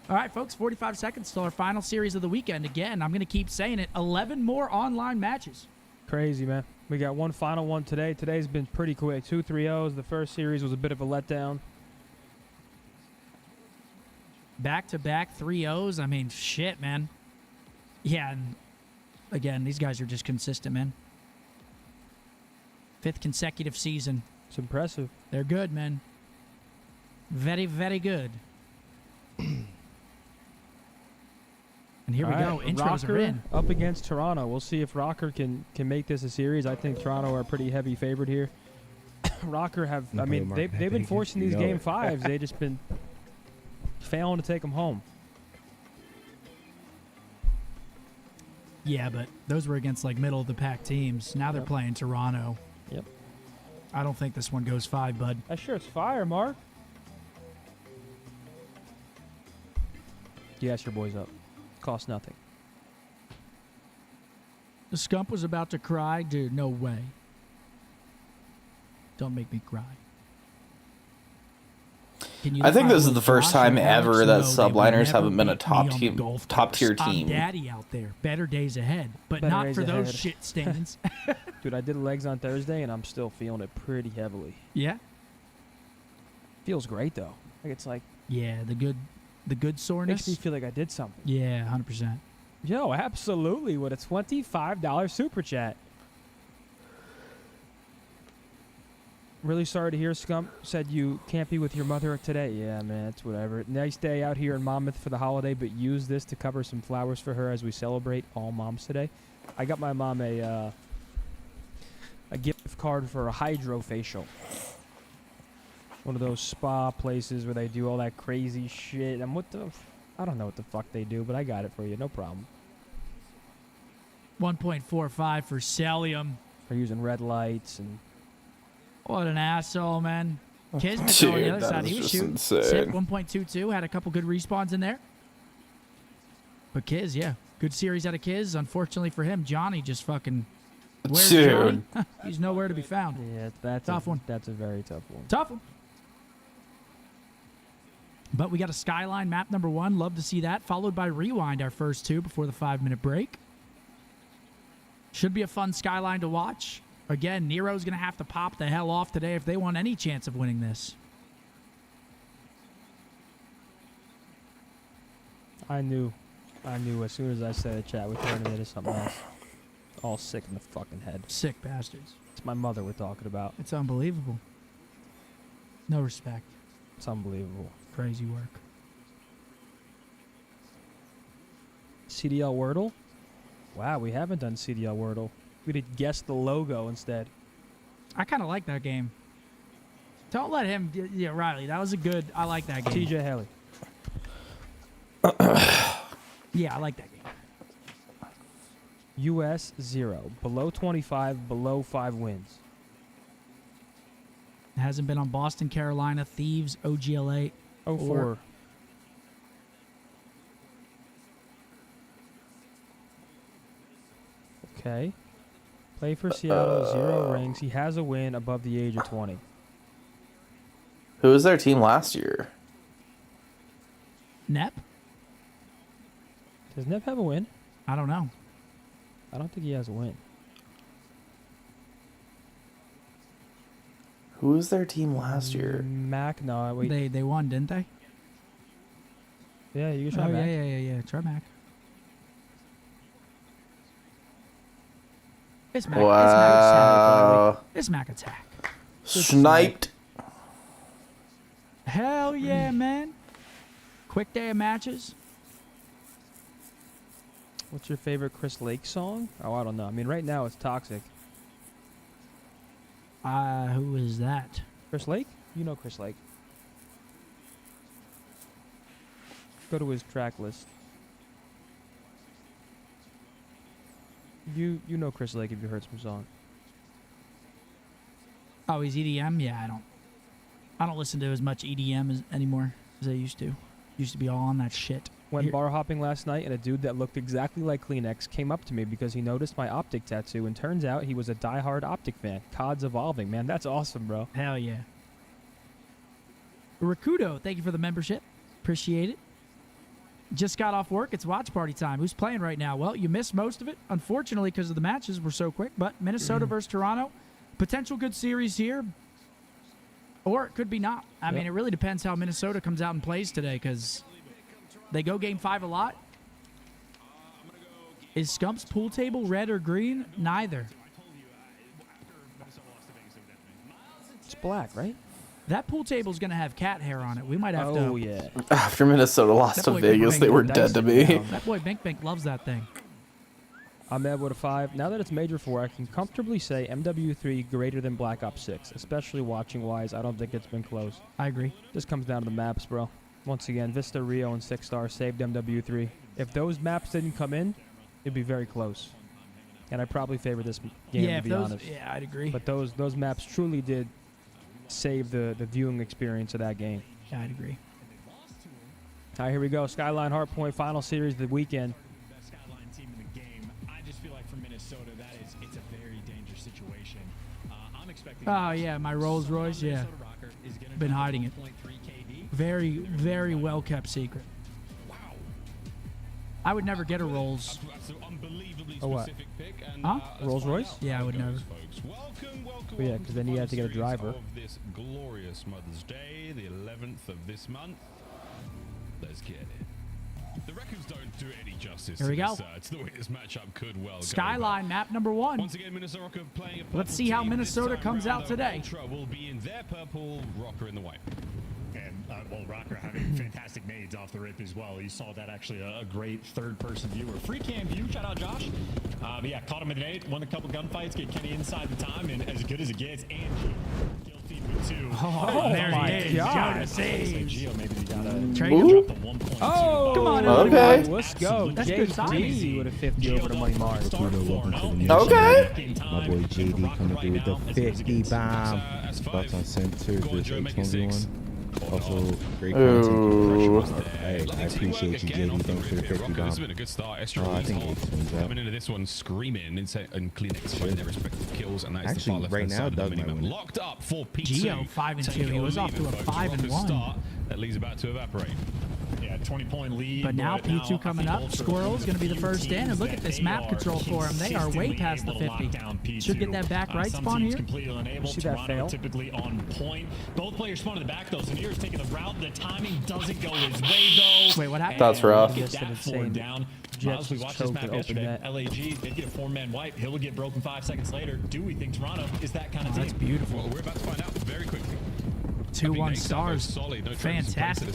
All right, folks, 45 seconds till our final series of the weekend. Again, I'm going to keep saying it. 11 more online matches. Crazy, man. We got one final one today. Today's been pretty quick. 2 3-0s. The first series was a bit of a letdown. Back-to-back 3-0s. I mean, shit, man. Yeah, and again, these guys are just consistent, man. 5th consecutive season. It's impressive. They're good, man. Very, very good. And here we go. Intros Rocker are in. up against Toronto. We'll see if Rocker can make this a series. I think Toronto are a pretty heavy favorite here. Rocker have, I mean, they've been forcing these game 5s. They've just been failing to take them home. Yeah, but those were against like middle of the pack teams. Now they're playing Toronto. Yep. I don't think this one goes 5, bud. That shirt's fire, Mark. Yes, your boy's up. Costs nothing. The Scump was about to cry. Dude, no way. Don't make me cry. I think this is the first time ever that subliners haven't been a top tier team. Daddy out there. Better days ahead. But Better not days for those ahead. shit stands. Dude, I did legs on Thursday, and I'm still feeling it pretty heavily. Yeah? Feels great, though. Like, it's like... Yeah, the good soreness. Makes me feel like I did something. Yeah, 100%. Yo, absolutely. With a $25 super chat. Really sorry to hear Scump said you can't be with your mother today. Yeah, man, it's whatever. Nice day out here in Monmouth for the holiday, but use this to cover some flowers for her as we celebrate all moms today. I got my mom a gift card for a hydrofacial. One of those spa places where they do all that crazy shit. And I don't know what the fuck they do, but I got it for you. No problem. 1.45 for Celium. For using red lights and... What an asshole, man. Kismet Dude, on the other that side. is He was just shooting. insane. Sip 1.22. Had a couple good respawns in there. But Kiz, yeah. Good series out of Kiz. Unfortunately for him, Johnny just fucking... Where's Dude. Johnny? He's nowhere to be found. Yeah, that's Tough one. That's a very tough one. Tough one. But we got a Skyline map number 1. Love to see that. Followed by Rewind, our first 2 before the 5-minute break. Should be a fun Skyline to watch. Again, Nero's going to have to pop the hell off today if they want any chance of winning this. I knew as soon as I said a chat, we turned it into something else. All sick in the fucking head. Sick bastards. It's my mother we're talking about. It's unbelievable. No respect. It's unbelievable. Crazy work. CDL Wordle? Wow, we haven't done CDL Wordle. We did guess the logo instead. I kind of like that game. Don't let him... Yeah, Riley, that was a good... I like that game. TJ Haley. Yeah, I like that game. US 0. Below 25, below 5 wins. It hasn't been on Boston, Carolina, Thieves, OGLA. 04. Okay. Play for Seattle, 0 rings. He has a win above the age of 20. Who was their team last year? Nep? Does Nep have a win? I don't know. I don't think he has a win. Who was their team last year? Mac? No, wait. They won, didn't they? Yeah, you can try Mac. Yeah. Try Mac. It's Mac. Wow. It's Mac attack. Sniped. Hell yeah, man. Quick day of matches. What's your favorite Chris Lake song? Oh, I don't know. I mean, right now it's Toxic. Who is that? Chris Lake? You know Chris Lake. Go to his track list. You know Chris Lake if you heard some song. Oh, he's EDM? Yeah, I don't listen to as much EDM anymore as I used to. Used to be all on that shit. Went bar hopping last night, and a dude that looked exactly like Kleenex came up to me because he noticed my OpTic tattoo, and turns out he was a diehard OpTic fan. COD's evolving, man. That's awesome, bro. Hell yeah. Rakudo, thank you for the membership. Appreciate it. Just got off work. It's watch party time. Who's playing right now? Well, you missed most of it, unfortunately, because of the matches were so quick. But Minnesota versus Toronto, potential good series here, or it could be not. I mean, it really depends how Minnesota comes out and plays today, because they go game 5 a lot. Is Scump's pool table red or green? Neither. It's black, right? That pool table's going to have cat hair on it. We might have to... Oh, yeah. After Minnesota lost to Vegas, they were dead to me. That boy Bink Bink loves that thing. I'm Ed with a 5. Now that it's Major 4, I can comfortably say MW3 greater than Black Ops 6. Especially watching-wise, I don't think it's been close. I agree. Just comes down to the maps, bro. Once again, Vista, Rio, and 6 Star saved MW3. If those maps didn't come in, it'd be very close. And I probably favor this game, to be honest. Yeah, I'd agree. But those maps truly did save the viewing experience of that game. Yeah, I'd agree. All right, here we go. Skyline Hardpoint final series of the weekend. Skyline team in the game. I just feel like for Minnesota, it's a very dangerous situation. I'm expecting. Oh, yeah, my Rolls Royce, yeah. Been hiding it. Very, very well-kept secret. I would never get a Rolls. A what? Huh? Rolls Royce? Yeah, I would never. Well, yeah, because then you have to get a driver. This glorious Mother's Day, the 11th of this month. Let's get it. The records don't do any justice. Here we go. To the way this matchup could well Skyline go. map number 1. Once again, Minnesota playing a Let's see how Minnesota comes out today. Ultra will be in their purple, Rocker in the white. And, well, Rocker having fantastic nades off the rip as well. You saw that actually a great third-person view or free cam view. Shout out Josh. But yeah, caught him in an 8, won a couple gunfights, get Kenny inside the time, and as good as it gets, and kill feed with 2. Oh, there he is. Gotta save. Geo, maybe they gotta trade drop the 1.2. Oh, come on, okay. Let's go. That's good JD with a 50 over to Money Mars. Okay. My boy JD coming through with the 50 bomb. Thoughts on center versus H1v1. Also, great content. Hey, I appreciate you, JD. Thanks for the 50 bomb. This has been a good start. I think H wins out. Coming into this one screaming and Kleenex fighting their respective kills, and that's actually the right now Doug might win. Locked up for P2. Geo 5-2. He was off to a 5-1. That lead's about to evaporate. Yeah, 20-point lead. But now P2 coming up. Squirrel's going to be the first in. And look at this map control for him. They are way past the 50. Should get that back right spawn here. Completely unable. See that fail? Typically on point. Both players spawn in the back though. So Near's taking the route. The timing doesn't go his way though. Wait, what happened? That's rough. Get that forward down. Jets We watched this map yesterday. LAG, they'd get a 4-man wipe. Hill would get broken 5 seconds later. Do we think Toronto is that kind of team? That's beautiful. Well, we're about to find out very quickly. 2-1 stars. Solid. No Fantastic.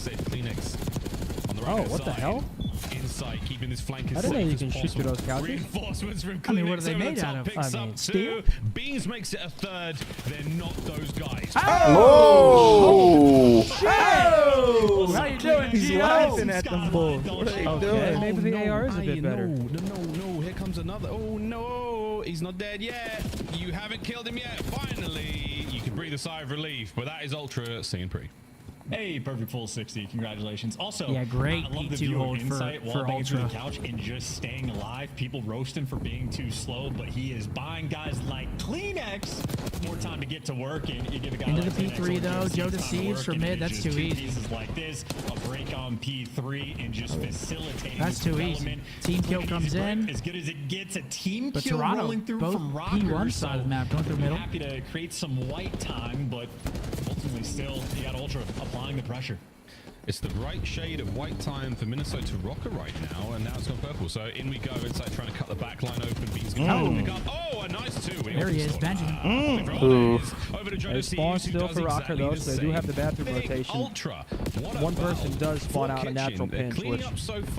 Oh, what the hell? Inside, keeping this flank I as didn't know safe you as can shoot through those couches. Reinforcements from I mean, what are they Kleenex over made the out top, of? picks I mean, up steel? 2. Beans makes it a 3rd. They're not those guys. Oh! Oh! How you doing, He's Gio? laughing at them bulls. What are they Okay, doing? maybe the AR is a bit better. No, here comes another. Oh, no, he's not dead yet. You haven't killed him yet. Finally, you can breathe a sigh of relief, but that is Ultra seeing pretty. Hey, perfect full 60. Congratulations. Also, Yeah, great I love the P2 view of hold insight for while banging through the Ultra. couch and just staying alive. People roasting for being too slow, but he is buying guys like Kleenex more time to get to work. And you give a guy Into like the Kleenex P3 or though, just Joe time to deceives work, for and mid. it is That's just too two easy. pieces like this, a break on P3, and just facilitating. That's this too easy. development. Team kill Quick and comes easy break, in. as good as it gets. A team But kill Toronto, rolling through both from Rocker. P1 side of the map, going through middle. Happy to create some white time, but ultimately still, you got Ultra applying the pressure. It's the right shade of white time for Minnesota Rocker right now, and now it's gone purple. So in we go inside, trying to cut the back line open. Beans can pick up. Oh, a nice two. There he is, Benjamin. Over to Joe They spawn still for Rocker though, so they do have the bathroom rotation. Ultra. One person does spawn out a natural pinch, which,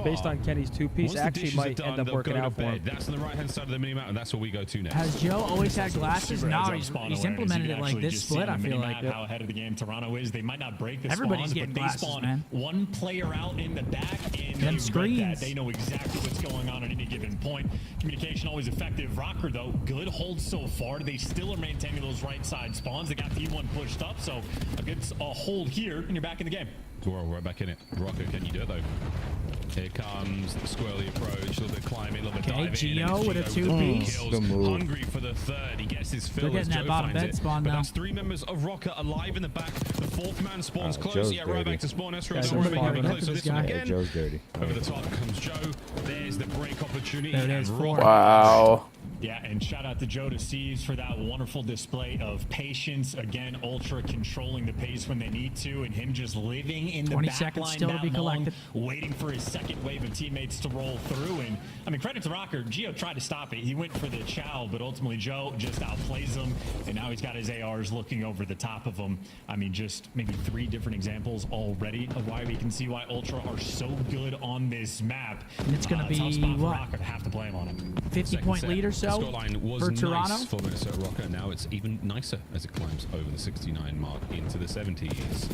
based on Kenny's two-piece, actually might end up working out for him. That's on the right-hand side of the minimap, and that's where we go to next. Has Joe always had glasses? No, he's implemented it like this split, I feel like. How ahead of the game Toronto is. They might not break the Everybody's spawns, getting but they glasses, spawn man. one player out in the back, and Them they screens. read that. They know exactly what's going on at any given point. Communication always effective. Rocker, though, good hold so far. They still are maintaining those right side spawns. They got P1 pushed up, so a good hold here, and you're back in the game. We're right back in it. Rocker, can you do it, though? Here comes the squirrely approach, a little bit climbing, a little bit diving. Gio with a two-piece. Hungry for the third. He gets his fill. They're getting that bottom bed spawn But now. that's three members of Rocker alive in the back. The fourth man spawns close. Yeah, right back to spawn. Ezreal Joe's don't remain very dirty. close. So this one again. Joe's dirty. Over the top comes Joe. There's the break opportunity. There it is, and four. Rocker. Wow. Yeah, and shout out to Joe DeCeves for that wonderful display of patience. Again, Ultra controlling the pace when they need to, and him just living in the 20 back seconds line still to that be long, collected. waiting for his second wave of teammates to roll through. And I mean, credit to Rocker. Gio tried to stop it. He went for the chow, but ultimately Joe just outplays him, and now he's got his ARs looking over the top of him. I mean, just maybe 3 different examples already of why we can see why Ultra are so good on this map. And it's going to be, tough spot for what, Rocker to have to play him on it. 50-point lead or so Scoreline was for nice Toronto? for Minnesota Rocker. Now it's even nicer as it climbs over the 69 mark into the 70s.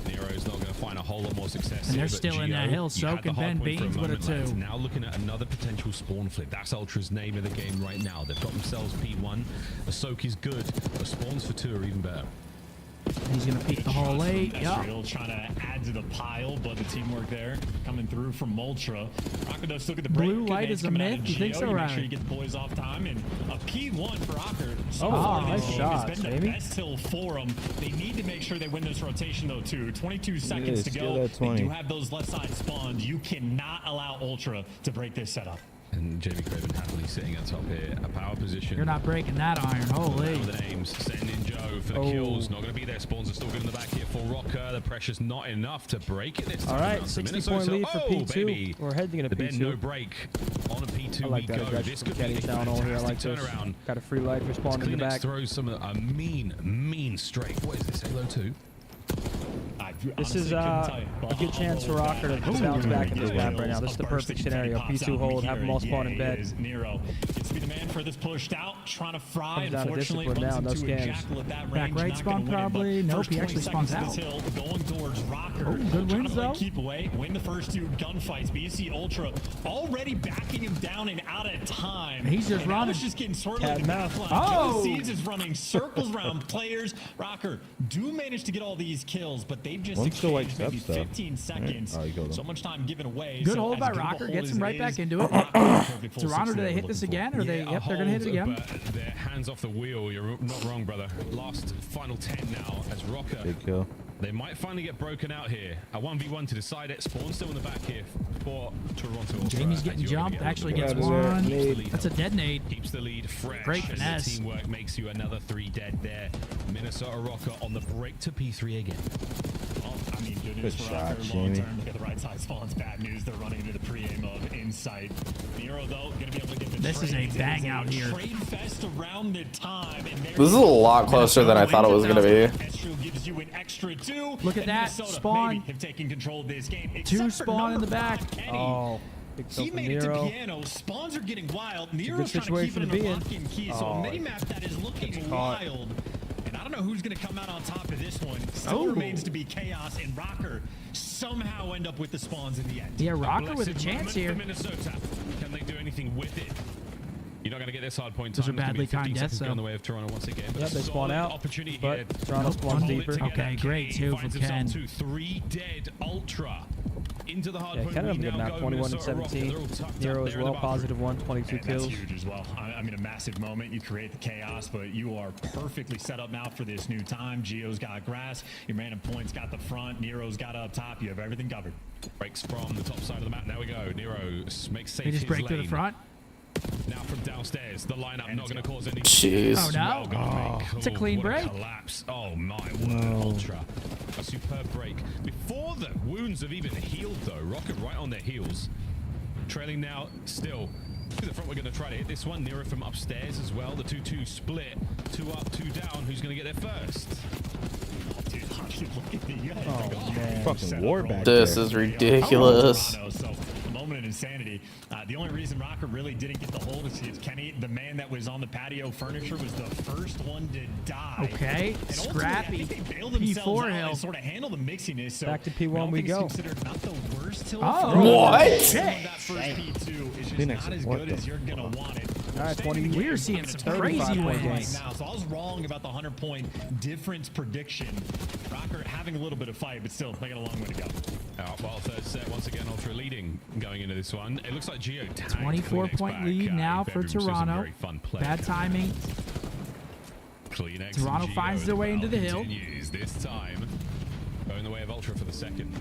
Nero's not going to find a whole lot more success And here, they're but still in Gio, that hill, you had soaking the hard Ben point for Beans with a moment, lads. 2. Now looking at another potential spawn flip. That's Ultra's name of the game right now. They've got themselves P1. A soak is good, but spawns for 2 are even better. He's going to peek the hole late. Yeah. Trying to add to the pile, but the teamwork there coming through from Ultra. Rocker does still get the break. Blue light is a myth? You think so, Make Ryan? sure you get the boys off time, and a P1 for Rocker. Oh, nice shot, It's been baby. the best hill for them. They need to make sure they win this rotation, though, too. 22 seconds to steal go. that 20. They do have those left side spawns. You cannot allow Ultra to break this setup. And Jamie Craven happily sitting on top here. A power position. You're not breaking that iron. Holy. Now the names. Sending Joe for the kills. Not going to be there. Spawns are still good in the back here for Rocker. The pressure's not enough to break it this time. All right, around. So 60-point Minnesota- lead for oh, P2. Baby. We're heading into The Ben P2. no break. On a P2 I like we that go. aggression This from could be Kenny a down all here. I like fantastic this. turnaround. Got a free life respawning in the Kleenex back. throws some a mean straight. What is this? Halo 2? This is a good chance for Rocker to bounce back in this map right now. This is the perfect scenario. P2 hold, have them all spawn in bed. Nero gets to be the man for this pushed out, trying to fry. Comes down to Unfortunately, discipline runs now, no into a scams. jackal at that Back range, right not spawn gonna win it, but probably. Nope, first he actually 20 spawns seconds of out. this hill, going towards Rocker. Oh, good Trying wins, to though. keep away, win the first 2 gunfights. But you see Ultra already backing him down and out of time. He's just and now running. it's just getting swirly Cat in the mouth. back line. Oh! Joe Seeds is running circles around players. Rocker do manage to get all these kills, but they've just One's still, like, exchanged maybe steps, though. 15 seconds. Oh, you killed him. So much time given away. Good so hold as by good of a Rocker. hold Gets as him right it back is, into it. perfect full Toronto, 60 do they we're hit this looking for. again? Or they? Yeah, Yep, they're going to hit it again. But their hands off the wheel. You're not wrong, brother. Last final 10 now as Rocker. Big kill. They might finally get broken out here. A 1v1 to decide it. Spawn still in the back here for Toronto. Jamie's getting jumped. Actually gets one. That's a dead nade. Keeps the lead fresh. Great and finesse. the teamwork makes you another 3 dead there. Minnesota Rocker on the break to P3 again. Well, I mean, good news Good for shot, Rocker. Long Jamie. term, look at the right side spawns. Bad news. They're running into the pre-aim of Insight. Nero, though, going to be able to get the This is a trades. It bang is a out here. Trade fest around the time. And This is a lot closer than I thought it was going to be. Estro gives you an extra 2. Look at and that Minnesota spawn. maybe have taken control of this game. 2 except for spawn in the number back. 5, Kenny. Oh, big He kill from made it to Nero. piano. Spawns are getting wild. a Nero's good trying to keep situation it to in be a in. lock-in key. So Oh, a mini-map that is looking gets caught. wild. And I don't know who's going to come out on top of this one. Still Oh. remains to be chaos, and Rocker somehow end up with the spawns in the end. Yeah, Rocker with a Blessed chance moment here. for Minnesota. Can they do anything with it? You're not going to get this hard point Those time. are badly timed deaths, on the though. way of Toronto once again. Yep, they spawn out. Opportunity But here. Toronto spawns deeper. Okay, great too from Ken. 3 dead Ultra. Into the hard Yeah, point. Ken had a We good now map, go 21 and Minnesota Rocket. 17. They're all tucked Nero up as there in well, the bathroom. positive 1, 22 And that's kills. huge as well. I mean, a massive moment. You create the chaos, but you are perfectly set up now for this new time. Gio's got grass. Your random points got the front. Nero's got up top. You have everything covered. Breaks from the top side of the map. Now we go. Nero makes safe They just his break through the lane. front. Now from downstairs, the lineup not going to cause any. Jeez. Oh, no. Well, It's a clean what a break. collapse. Oh my word, Ultra. A superb break. Before the wounds have even healed though, Rocket right on their heels. Trailing now still. To the front, we're going to try to hit this one. Nero from upstairs as well. The 2-2 split. 2 up, 2 down. Who's going to get there first? Oh, man. Fucking war back This there. is ridiculous. So, a moment of insanity. The only reason Rocker really didn't get the hold is because Kenny, the man that was on the patio furniture, was the first one to die. Okay, And ultimately, scrappy. I think they bailed themselves P4 out hill. and sort of handle the mixiness. So Back to P1 we think go. it's considered not the worst hill. Oh. for What? That first P2 is just Phoenix, not as what good the as you're gonna want it. All right, 20. We're seeing some 35 crazy point wins. Now, so I was wrong about the 100-point difference prediction. Rocker having a little bit of fight, but still, they got a long way to go. Well, third set once again, Ultra leading going into this one. It looks like Gio tagged 24-point Kleenex lead back. now If for everyone says a Toronto. very fun play. Bad timing. Kleenex Toronto and Gio, finds their way the into the battle hill. continues this time. Going the way of Ultra for the second.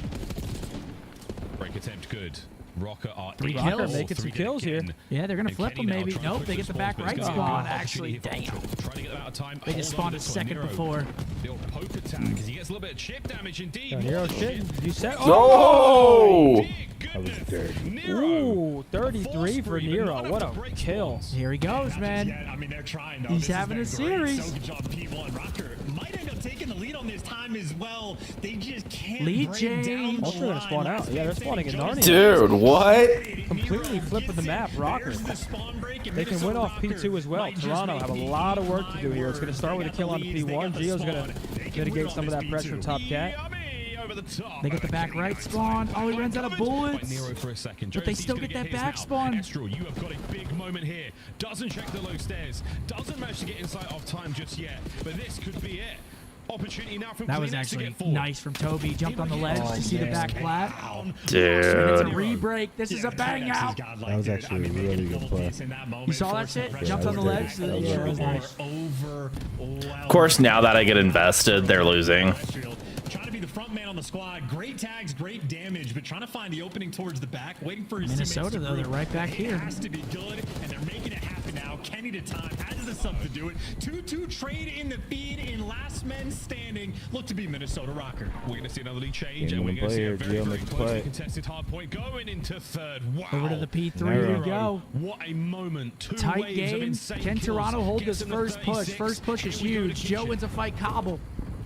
Break attempt good. Rocker are 3 in. kills. All Making some 3 kills here. again. Yeah, they're gonna And flip Kenny them now maybe. trying to Nope, push they get this the ball, back but right it's gonna be a spawn. good Actually, opportunity for damn. Ultra. Trying to get them out of time. They just Hold on spawned a to this one. second Nero, before. the old poke attack because he gets a little bit of chip damage indeed. Yeah, More Nero than shit. chip. You said. Oh! That was dirty. Nero. Ooh, 33 for Nero. What a kill. Here he goes, man. Yeah, I mean, they're trying, though. He's This has having been a great. series. So good job, P1. Rocker might end up taking the lead on this time as well. They just can't Lead break change. down the Ultra gonna line. spawn out. Yeah, they're spawning in Narnia. Dude, what? Completely flipping the map, Rocker. They can win off P2 as well. Toronto have a lot of work to do here. It's going to start with a kill on P1. Gio's going to mitigate some of that pressure from Top Cat. They get the back right spawn. Oh, he runs out of bullets. Nero for a second. But they Josie's still gonna get that his back now. spawn. Estrel, you have got a big moment here. Doesn't check the low stairs. Doesn't manage to get inside of time just yet. But this could be it. Opportunity now from That was Kleenex to actually get forward. nice from Toby. Jumped on the ledge to see the back flat. Dude. It's a re-break. This is a bang out. That was actually a really good play. You saw that shit? Jumped on the ledge. That was Yeah, really it was nice. Of course, now that I get invested, they're losing. Trying to be the front man on the squad. Great tags, great damage, but trying to find the opening towards the back, waiting for his Minnesota, teammates to though, they're group. right back here. It has to be good, and they're making it happen now. Kenny to time has the sub to do it. 2-2 trade in the feed in last men standing. Look to be Minnesota Rocker. We're going to see another lead change, Game and we're winning going to see a player, very, Gio very makes closely play. contested hard point going into third. Wow. Over to the P3 Nero. we go. What a moment. 2 Tight waves of game. insane Can kills. Toronto hold Gets this him to first push? 36. First push is Can we go to huge. Joe kitchen? wins a fight Cobble.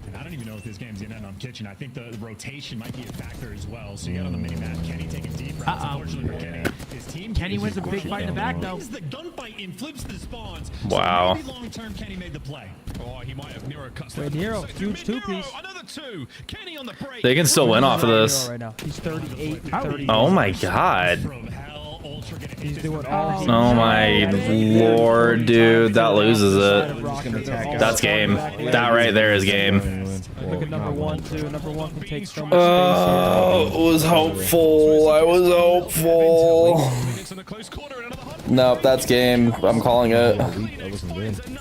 And I don't even know if this game's going to end on kitchen. I think the rotation might be a factor as well. So you got on the mini map, Kenny taking deep routes. Unfortunately for Kenny, his team Kenny wins a big fight in the back, though. wins the gunfight and flips the spawns. Wow. So maybe long-term Kenny made the play. Oh, he might have Nero cuts Wait, that. Nero, So huge Nero, two-piece. Another 2. Kenny on the break. They can still win off of this. Right now. He's 38 and 30. Oh my god. From hell, Ultra gonna hit He's this doing with all he Oh my lord, dude. That loses it. That's game. That right there is game. Look at number 1, too. Number 1 can take so much Oh, it was hopeful. I was hopeful. Nope, that's game. I'm calling it.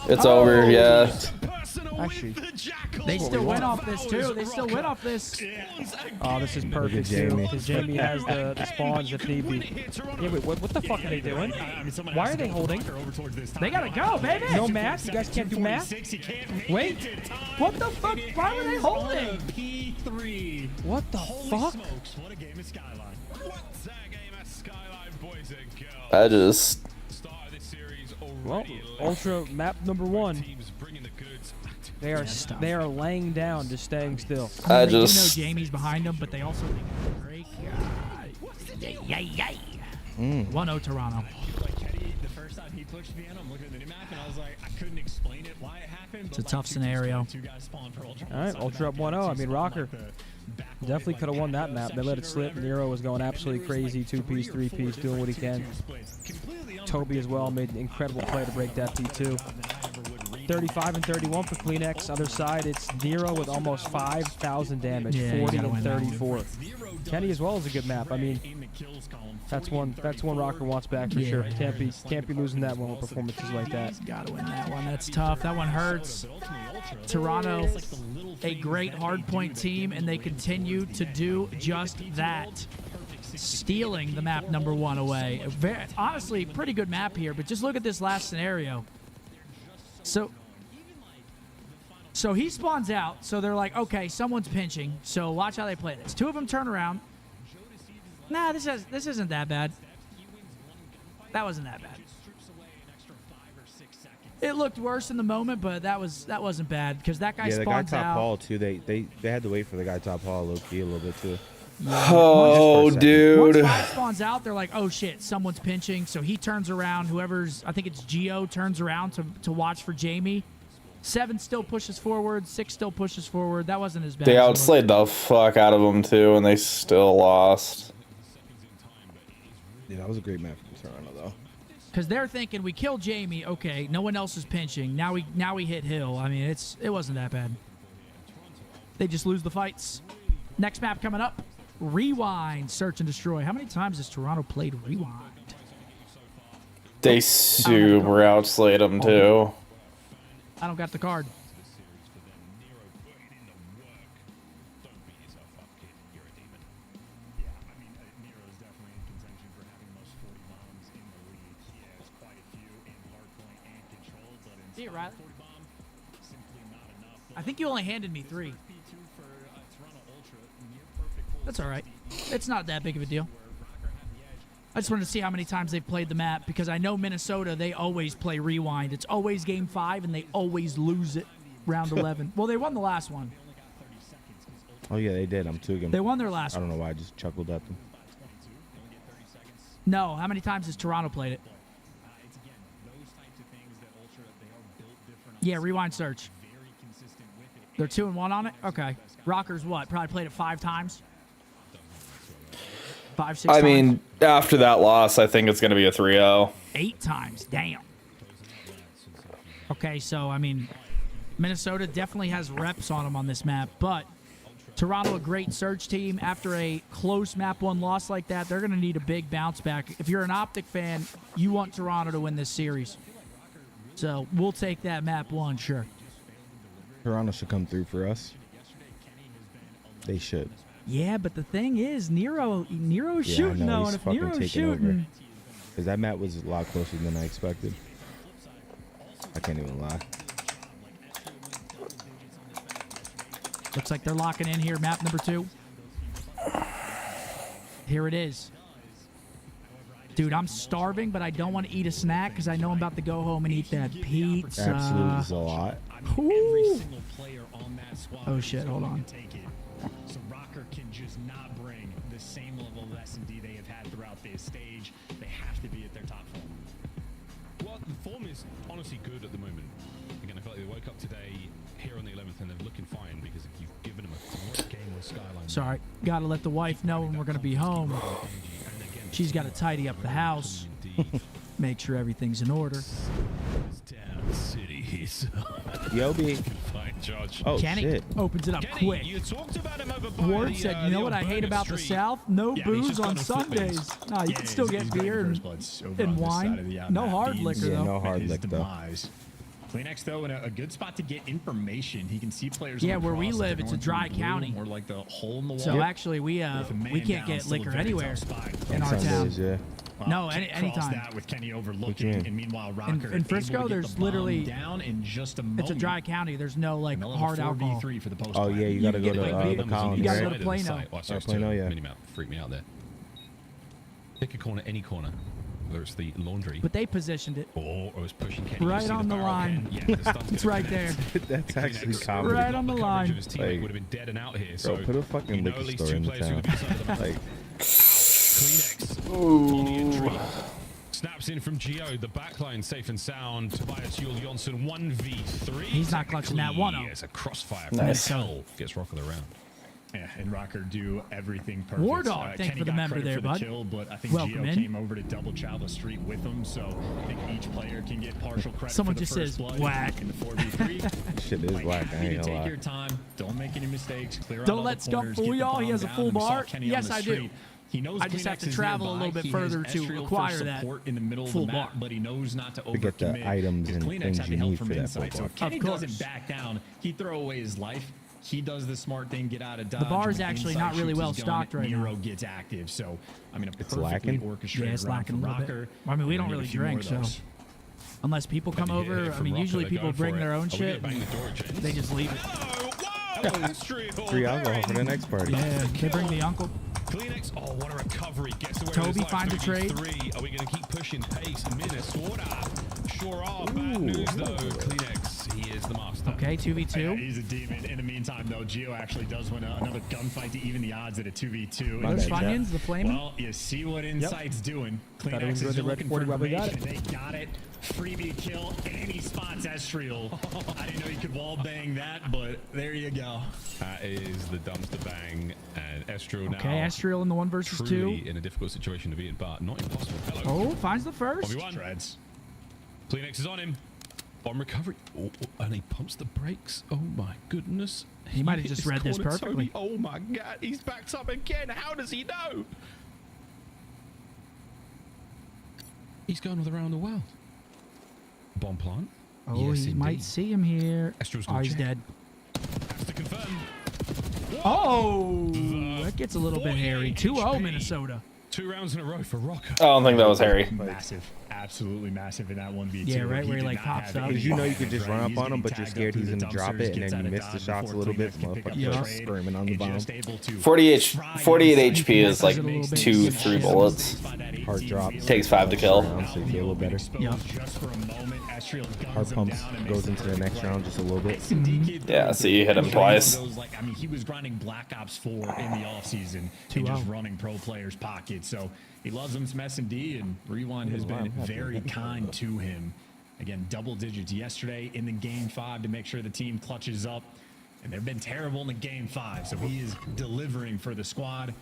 It's over, yeah. Actually, They still win off this, too. They still win off this. oh, this is perfect, too. Because Jamie has the spawns if need be. Yeah, wait, what the fuck are they doing? Why are they holding? They gotta go, baby. No math? You guys can't do math? Wait. What the fuck? Why were they holding? P3. What the fuck? Smokes, what a game of Skyline. What's that game at Skyline, boys and girls? I just. Start of this series Well, already. Ultra map number 1. Teams bringing the goods. They are laying down, just staying still. I They do know just. Jamie's behind them, but they also think it's a break. Yay, yay, yay. 1-0 Toronto. Like Kenny, the first time he pushed me in, I'm looking at the map and I was like, I couldn't explain it It's a tough scenario. All right, Ultra up 1-0. I mean, Rocker definitely could have won that map. They let it slip. Nero was going absolutely crazy. 2-piece, 3-piece, doing what he can. Toby as well made an incredible play to break that P2. 35 and 31 for Kleenex. Other side, it's Nero with almost 5,000 damage. Yeah, 40 and 34. Kenny as well is a good map. I mean, that's one Rocker wants back for sure. Can't be losing that one with performances like that. Gotta win that one. That's tough. That one hurts. Toronto, a great hardpoint team, and they continue to do just that. Stealing the map number 1 away. Honestly, pretty good map here, but just look at this last scenario. So he spawns out, so they're like, okay, someone's pinching, so watch how they play this. 2 of them turn around. Nah, this isn't that bad. That wasn't that bad. It looked worse in the moment, but that wasn't bad because that guy spawns out. Yeah, the guy top hall too. They had to wait for the guy top hall low key a little bit too. Yeah. Oh, dude. Once 5 spawns out, they're like, oh shit, someone's pinching. So he turns around. Whoever's, I think it's Geo, turns around to watch for Jamie. 7 still pushes forward. 6 still pushes forward. That wasn't as bad. They outslayed the fuck out of them too, and they still lost. Yeah, that was a great match for Toronto though. Because they're thinking we killed Jamie. Okay, no one else is pinching. Now we hit Hill. I mean, it wasn't that bad. They just lose the fights. Next map coming up. Rewind, search and destroy. How many times has Toronto played Rewind? They super outslayed them too. I don't got the card. See it, Riley? I think you only handed me 3. That's all right. It's not that big of a deal. I just wanted to see how many times they've played the map because I know Minnesota, they always play Rewind. It's always game 5 and they always lose it round 11. Well, they won the last one. Oh yeah, they did. I'm too good. They won their last one. I don't know why I just chuckled at them. No, how many times has Toronto played it? Yeah, Rewind search. They're 2-1 on it? Okay. Rockers what? Probably played it 5 times? 5, 6 times? I mean, after that loss, I think it's going to be a 3-0. 8 times. Damn. Okay, so, I mean, Minnesota definitely has reps on them on this map, but Toronto, a great search team. After a close map 1 loss like that, they're going to need a big bounce back. If you're an OpTic fan, you want Toronto to win this series. So, we'll take that map 1, sure. Toronto should come through for us. They should. Yeah, but the thing is, Nero's shooting though, and if Nero's shooting, because that map was a lot closer than I expected. I can't even lie. Looks like they're locking in here. Map number 2. Here it is. Dude, I'm starving, but I don't want to eat a snack because I know I'm about to go home and eat that pizza. Absolutely is a lot. Oh shit! Hold on. So Rocker can just not bring the same level of S&D they have had throughout this stage. They have to be at their top form. Well, the form is honestly good at the moment. Again, I feel like they woke up today here on the 11th and they're looking fine because you've given them a great game with Skyline. Sorry, gotta let the wife know when we're gonna be home. She's got to tidy up the house, make sure everything's in order. Down city, Yobi. Fine, Judge. Oh, Kenny shit. opens it up Kenny, quick. you talked about him over Ward said, you know what I hate about the South? No booze on Sundays. Nah, you can still get beer and wine. No hard liquor, though. No hard liquor, though. Kleenex, though, in a good spot to get information. He can see players. Yeah, where we live, it's a dry county. Or like the hole in the wall. So actually, we can't get liquor anywhere in our town. Yeah. No, anytime. That with Kenny overlooking, and meanwhile Rocker in Frisco, there's literally down in just a moment. It's a dry county. There's no like hard alcohol. For the post Oh yeah, you gotta go to the colony. You gotta go to Plano. Plano, yeah. Minimap freaked me out there. Pick a corner, any corner. Whether it's the laundry. But they positioned it. Or I was pushing Kenny. Right on the line. Yeah, it's right there. That's actually comedy. Right on the line. His teammate would have been dead and out here. So put a fucking liquor store in the town. Like, Kleenex. Tony and Tree. Snap collapse in from Geo. The backline safe and sound. Tobias Yul Jonsson 1v3. He's not clutching that 1-0. It's a crossfire. Nice. Hell gets Rocker the round. Yeah, and Rocker do everything perfect. War Dog, thank you for the member there, bud. Kill, but I think Welcome Gio in. came over to double chow the street with him, so I think each player can get partial credit. Someone for the just first says blood whack. in the 4v3. Shit is whack. I ain't gonna Take lie. your time. Don't make any mistakes. Clear Don't out let all the Scump corners, fool get the y'all. He bomb has a down, full and we saw bar. Kenny on Yes, the I do. street. He knows I just have Kleenex to is travel a nearby. little bit He further has to Estriel for acquire that support in the middle of full the map, bar. but he knows not to To get the overcommit. items If and Kleenex things had the you help need from for that inside, full so bar. if Kenny Of course. doesn't back down, he throw away his life. He does the smart thing, get out of dodge. The bar is When actually inside not really shoots well his gun, stocked right Nero now. gets active. So, I mean, a It's perfectly lacking? orchestrated Yeah, it's round lacking a from little bit. Rocker. I mean, we We're don't gonna really get a few more drink, of so those. unless people come over, I mean, usually people bring their own shit. They just leave it. 3 alcohol for the next party. Yeah, they bring the uncle. Kleenex, oh, what a recovery. Gets away Toby with his life. find a trade. 3v3. Are we going to keep pushing pace? Minnesota. Sure are. Bad news, though. Kleenex, he is the master. Okay, 2v2. He's a demon. In the meantime, though, Gio actually does win another gunfight to even the odds at a 2v2. Those Funyuns, the flaming. Well, you see what Insight's doing. Thought it Kleenex was is the red looking 40 for while we got information. They got it. Freebie kill, and he spots Estriel. I didn't know you could wall bang that, but there you go. That is the dumpster bang, and Estriel now. Okay, Estriel in the 1 versus 2. Truly in a difficult situation to be in, but not impossible. Hello. Oh, finds the first. 1v1. Treads. Kleenex is on him. On recovery. Oh, and he pumps the brakes. Oh my goodness. He might have just read this cornered perfectly. Toby. Oh my god, he's backed up again. How does he know? He's going all around the world. Bomb plant. Oh, Yes, he might indeed. see him here. Estriel's Oh, gonna he's check. dead. Has to confirm. Oh, that gets a little bit hairy. 2-0 HP. Minnesota. 2 rounds in a row for Rocker. I don't think that was Harry. Massive. Absolutely massive in that 1v2. Yeah, right, where he, did like, not pops have up. any Because you know you advantage, could just right? run up He's on him, getting but you're tagged scared up he's through gonna the drop dumpsters, it, and gets then out you of miss the dodge shots a before little bit. Kleenex can pick up Motherfucker the starts trade, screaming on the and bomb. just able to 48 HP is like Does it a little bit. 2-3 bullets. Hard drop. Takes 5 to kill. So you feel a little better. Yeah. just for a moment. Estriel Hard guns him pumps down and goes makes into the next round just a little bit. Yeah, so you hit him twice. I mean, he was grinding Black Ops 4 in the offseason and just running pro players' pockets. So he loves him some S&D, and Rewind has been very kind to him. Again, double digits yesterday in the game 5 to make sure the team clutches up. And they've been terrible in the game 5, so he is delivering for the squad.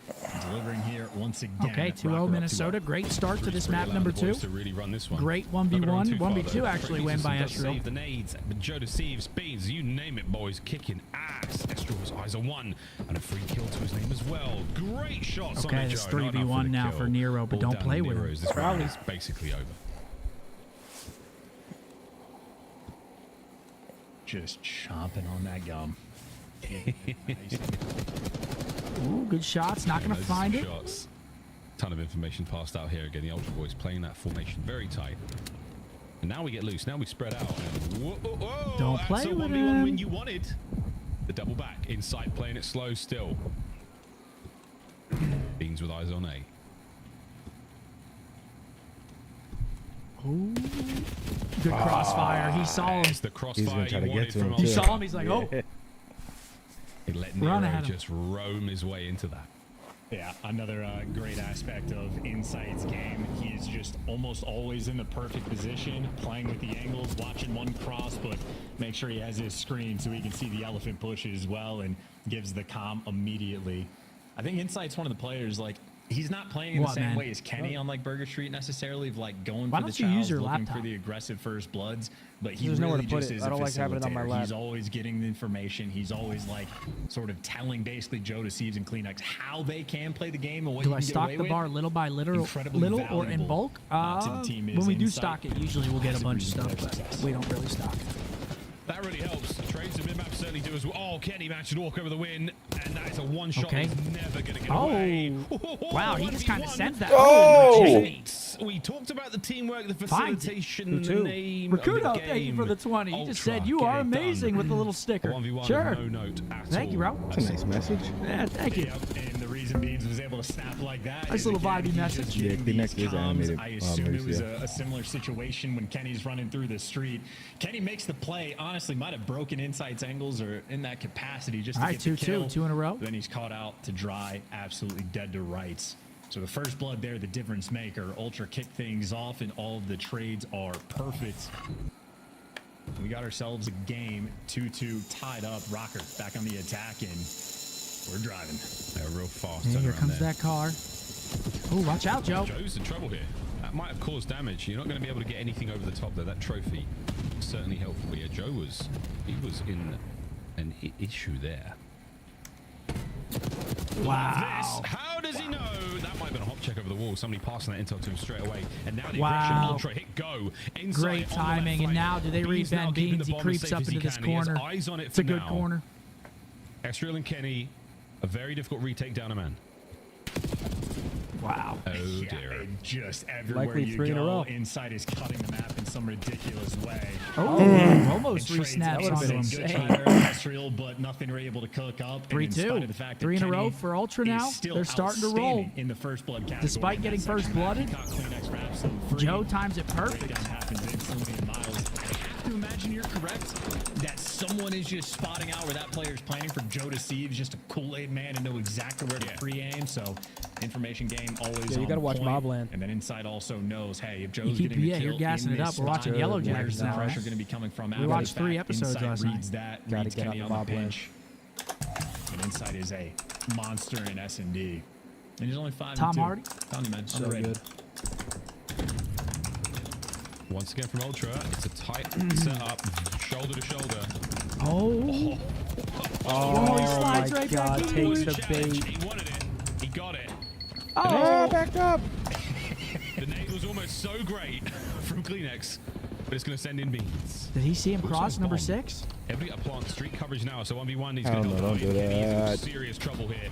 Delivering here once again. Okay, 2-0 Minnesota. Great start to this map number 2. To really run this one. Great Not gonna run 1v1. too far, 1v2 though. actually win by Does Estriel. save the nades, but Joe deceives, beans, you name it, boys, kicking ass. Estriel's eyes are 1, and a free kill to his name as well. Great shots on Okay, the it's Joe. Not enough 3v1 the now kill. for Nero, but All don't down play to with him. Nero's. This round is basically over. Just chomping on that gum. Ooh, good shots. Not going to Those find it. shots. Ton of information passed out here again. The Ultra Boys playing that formation very tight. And now we get loose. Now we spread out. And whoa, Don't that's play a with 1v1 him. win you wanted. The double back. Inside playing it slow still. Beans with eyes on A. Ooh, good crossfire. He saw him. It's the crossfire He's gonna try to you get wanted to him, from He too. saw him. He's like, oh. He let Run Nero at him. just roam his way into that. Yeah, another great aspect of Insight's game. He's just almost always in the perfect position, playing with the angles, watching one cross, but make sure he has his screen so he can see the elephant push as well and gives the comm immediately. I think Insight's one of the players, like, he's not playing in the What, same man? way as Kenny on like Burger Street necessarily, of like going Why for the don't you use chows, your looking laptop? for the aggressive first bloods, but he There's nowhere really to put just it. is I a don't like having it on my facilitator. lap. He's always getting the information. He's always like sort of telling basically Joe Deceives and Kleenex how they can play the game and what Do you I can get stock away the with. bar little by little Incredibly or in valuable, bulk? to the team is When we do Insight. stock it, usually we'll get a Massive bunch of reason for stuff, their but success. we don't really stock it. That really helps. Trades and mid-map certainly do as well. Oh, Kenny managed to walk over the win, and that is a one-shot Okay. he's never going to get away. Wow, he just kind of sends that. Oh! We talked about the teamwork, the Fine. facilitation, the too. name of the Rakudo, game. thank you for the 20. He just Ultra, said you get are it done. amazing with the little sticker. 1v1, Sure. no note at Thank you, all. bro. That's a nice message. Yeah, thank you. Yep, and the reason Beans was able to snap like that Nice is, little again, vibey he's message. just Yeah, getting Kleenex these is comms. animated, I assume it was yeah. a similar situation when Kenny's running through the street. Kenny makes the play. Honestly, might have broken Insight's angles or in that capacity just to All right, get the 2-2, kill. 2 in a row. Then he's caught out to dry, absolutely dead to rights. So the first blood there, the difference maker. Ultra kicked things off, and all of the trades are perfect. We got ourselves a game, 2-2 tied up. Rocker back on the attack, and we're driving. They're real fast. And here comes that car. Oh, watch out, Joe. Joe's in trouble here. That might have caused damage. You're not going to be able to get anything over the top there. That trophy certainly helpful. Yeah, Joe was in an issue there. Wow. How does he know? That might have been a hop check over the wall. Somebody passing that intel to him straight away. And now the aggression Ultra hit go. Inside Great timing. And now do they read Ben Beans? He creeps up into this corner. Eyes on it. It's a good corner. Esriel and Kenny, a very difficult retake down a man. Wow. Oh dear. Just everywhere Likely you 3 in a go, row. Inside is cutting the map in some ridiculous way. Oh, almost 3 snaps That on would him. have been good try there, Israel, but nothing we're able to cook up. 3-2. 3 in a row for Ultra now. They're starting to roll. In the first blood category. Despite getting first blooded, Joe times it perfect. Breakdown happens instantly in Miles. I have to imagine you're correct that someone is just spotting out where that player is planning for Joe to see. He's just a Kool-Aid man and know exactly where to pre-aim. So information game always Yeah, you gotta watch point. Mobland. And then Inside also knows, hey, if Joe's keep- getting the yeah, kill you're gassing in it this up. We're watching spot, Yellow where's Jackets the now. pressure going to be coming from? We watched 3 Fact, episodes Inside last reads night. that, Gotta reads get Kenny on on the the Mobland. pinch. And Inside is a monster in S&D. And he's only 5-2. Tom Hardy? Tommy, man. So Underrated. good. Once again from Ultra, it's a tight setup, shoulder to shoulder. Oh. Oh, he slides my right God. back Takes in. the bait. He wanted it. He got it. Oh, back up. The nade was almost so great from Kleenex, but it's going to send in beans. Did he see him Looks cross like number bomb. 6? Every plant street coverage now, so 1v1 he's Hell going to no, don't do Kenny is in that. serious trouble here.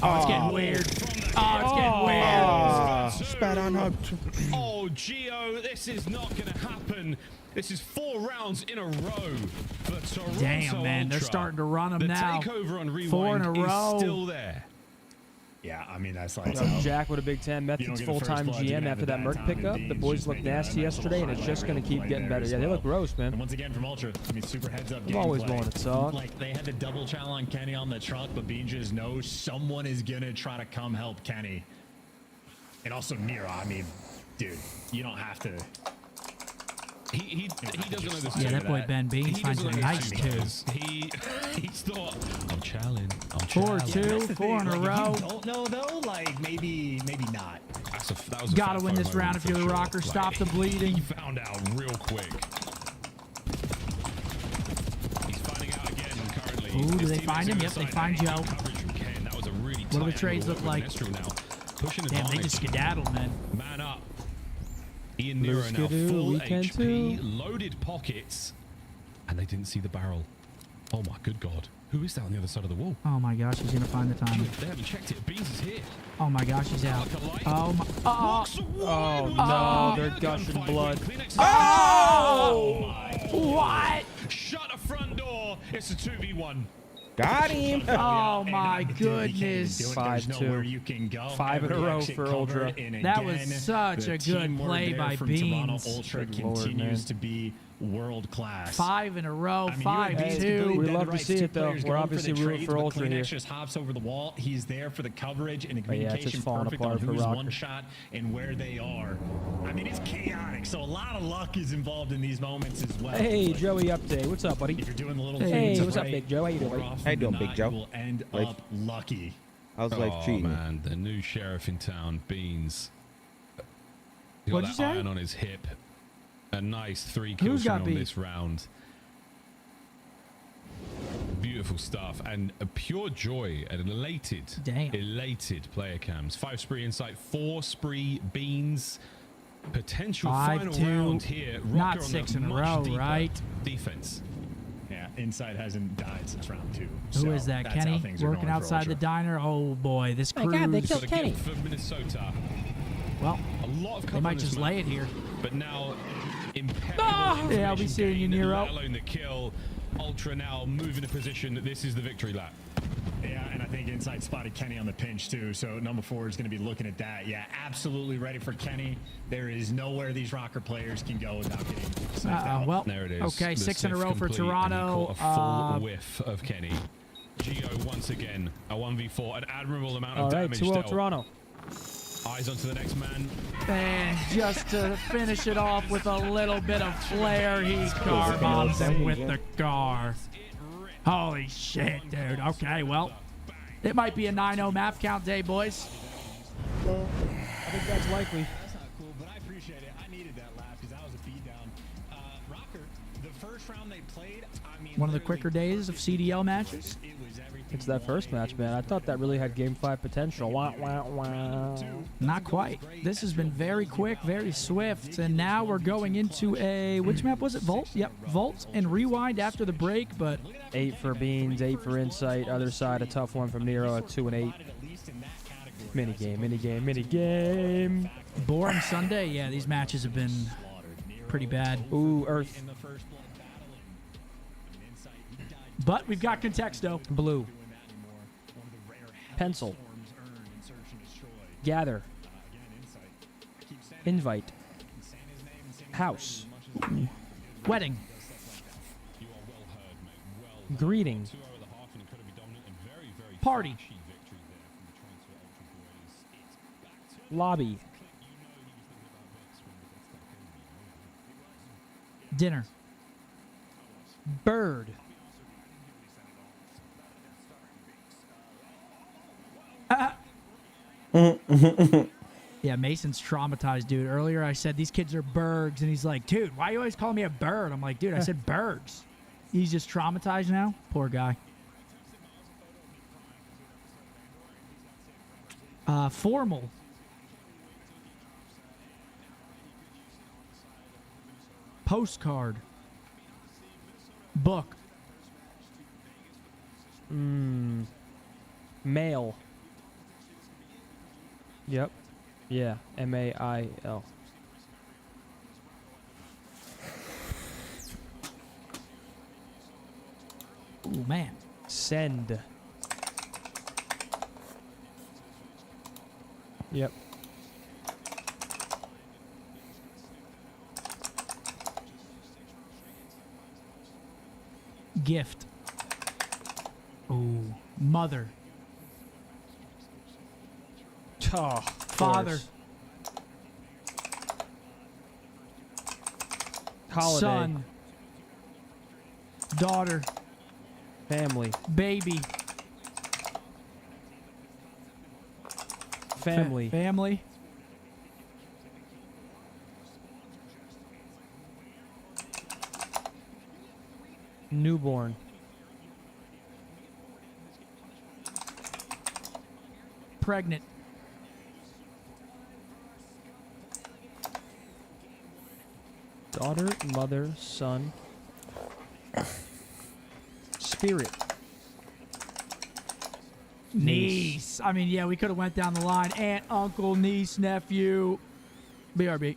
Oh, it's getting weird. Oh, it's getting weird. Spat on her. Oh, Gio, this is not going to happen. This is 4 rounds in a row for Toronto Damn, man, they're Ultra. starting to run him the now. takeover on Rewind 4 in a row. is still there. Yeah, I mean, that's like... Jack with a Big 10. Method's full-time GM after that Merc pickup. The boys looked nasty yesterday, and it's just going to keep getting better. Yeah, they look gross, man. And once again from Ultra, I mean, super heads up. I'm always gameplay. blowing it soft. Like they had the double challenge on Kenny on the truck, but Bean just knows someone is gonna try to come help Kenny. And also Nero, I mean, dude, you don't have to. He doesn't know this. Yeah, that boy Ben Beans finds it nice, too. He's thought, I'm challenging. 4-2, 4 in a row. You don't know though, like maybe not. That was a Gotta fat win this FOMO round if for you're the sure. Rocker. Stop the bleeding. He found out real quick. He's finding out again currently. Ooh, do His they teammates find him? are Yep, they inside. find Joe. Coverage from Ken. That was a really What do the tight trades angle look with like? Esriel now. Pushing Damn, they advantage. just skedaddled, man. Man up. Ian Nero now Skidoo, full weekend HP, too. loaded pockets, and they didn't see the barrel. Oh my good God. Who is that on the other side of the wall? Oh my gosh, he's gonna find the time. They haven't checked it. Beans is here. Oh my gosh, he's out. Oh my. Oh, no. They're gushing blood. Oh! What? Shut a front door. It's a 2v1. Got him. Oh my goodness. There's nowhere you can go. 5 in a Every row exit for covered, Ultra. and That was again, such the a good teamwork play there by from Toronto Beans. Ultra Good Lord, continues man. to be world class. 5 in a row, I mean, 5-2. We love to see it, though. We're obviously rooting for Ultra here. Kleenex just hops over the wall. He's there for the coverage and the But yeah, it's communication just falling perfect apart on for who's Rocker. one shot and where they are. I mean, it's chaotic, so a lot of luck is involved in these moments as well. Hey, But Joey update. What's up, buddy? if you're doing the little Hey, things what's up, right, Big Joe? How you doing, more buddy? often How you doing, than Big not, Joe? You will end Life- up lucky. How's life treating you? Man, the new sheriff in town, Beans. He got What'd you that say? iron on his hip. A nice 3 kill Who's got streak on beat? this round. Beautiful stuff and a pure joy and elated player cams. 5 spree insight, 4 spree Beans. Potential 5-2. final round here. Rocker Not on 6 the in a much row, deeper right? Defense. Yeah, Inside hasn't died since round 2. Who so is that, that's how Kenny? things are Working going for outside the Ultra. diner? Oh boy, this My cruise. God, they killed Got a Kenny. gift for Minnesota. Well, A lot of they cover might on this just map, lay it here. But now, impeccable Yeah, I'll be information seeing you, gain, Nero. let alone the kill. Ultra now moving a position that this is the victory lap. Yeah, and I think Inside spotted Kenny on the pinch too. So number 4 is going to be looking at that. Yeah, absolutely ready for Kenny. There is nowhere these Rocker players can go without getting sniped out. Well, There it is. okay, The 6 in a sieve row for complete, and he Toronto. caught a full whiff of Kenny. Gio once again, a 1v4, an admirable amount of All right, damage 2-0 dealt. Toronto. Eyes onto the next man. And just to finish it off with a little bit of flair, he car bombs him with the car. Holy shit, dude. Okay, well, it might be a 9-0 map count day, boys. I think that's likely. That's not cool, but I appreciate it. I needed that laugh because that was a beatdown. Rocker, the first round they played, I mean, One of the quicker days of CDL matches. It's that first match, man. I thought that really had Game 5 potential. Wah, wah, wah. Not quite. This has been very quick, very swift, and now we're going into a, which map was it? Volt? Yep, Volt and Rewind after the break, but 8 for Beans, 8 for Insight. Other side, a tough one from Nero at 2 and 8. Minigame. Boring Sunday. Yeah, these matches have been pretty bad. Ooh, Earth. But we've got Contexto. Blue. Pencil. Gather. Invite. House. Wedding. Greeting. Party. Lobby. Dinner. Bird. Yeah, Mason's traumatized, dude. Earlier I said these kids are Bergs, and he's like, dude, why you always call me a bird? I'm like, dude, I said Bergs. He's just traumatized now. Poor guy. Formal. Postcard. Book. Mail. Yep. Yeah. M-A-I-L. Ooh, man. Send. Yep. Gift. Ooh. Mother. Oh, Father. Holiday. Son. Daughter. Family. Baby. Family. Family. Newborn. Pregnant. Daughter, mother, son. Spirit. Niece. I mean, yeah, we could have went down the line. Aunt, uncle, niece, nephew. BRB.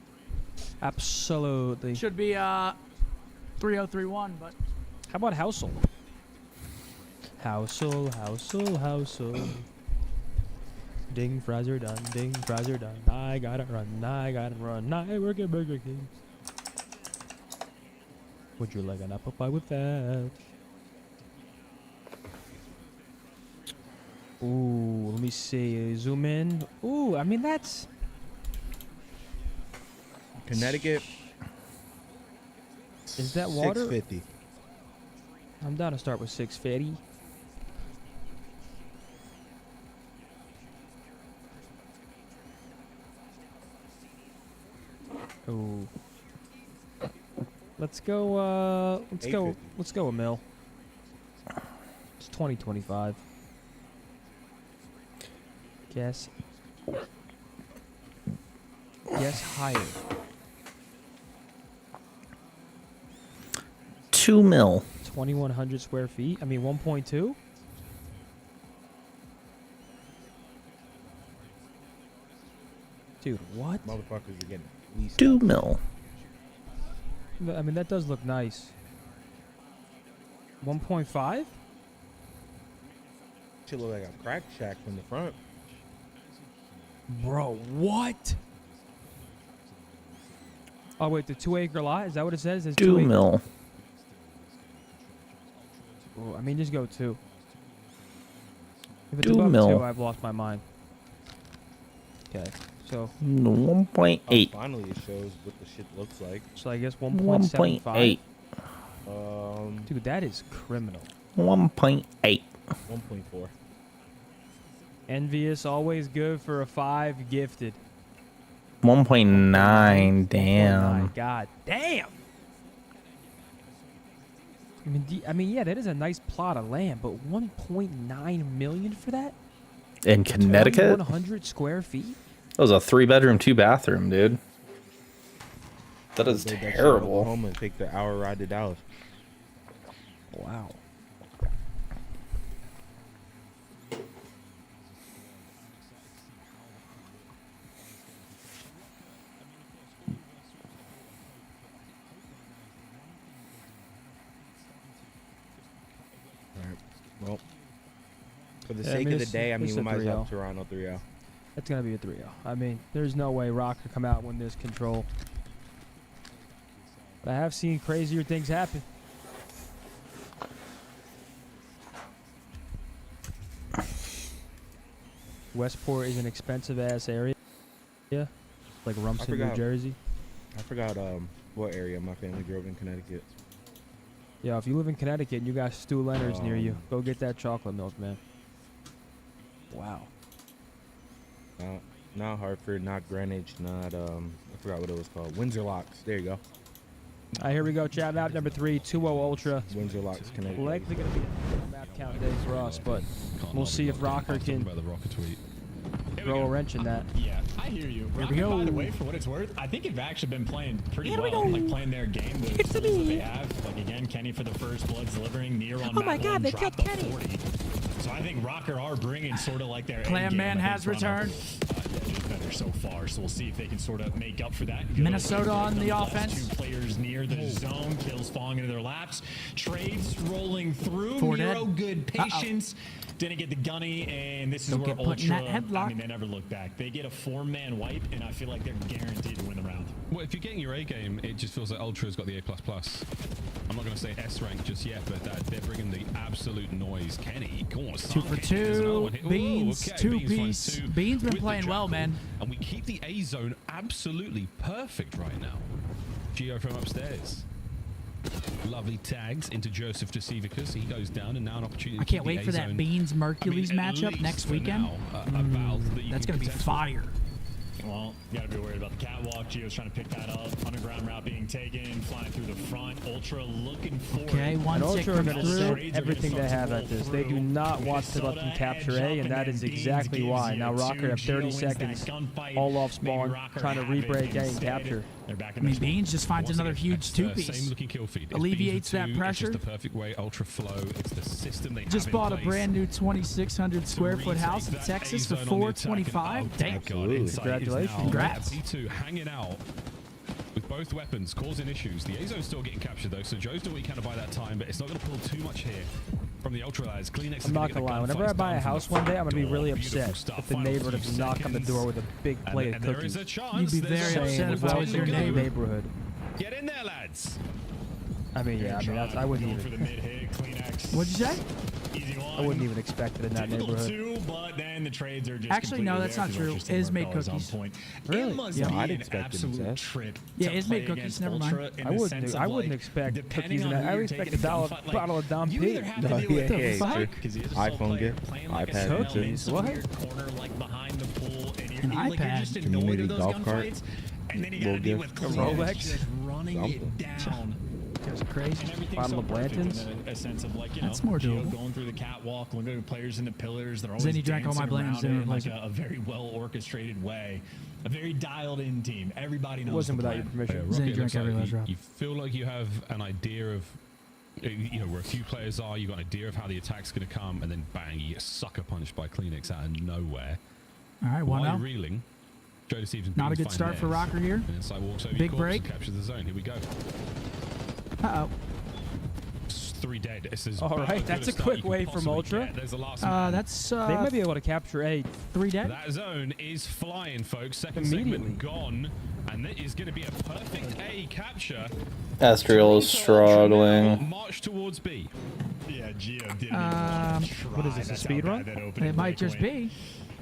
Absolutely. Should be 3031, but how about Housel? Housel. Ding, fries are done. Ding, fries are done. I gotta run. I work at Burger King. Would you like an apple pie with that? Ooh, let me see. Zoom in. Ooh, I mean, that's... Connecticut. Is that water? 650. I'm down to start with 650. Ooh. Let's go, let's go a mil. It's 2025. Guess higher. 2 mil. 2,100 square feet. I mean, 1.2. Dude, what? Motherfuckers are getting at least 2 mil. I mean, that does look nice. 1.5? Should look like a crack shack from the front. Bro, what? Oh, wait, the 2-acre lot? Is that what it says? It's 2 mil. Oh, I mean, just go 2. If it's 2 above mil. 2, I've lost my mind. Okay, so 1.8. Finally, it shows what the shit looks like. So I guess 1.75. 1.8. Dude, that is criminal. 1.8. 1.4. Envious, always good for a 5. Gifted. 1.9. Damn. 1.9. God damn. I mean, yeah, that is a nice plot of land, but 1.9 million for that? In Connecticut? 100 square feet? That was a 3-bedroom, 2-bathroom, dude. That is Go back to terrible. Oklahoma and take the hour ride to Dallas. Wow. Well, for the sake of the day, I mean, we might as well have Toronto 3-0. It's going to be a 3-0. I mean, there's no way Rock could come out and win this control. But I have seen crazier things happen. Westport is an expensive-ass area. Yeah, like Rumson, New Jersey. I forgot what area my family drove in Connecticut. Yeah, if you live in Connecticut and you got Stu Leonard's near you, go get that chocolate milk, man. Wow. Not Hartford, not Greenwich, not I forgot what it was called. Windsor Locks. There you go. All right, here we go. Chat map number 3, 2-0 Ultra. Windsor Locks, Connecticut. Likely going to be a map count day for us, but we'll see if Rocker can throw a wrench in that. Yeah, I hear you. Here we go. By the way, for what it's worth, I think they've actually been playing pretty well. Like playing their game with the tools that they have. Like again, Kenny for the first bloods delivering. Near on Oh my God, they killed Kenny. 40. So I think Rocker are bringing sort of like their Clam Man has returned. Just better so far. So we'll see if they can sort of make up for that. Minnesota on the offense. 2 players near the zone. Kills falling into their laps. Trades rolling through. 4 Nero, dead. good patience. Didn't get the gunny, and this is where Ultra, I mean, they never look back. They get a 4-man wipe, and I feel like they're guaranteed to win the round. Well, if you're getting your A game, it just feels like Ultra's got the A++. I'm not going to say S rank just yet, but they're bringing the absolute noise. Kenny, go on, 2 for 2. Beans, okay, 2-piece. Beans been playing well, man. And we keep the A zone absolutely perfect right now. Gio from upstairs. Lovely tags into Joseph Decivicus. He goes down, and now an opportunity. I can't wait for that Beans Mercules matchup next weekend. That's going to be fire. Well, you got to be worried about the catwalk. Gio's trying to pick that up. Underground route being taken, flying through the front. Ultra looking for Okay, it. one tick Ultra are comes going to through. send everything they have at this. They do not want to let them capture A, and that is exactly why. Now Rocker have 30 seconds, all off spawn, trying to re-break A and capture. I mean, Beans just finds another huge 2-piece. Same looking kill feed. Alleviates that pressure. It's just the perfect way. Ultra flow. It's the system they Just have bought in a place. brand new 2,600 square foot house in Texas for $425. Damn. Congratulations. Congrats. B2 hanging out with both weapons, causing issues. The A zone's still getting captured though, so Joe's doing what he can to buy that time, but it's not going to pull too much here from the Ultra lads. Kleenex I'm not going to lie. Whenever I buy a house one day, I'm going to be really upset if the neighbor doesn't knock on the door with a big plate of cookies. You'd be very upset if I was your neighbor. Neighborhood. Get in there, lads. I mean, yeah, I wouldn't even. What'd you say? I wouldn't even expect it in that neighborhood. But then the trades are just Actually, no, that's not true. Is made cookies. Really? Yeah, I'd expect it in trip. Yeah, is made cookies. Never mind. I wouldn't expect cookies in that. I would expect a bottle of Dom P. Yeah, iPhone gift, iPad cookies. What? An iPad. Community golf cart. And then you gotta deal with Rolex. just running it down. That's crazy. Bottle of Blanton's. A sense of like, you know, That's more Gio doable. going through the catwalk, looking at the players in the pillars. They're always Then he drank all my dancing Blantons, around didn't it in like like a very well orchestrated way. A very dialed in team. Everybody knows. It wasn't the without your plan. permission. Then he Rocket, drank looks every like last drop. you feel like you have an idea of, you know, where a few players are. You've got an idea of how the attack's going to come, and then bang, you get sucker punched by Kleenex out of nowhere. All right, While you're 1-0. reeling, Joe deceives and Not a Beans good find start for theirs. Rocker here. And Insight walks over Big your corpse break. and captures the zone. Here we go. Uh-oh. 3 dead. This is All right, that's a quick way from Ultra. There's the last That's They might be able to capture A. 3 dead. That zone is flying, folks. Second Immediately. segment gone, and it is going to be a perfect A capture. Astriel is struggling. March towards B. Yeah, Gio didn't Um, even try. what is this, a That's speed how run? bad that opening It might break just went. be.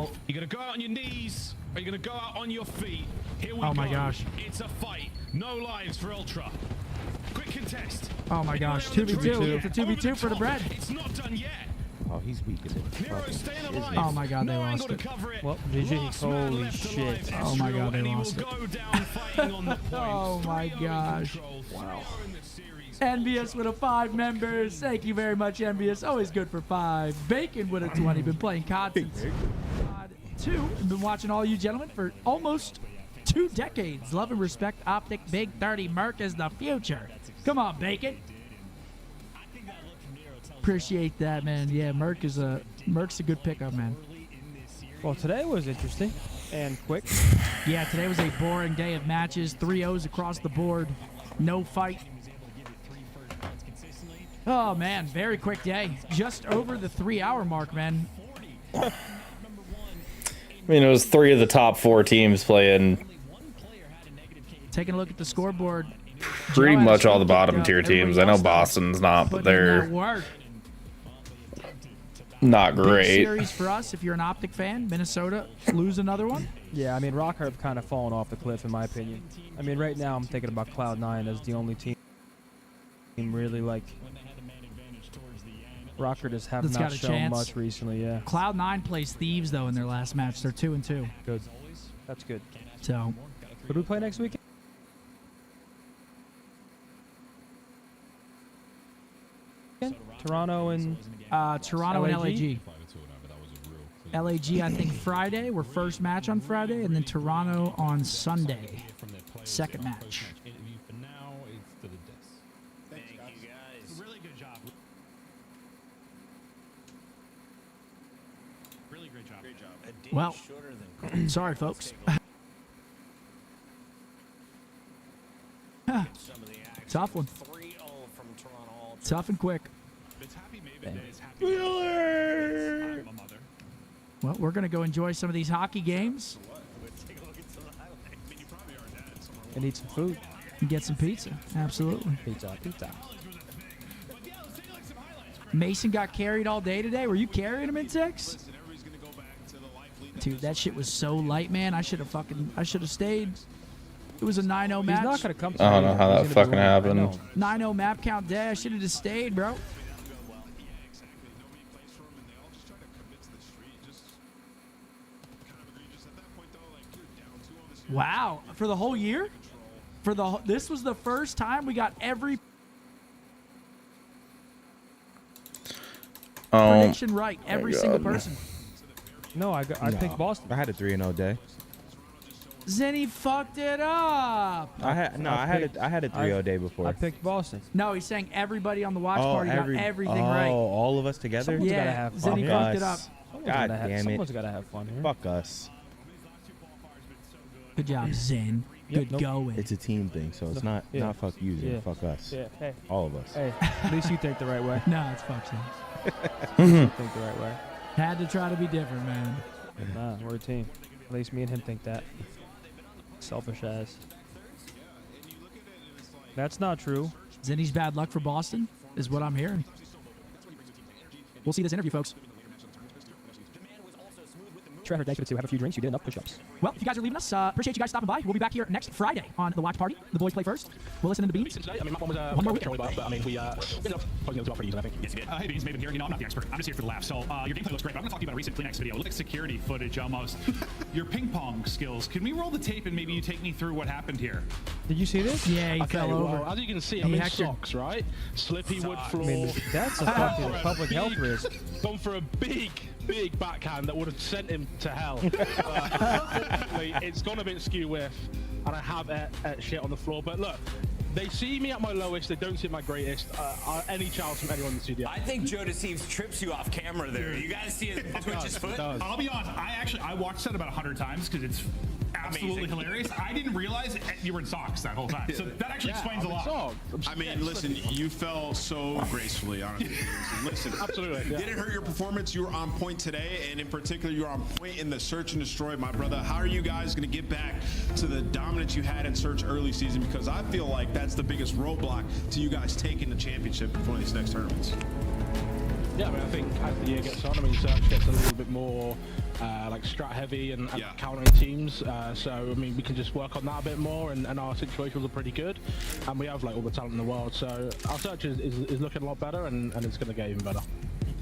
fault. You're going to go out on your knees, or you're going to go out on your feet. Here we go. Oh my gosh. It's a fight. No lives for Ultra. Quick contest. Oh my gosh. 2v2. It's a 2v2 for the bread. It's not done yet. Oh, he's weak as it. Oh my God, they lost it. Well, GG. Holy shit. Oh my God, they lost it. Oh my gosh. Wow. Envious with a 5 members. Thank you very much, Envious. Always good for 5. Bacon with a 20. Been playing COD since COD 2. Been watching all you gentlemen for almost 2 decades. Love and respect. OpTic Big 30. Merc is the future. Come on, Bacon. Appreciate that, man. Yeah, Merc's a good pickup, man. Well, today was interesting and quick. Yeah, today was a boring day of matches. 3-0s across the board. No fight. Oh, man. Very quick day. Just over the 3-hour mark, man. I mean, it was 3 of the top 4 teams playing. Taking a look at the scoreboard. Pretty much all the bottom tier teams. I know Boston's not, but they're not great. Big series for us if you're an OpTic fan. Minnesota lose another one. Yeah, I mean, Rocker have kind of fallen off the cliff in my opinion. I mean, right now I'm thinking about Cloud9 as the only team really like. Rocker just have not shown much recently, yeah. Cloud9 plays Thieves though in their last match. They're 2-2. Good. That's good. So, who do we play next weekend? Toronto and Toronto and LAG. LAG, I think Friday. We're first match on Friday, and then Toronto on Sunday. Second match. Thank you guys. Really good job. Really great job. Great job. Well, sorry, folks. Tough one. Tough and quick. Well, we're going to go enjoy some of these hockey games. And eat some food. And get some pizza. Absolutely. Pizza. Mason got carried all day today. Were you carrying him in Tex? Dude, that shit was so light, man. I should have stayed. It was a 9-0 match. He's not going to come. I don't know how that fucking happened. 9-0 map count day. I should have just stayed, bro. Wow, for the whole year? This was the first time we got every prediction right, every single person. No, I picked Boston. I had a 3-0 day. Zenny fucked it up. I had a 3-0 day before. I picked Boston. No, he's saying everybody on the watch party got everything right. Oh, all of us together? Someone's gotta have fun. Zenny fucked it up. God damn it. Someone's got to have fun here. Fuck us. Good job, Zen. Good going. It's a team thing, so it's not fuck you, Zen. Fuck us. Yeah. Hey. All of us. Hey, at least you think the right way. No, it's fuck Zen. You think the right way. Had to try to be different, man. Nah, we're a team. At least me and him think that. Selfish ass. That's not true. Zenny's bad luck for Boston is what I'm hearing. We'll see this interview, folks. Trevor, thanks for the 2. Have a few drinks. You did enough push-ups. Well, if you guys are leaving us, appreciate you guys stopping by. We'll be back here next Friday on the watch party. The boys play first. We'll listen to Beans. I mean, map one was one more week. but I mean, we ended up closing those well pretty easily, I think. Yes, you did. Hey, Beans, Maven here. You know, I'm not the expert. I'm just here for the laugh. So, your gameplay looks great, but I'm going to talk to you about a recent Kleenex video. It looks like security footage almost. Your ping pong skills. Can we roll the tape and maybe you take me through what happened here? Did you see this? Yeah, he fell over. Well, as you can see, I'm in socks, right? Slippy wood floor. I mean, that's a fucking public health risk. Gone for a big backhand that would have sent him to hell. It's gone a bit skew with, and I have shit on the floor. But look, they see me at my lowest. They don't see my greatest. Any chance from anyone in the studio. I think Joe Deceives trips you off camera there. You guys see his twitch his foot? I'll be honest. I watched that about 100 times because it's absolutely hilarious. I didn't realize you were in socks that whole time. So that actually explains a lot. I mean, listen, you fell so gracefully, honestly. Listen, absolutely. Didn't hurt your performance. You were on point today, and in particular, you were on point in the search and destroy, my brother. How are you guys going to get back to the dominance you had in search early season? Because I feel like that's the biggest roadblock to you guys taking the championship for these next tournaments. Yeah, I mean, I think as the year gets on, I mean, search gets a little bit more like strat heavy and countering teams. So, I mean, we can just work on that a bit more, and our situations are pretty good. And we have like all the talent in the world. So our search is looking a lot better, and it's going to get even better.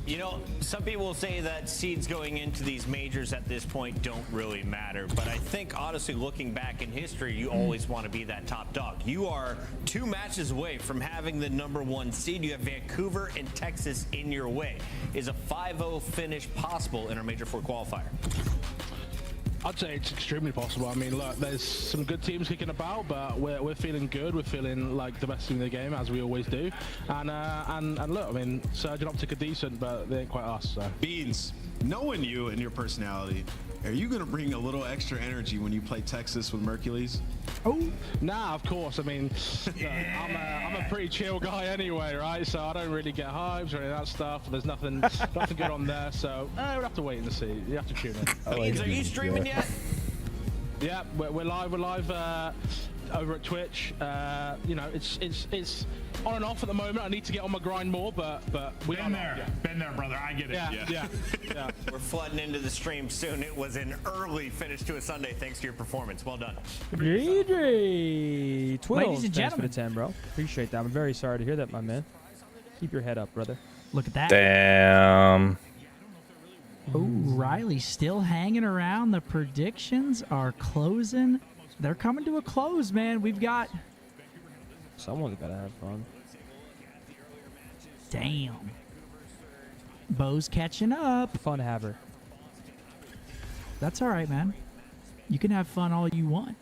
You know, some people will say that seeds going into these majors at this point don't really matter, but I think honestly looking back in history, you always want to be that top dog. You are 2 matches away from having the #1 seed. You have Vancouver and Texas in your way. Is a 5-0 finish possible in our Major 4 qualifier? I'd say it's extremely possible. I mean, look, there's some good teams kicking about, but we're feeling good. We're feeling like the best team in the game, as we always do. And look, I mean, Surge and OpTic are decent, but they ain't quite us. So. Beans, knowing you and your personality, are you gonna bring a little extra energy when you play Texas with Mercules? Oh, nah, of course. I mean, I'm a pretty chill guy anyway, right? So I don't really get hypes or any of that stuff. There's nothing good on there, so we'll have to wait and see. You have to tune in. Beans, are you streaming yet? Yeah, we're live. We're live over at Twitch. You know, it's on and off at the moment. I need to get on my grind more, but we're been there, brother. I get it. Yeah. We're flooding into the stream soon. It was an early finish to a Sunday thanks to your performance. Well done. GG. Twiddles, Ladies and thanks for gentlemen. the 10, bro. Appreciate that. I'm very sorry to hear that, my man. Keep your head up, brother. Look at that. Damn. Oh, Riley still hanging around. The predictions are closing. They're coming to a close, man. We've got... Someone's got to have fun. Damn. Bo's catching up. Fun haver. That's all right, man. You can have fun all you want.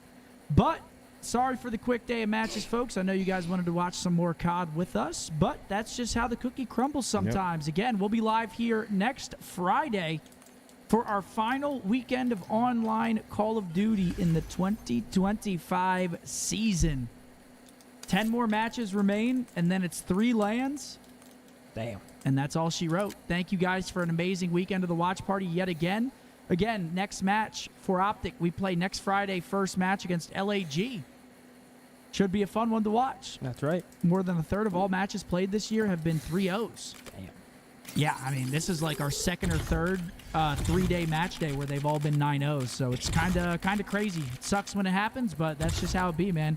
But sorry for the quick day of matches, folks. I know you guys wanted to watch some more COD with us, but that's just how the cookie crumbles sometimes. Again, we'll be live here next Friday for our final weekend of online Call of Duty in the 2025 season. 10 more matches remain, and then it's 3 LANs. Damn. And that's all she wrote. Thank you guys for an amazing weekend of the watch party yet again. Again, next match for OpTic, we play next Friday, first match against LAG. Should be a fun one to watch. That's right. More than a third of all matches played this year have been 3-0s. Damn. Yeah, I mean, this is like our second or third 3-day match day where they've all been 9-0s. So it's kind of crazy. It sucks when it happens, but that's just how it be, man.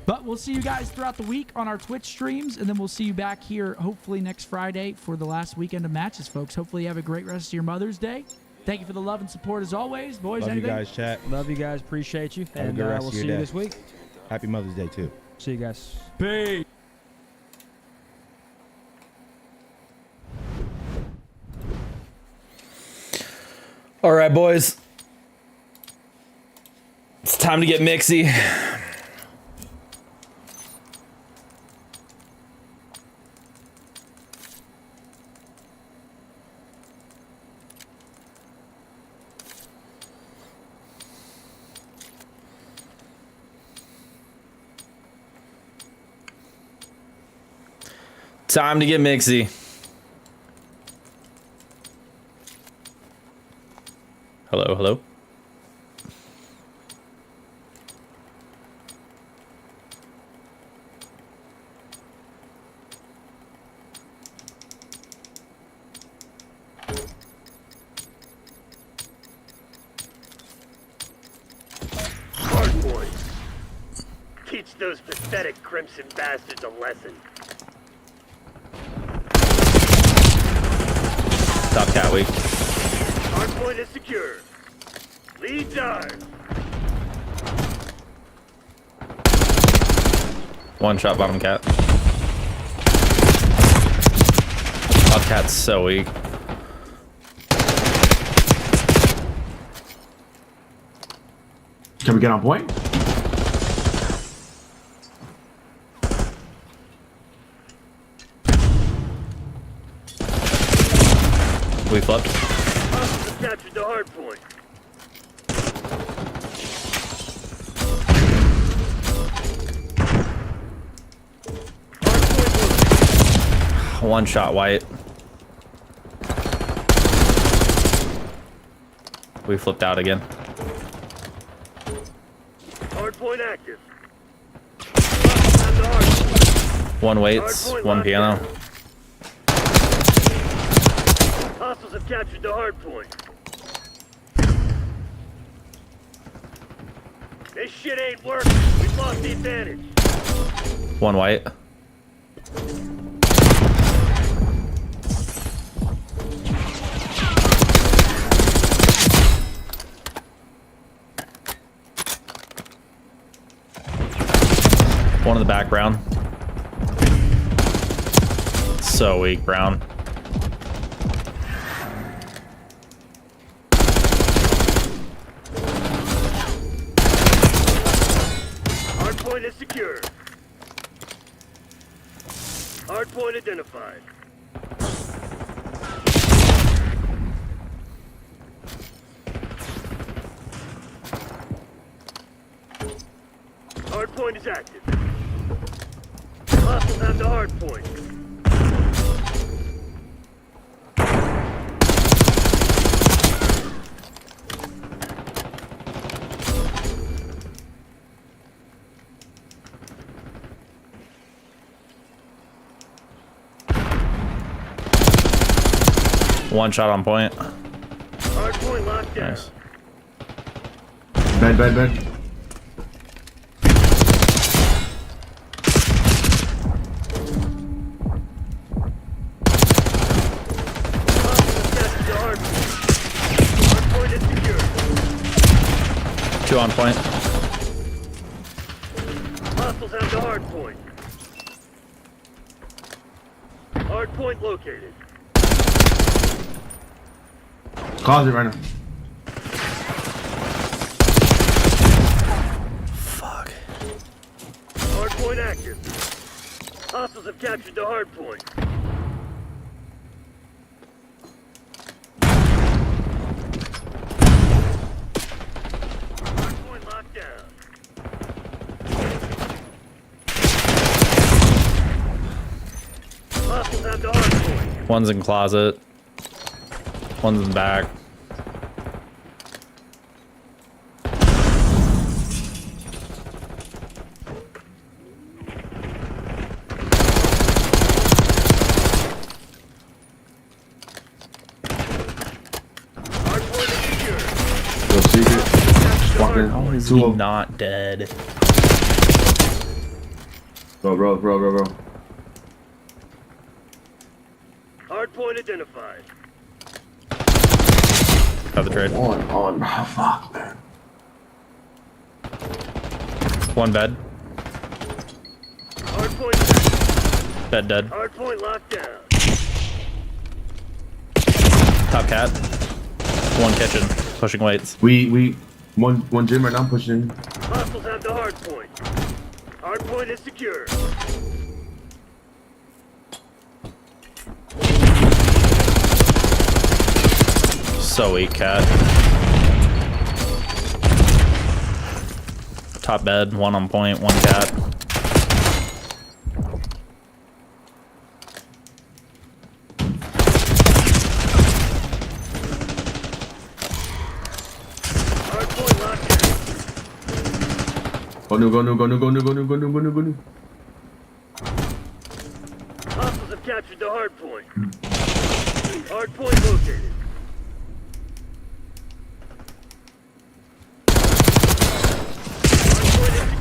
But we'll see you guys throughout the week on our Twitch streams, and then we'll see you back here hopefully next Friday for the last weekend of matches, folks. Hopefully you have a great rest of your Mother's Day. Thank you for the love and support as always. Boys, Love anything? you guys, chat. Love you guys. Appreciate you. Have a And good rest we'll of your see day. you this week. Happy Mother's Day, too. See you guys. Peace. All right, boys. It's time to get mixy. Time to get mixy. Hello, hello. Hard boys. Teach those pathetic Crimson bastards a lesson. Top cat weak. Hardpoint is secure. Lead ours. One shot bottom cat. Top cat's so weak. Can we get on point? We flipped. Hostiles have captured the hard point. One shot white. We flipped out again. Hard point active. One weights, one piano. Hostiles have captured the hard point. This shit ain't working. We've lost the advantage. One white. one in the back, Brown. So weak, Brown. Hardpoint is secure. Hardpoint identified. Hardpoint is active. Hostiles have the hardpoint. One shot on point. Hardpoint locked down. Nice. Bed. Two on point. Hostiles have the hardpoint. Hardpoint located. Cause it right now. Fuck. Hardpoint active. Hostiles have captured the hardpoint. Hardpoint locked down. Hostiles have the hardpoint. One's in closet. One's in the back. Go secret. Walk in. How is Two he of them. not dead? Bro. Hardpoint identified. Got the trade. On. Oh, fuck, man. One bed. Hardpoint Bed dead. Hardpoint locked down. Top cat. One kitchen. Pushing weights. We one gym right now pushing. Hostiles have the hardpoint. Hardpoint is secure. So weak, cat. Top bed. One on point. One cat. Go new. Hostiles have captured the hardpoint. Hardpoint located.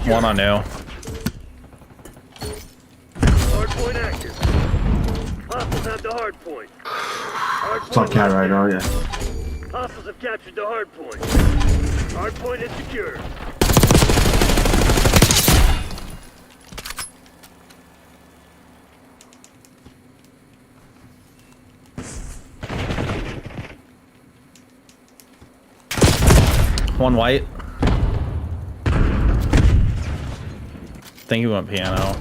One on new. Hardpoint active. Hostiles have the hardpoint. Top cat right now, yeah. Hostiles have captured the hardpoint. Hardpoint is secure. One white. Think he went piano.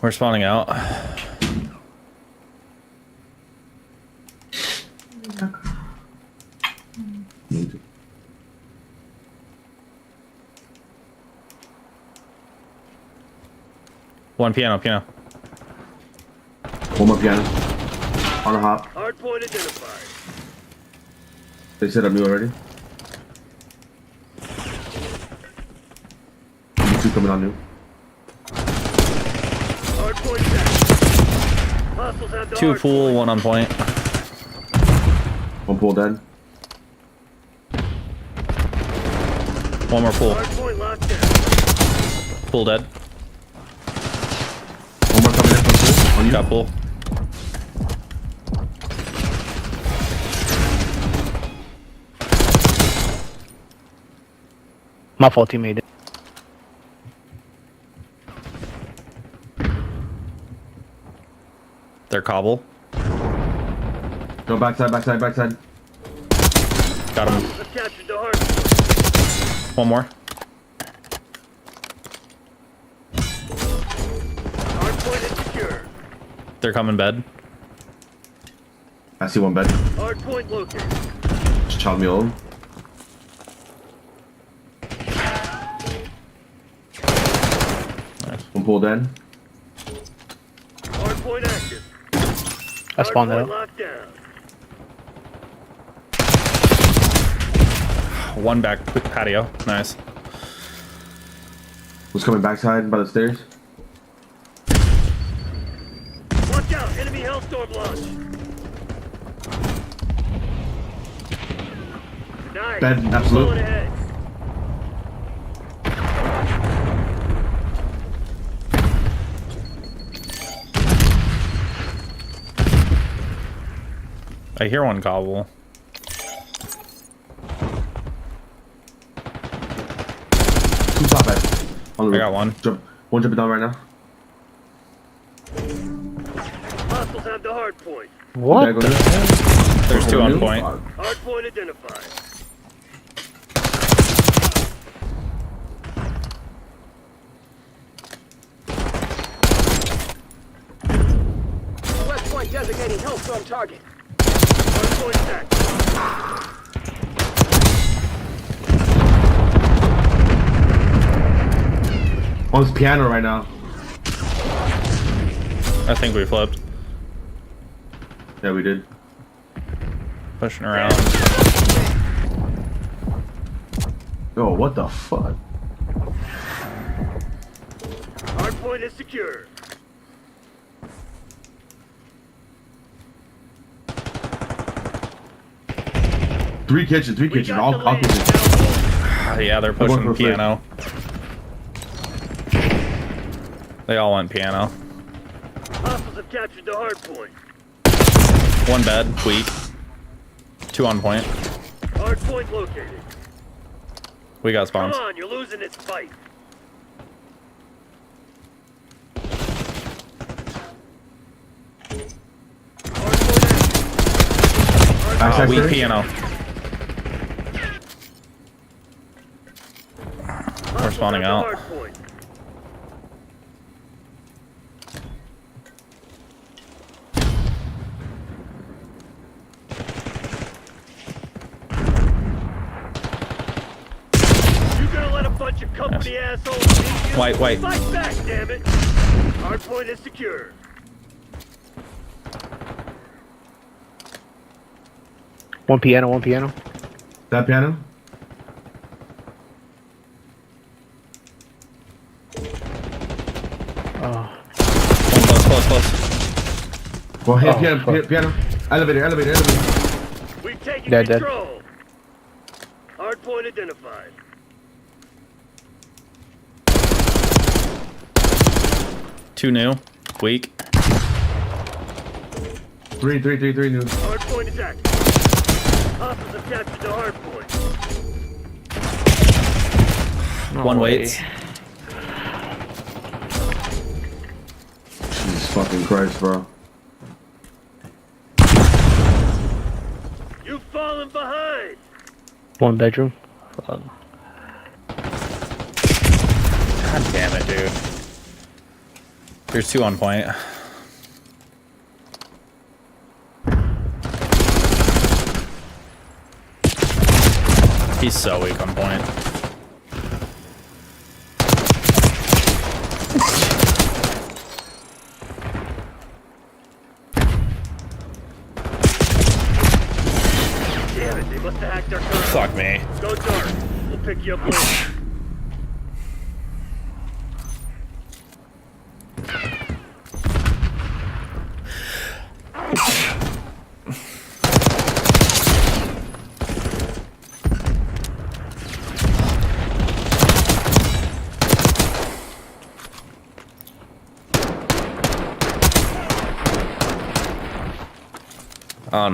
We're spawning out. One piano. One more piano. On a hop. Hardpoint identified. They set up new already. Two coming on new. Hardpoint set. Hostiles have the Two hardpoint. pool, one on point. One pool dead. One more pool. Hardpoint locked down. Pool dead. One more coming in from pool. On you. Got pool. My fault, teammate. They're cobble. Go backside. Got him. I've captured the hard One more. point is secure. They're coming bed. I see one bed. Hard point located. Just child me alone. One pulled in. Hard point active. I spawned out. Locked down. One back patio. Nice. Was coming backside by the stairs. Watch out, enemy hellstorm launch. Nice. Bed, absolute. Going ahead. I hear one cobble. Two top bed. On the I got one. One jumping down right now. Hostiles have the hard point. What? There's two on point. Hard point identified. West point designating hellstorm target. Hard point set. One's piano right now. I think we flipped. Yeah, we did. Pushing around. Oh, what the fuck? Hard point is secure. Three kitchens, all kitchens. Yeah, they're pushing piano. They all went piano. Hostiles have captured the hard point. One bed, weak. Two on point. Hard point located. We got spawns. Come on, you're losing this fight. Weak piano. We're spawning out. Bunch of company assholes need you. White. Fight back, damn it. Hard point is secure. One piano. That piano? Oh. Close. Well, piano. Elevator. We've taken Dead. control. Hard point identified. Two new. Weak. Three new. Hard point is active. Hostiles have captured the hard point. One waits. Jesus fucking Christ, bro. You've fallen behind. One bedroom. God damn it, dude. There's two on point. He's so weak on point. Damn it, they must have hacked our car. Fuck me. Go dark. We'll pick you up later. I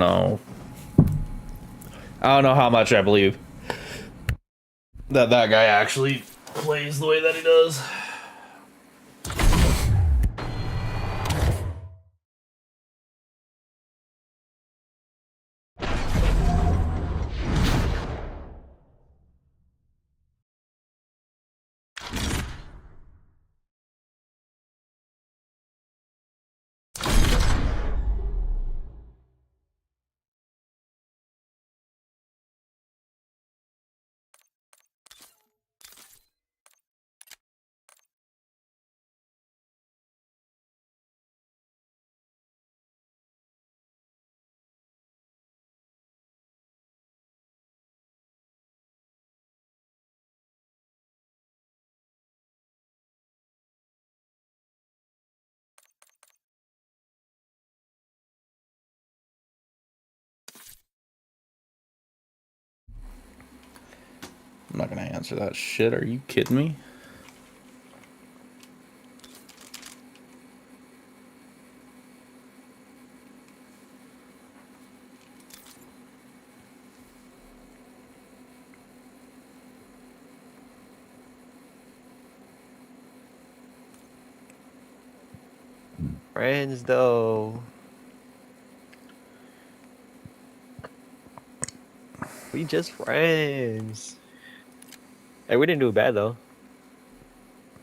don't know how much I believe that guy actually plays the way that he does. I'm not gonna answer that shit. Are you kidding me? Friends, though. We just friends. Hey, we didn't do bad, though.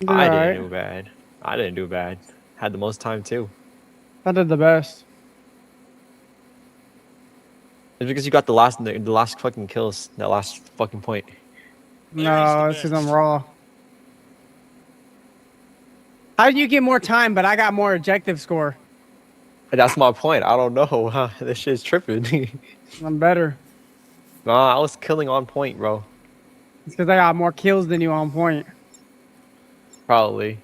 I didn't do bad. I didn't do bad. Had the most time, too. I did the best. It's because you got the last fucking kills. That last fucking point. No, it's because I'm raw. How did you get more time, but I got more objective score? That's my point. I don't know. This shit's tripping. I'm better. Nah, I was killing on point, bro. It's because I got more kills than you on point. Probably.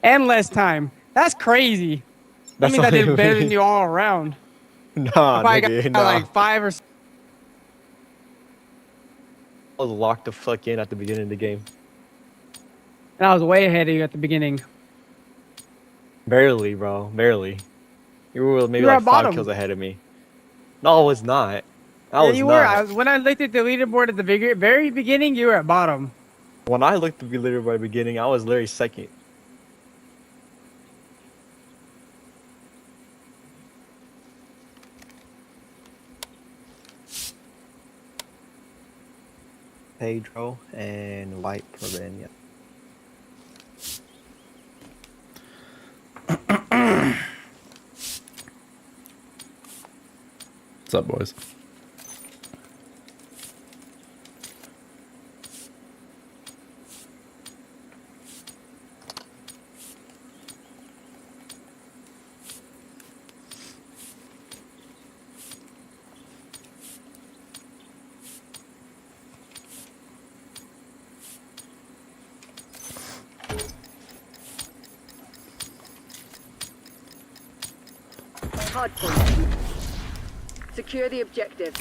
And less time. That's crazy. That means I did better than you all around. Nah, I nigga, got like 5 or 6. I was locked the fuck in at the beginning of the game. And I was way ahead of you at the beginning. Barely, bro. Barely. You were maybe like 5 kills ahead of me. No, I was not. Yeah, you were. When I looked at the leaderboard at the very beginning, you were at bottom. When I looked at the leaderboard at the beginning, I was literally second. Pedro and White Provenia. What's up, boys? Hardpoint. Secure the objective.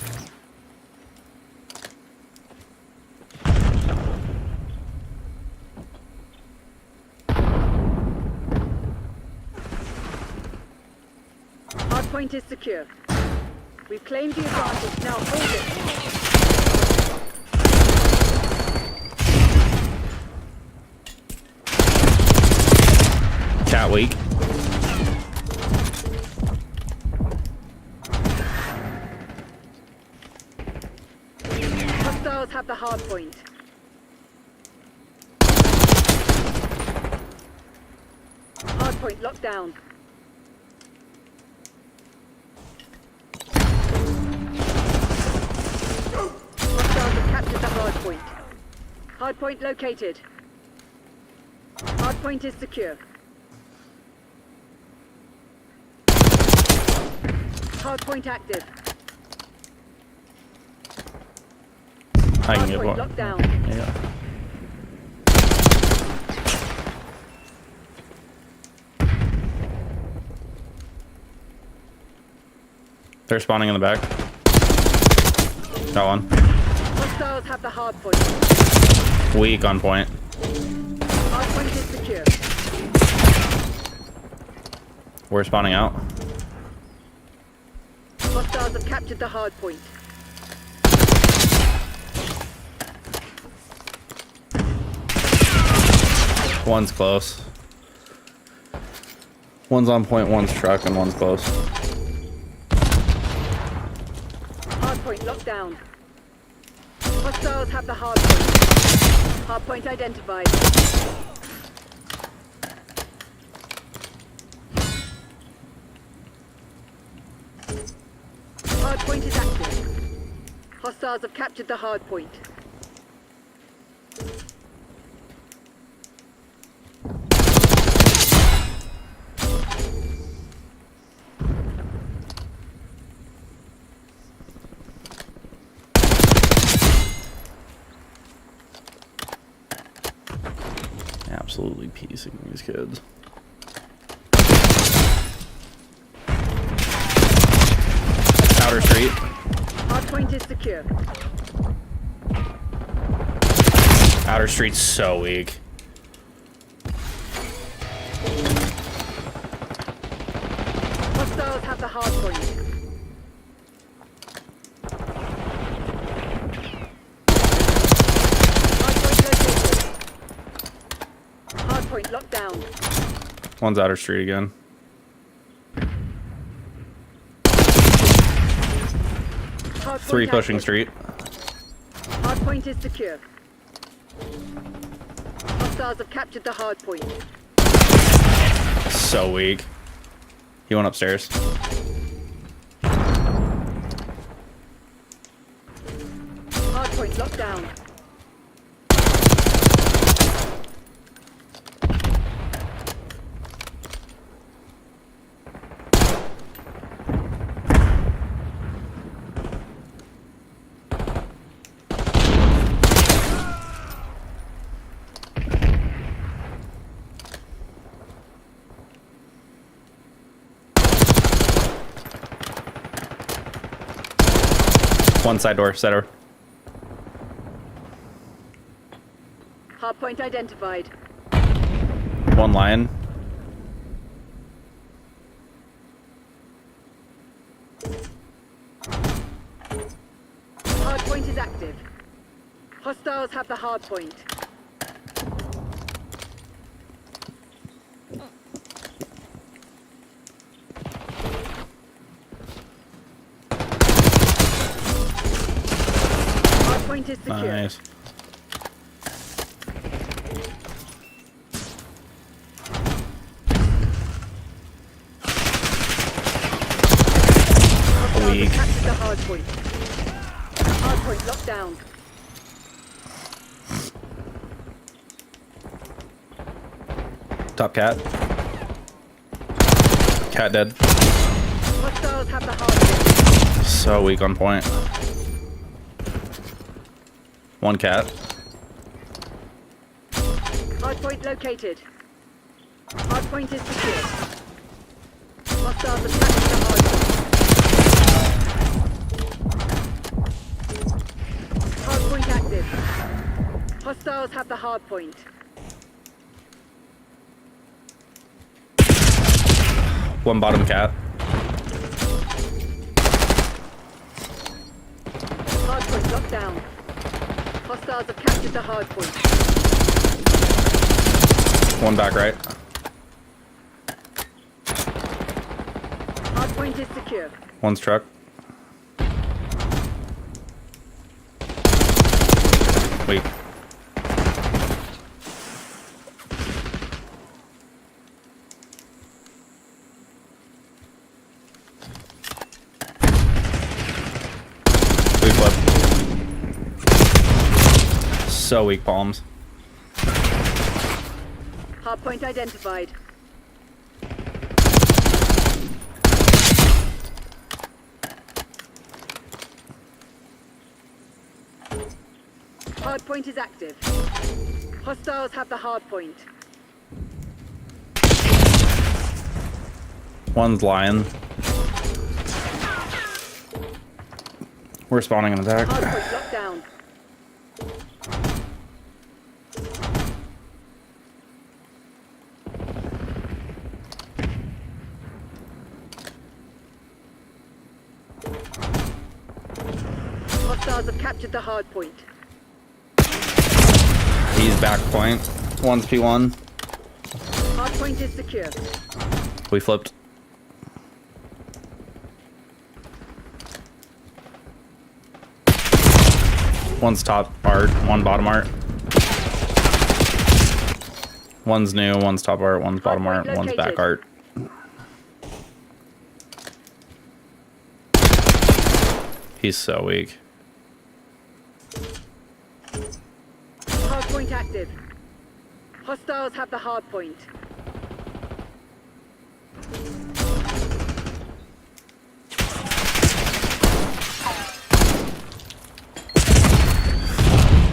Hardpoint is secure. We've claimed the advantage. Now hold it. Cat weak. Hostiles have the hard point. Hard point locked down. Hostiles have captured the hard point. Hard point located. Hard point is secure. Hard point active. I can get one. Locked down. Yeah. They're spawning in the back. Got one. Hostiles have the hard point. Weak on point. Hard point is secure. We're spawning out. Hostiles have captured the hard point. One's close. One's on point, one's truck, and one's close. Hard point locked down. Hostiles have the hard point. Hard point identified. Hard point is active. Hostiles have captured the hard point. Absolutely piecing these kids. Outer Street. Hard point is secure. Outer Street's so weak. Hostiles have the hard point. Hard point locked down. One's Outer Street again. Hard Three point pushing active. street. Hard point is secure. Hostiles have captured the hard point. So weak. He went upstairs. Hard point locked down. One side door, center. Hard point identified. One lion. Hard point is active. Hostiles have the hard point. Hard point is secure. Nice. Weak. Captured the hard point. Hard point locked down. Top cat. Cat dead. Hostiles have the hard point. So weak on point. One cat. Hard point located. Hard point is secure. Hostiles have captured the hard point. Hard point active. Hostiles have the hard point. One bottom cat. Hard point locked down. Hostiles have captured the hard point. One back right. Hard point is secure. One's truck. Weak. We flip. So weak palms. Hard point identified. Hard point is active. Hostiles have the hard point. One's lion. We're spawning an attack. Hard point locked down. Hostiles have captured the hard point. He's back point. One's P1. Hard point is secure. We flipped. One's top art, one bottom art. One's new, one's top art, one's bottom art, one's back art. He's so weak. Hard point active. Hostiles have the hard point.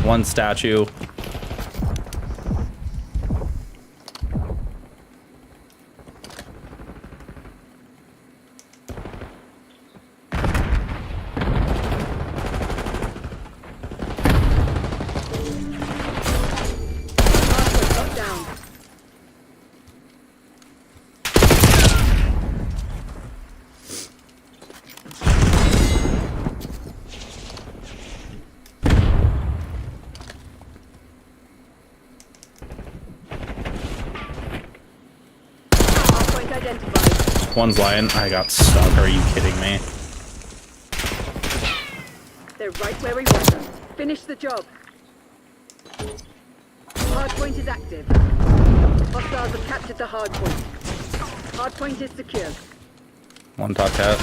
One statue. One's lying. I got stuck. Are you kidding me? They're right where we want them. Finish the job. Hardpoint is active. Hostiles have captured the hardpoint. Hardpoint is secure. One top cat.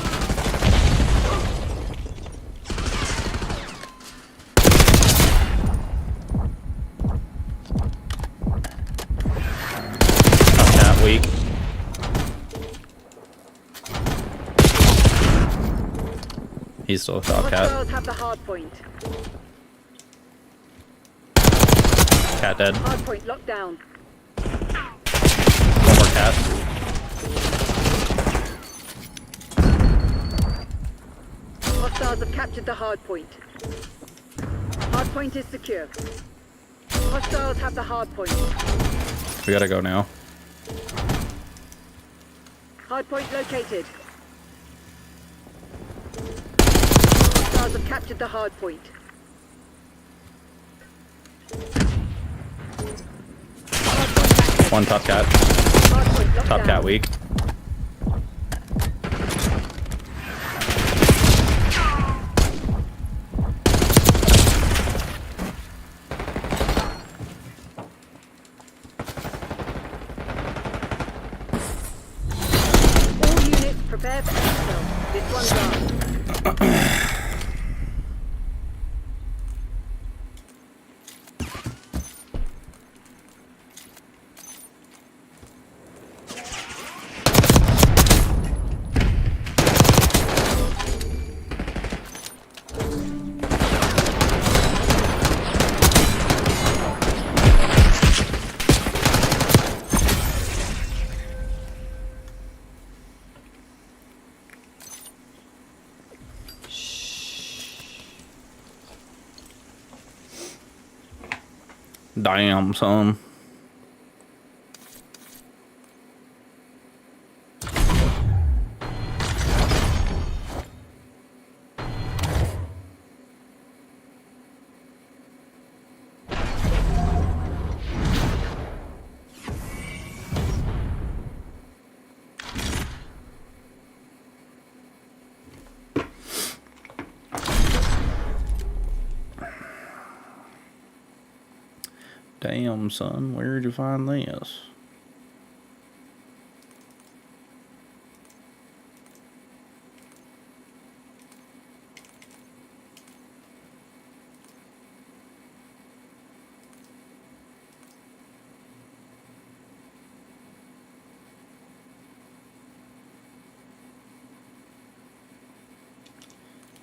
Top cat weak. He's still a top cat. Hostiles have the hardpoint. Cat dead. Hardpoint locked down. One more cat. Hostiles have captured the hardpoint. Hardpoint is secure. Hostiles have the hardpoint. We gotta go now. Hardpoint located. Hostiles have captured the hardpoint. One top cat. Hardpoint locked Top down. cat weak. All units prepare for exfil. This one's ours. Damn, son. Damn, son, where'd you find this?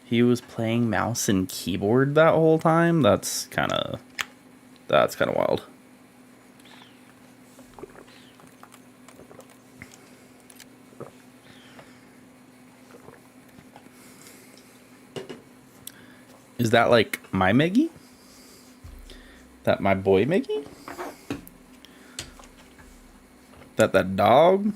He was playing mouse and keyboard that whole time? That's kind of wild. Is that like my Meggy? That my boy Meggy? That dog?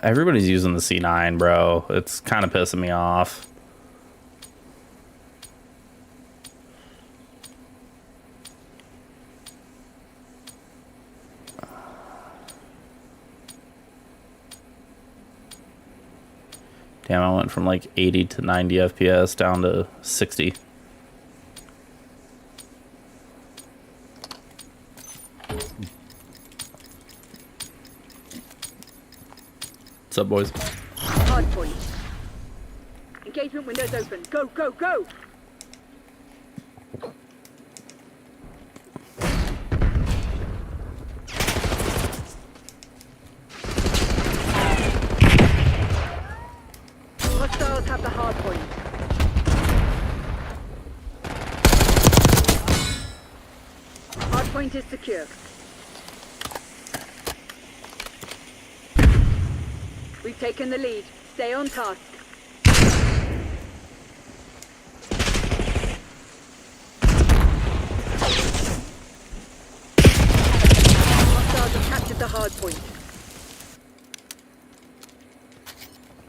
Everybody's using the C9, bro. It's kind of pissing me off. Damn, I went from like 80 to 90 FPS down to 60. What's up, boys? engagement windows open. Go, go, go! Hostiles have the hard point. Hard point is secure. We've taken the lead. Stay on task. Hostiles have captured the hard point.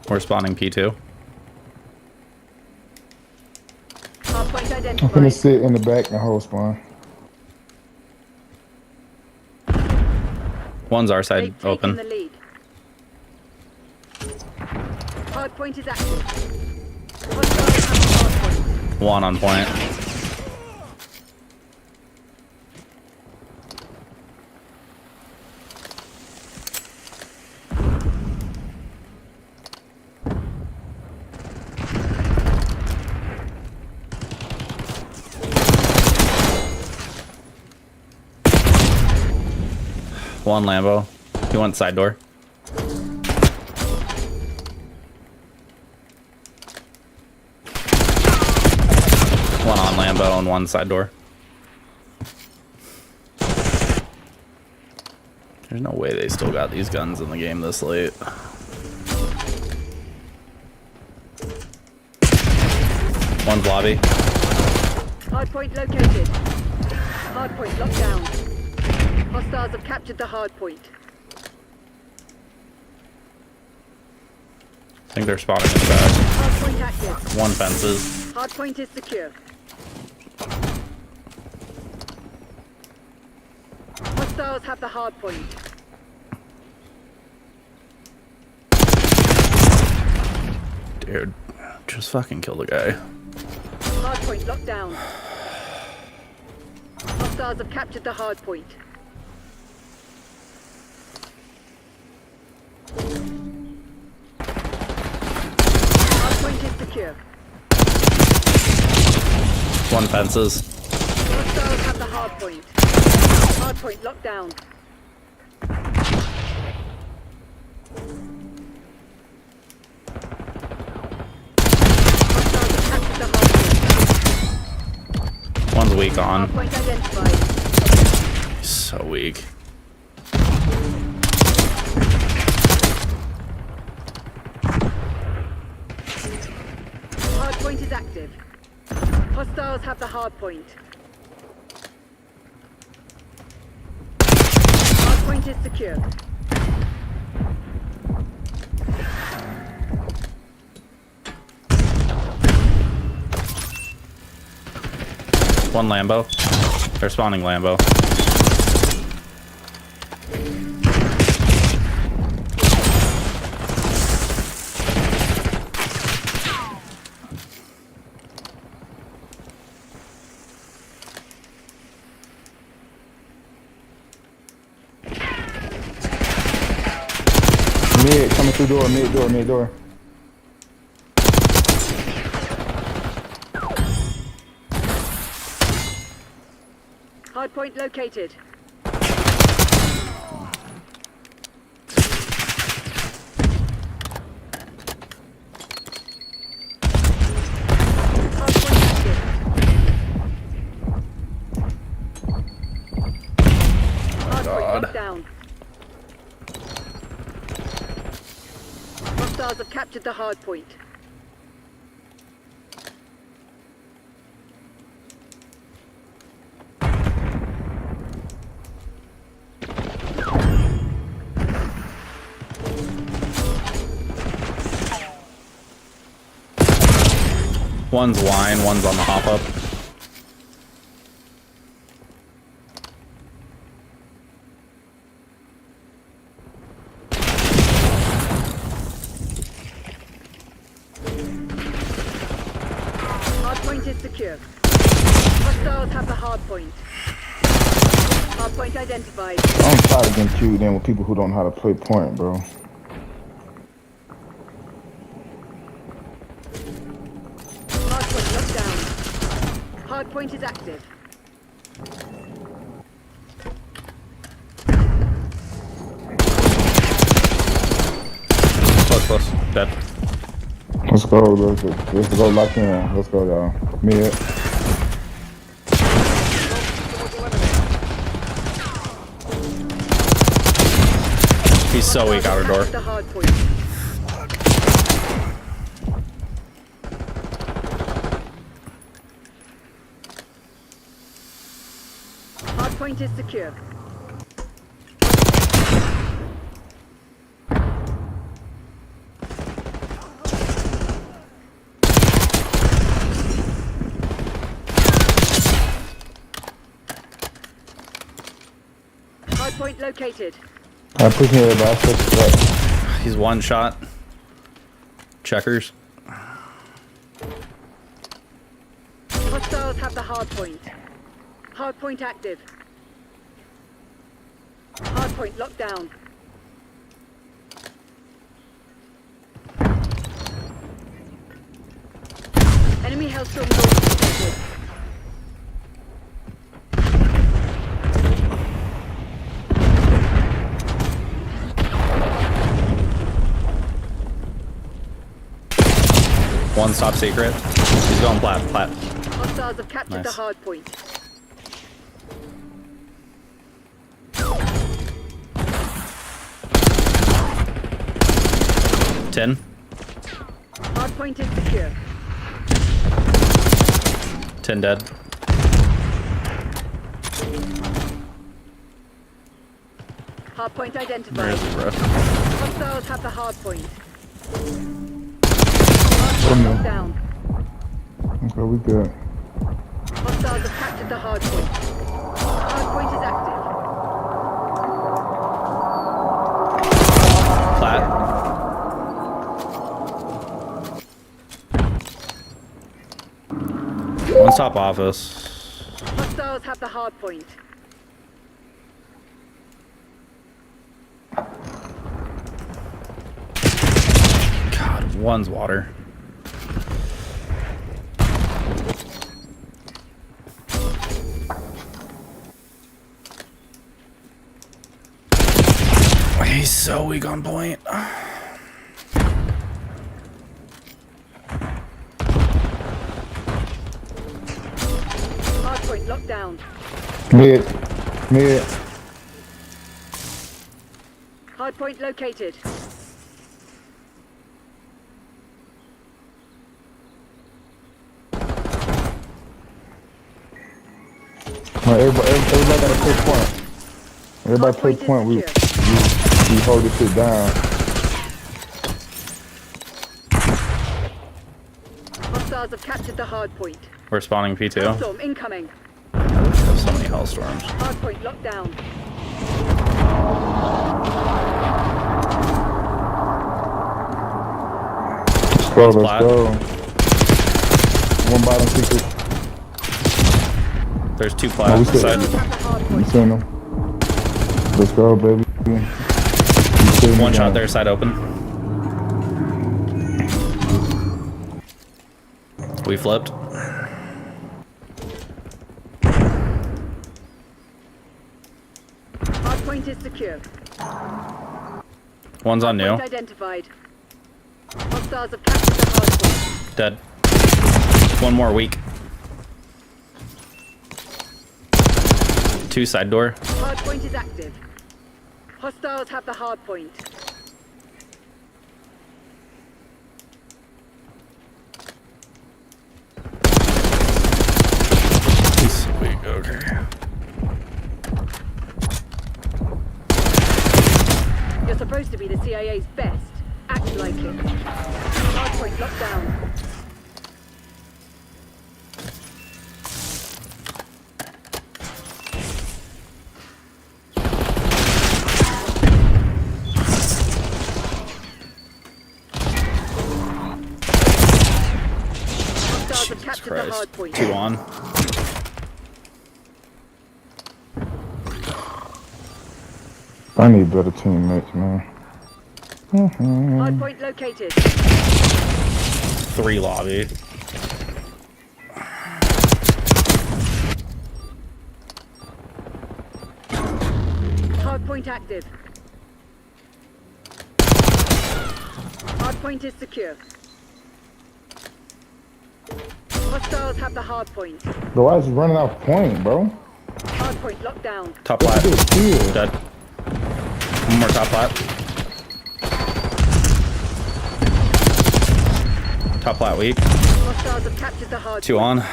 We're spawning P2. Hard point I'm identified. gonna sit in the back and hold spawn. One's our side Taking open. the lead. Hard point is active. Hostiles have the hard point. One on point. One Lambo. He went side door. One on Lambo and one side door. There's no way they still got these guns in the game this late. One's lobby. Hard point located. Hard point locked down. Hostiles have captured the hard point. I think they're spotting in the back. Hard point active. One fences. Hard point is secure. Hostiles have the hard point. Dude, just fucking kill the guy. Hard point locked down. Hostiles have captured the hard point. Hard point is secure. One fences. Hostiles have the hard point. Hard point locked down. Hostiles have captured the hard point. One's weak on. Hard point identified. So weak. Hard point is active. Hostiles have the hard point. Hard point is secure. One Lambo. They're spawning Lambo. Mid, coming through door, mid door, mid door. Hard point located. Hard point active. Hard point locked down. Hostiles have captured the hard point. One's wine, one's on the hop up. Hard point is secure. Hostiles have the hard point. Hard point identified. I'm tired of getting queued in with people who don't know how to play point, bro. Hardpoint is active. Close. Dead. Let's go. Let's go lock in. Let's go, y'all. Mid. He's so weak outer door. The hardpoint. Hardpoint is secure. Hardpoint located. I put here, but I switched it up. He's one shot. Checkers. Hostiles have the hardpoint. Hardpoint active. Hardpoint locked down. Enemy Hellstorm detected. One top secret. He's going plat. Hostiles have captured the Nice. hardpoint. Ten. Hardpoint is secure. 10 dead. Hardpoint identified. Where's the bro? Hostiles have the hardpoint. Come Hardpoint on. down. Okay, we good. Hostiles have captured the hardpoint. Hardpoint is active. Plat. One top office. Hostiles have the hardpoint. God, one's water. He's so weak on point. Hardpoint locked down. Mid. Hardpoint located. Alright, everybody gotta play point. Everybody play point. We hold this shit down. Hostiles have captured the hardpoint. We're spawning P2. Hellstorm incoming. There's so many hellstorms. Hardpoint locked down. Let's go. One bottom secret. There's two plat we inside. You seen them. Let's go, baby. One shot there, side open. We flipped. Hardpoint is secure. One's on new. Hardpoint identified. Hostiles have captured the hardpoint. Dead. One more weak. Two side door. Hardpoint is active. Hostiles have the hardpoint. He's weak. Okay. You're supposed to be the CIA's best. Act like it. Hardpoint locked down. Hostiles have captured the hardpoint. Two on. I need better teammates, man. Hardpoint located. Three lobby. Hardpoint active. Hardpoint is secure. Hostiles have the hardpoint. Bro, why is he running out point, bro? Hardpoint locked down. Top plat. Dead. One more top plat. Top plat weak. Hostiles have captured the hardpoint. 2 on.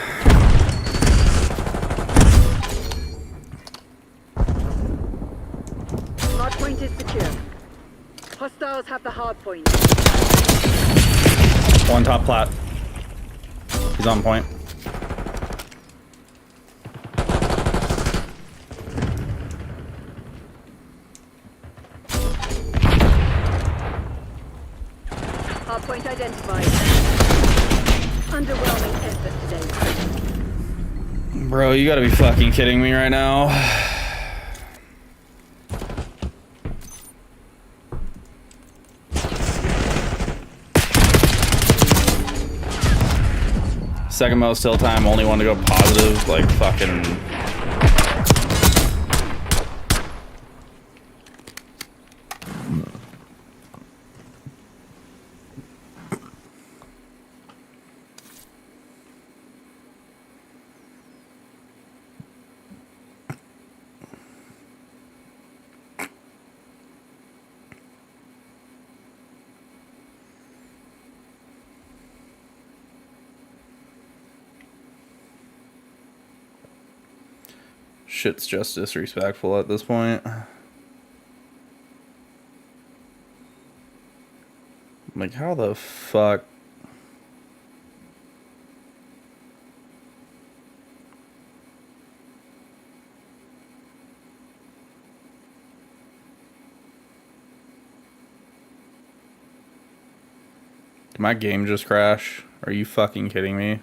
Hardpoint is secure. Hostiles have the hardpoint. 1 top plat. He's on point. Hardpoint identified. Underwhelming effort today. Bro, you gotta be fucking kidding me right now. Second most still time, only one to go positive, like fucking. Shit's just disrespectful at this point. Like, how the fuck? Did my game just crash? Are you fucking kidding me?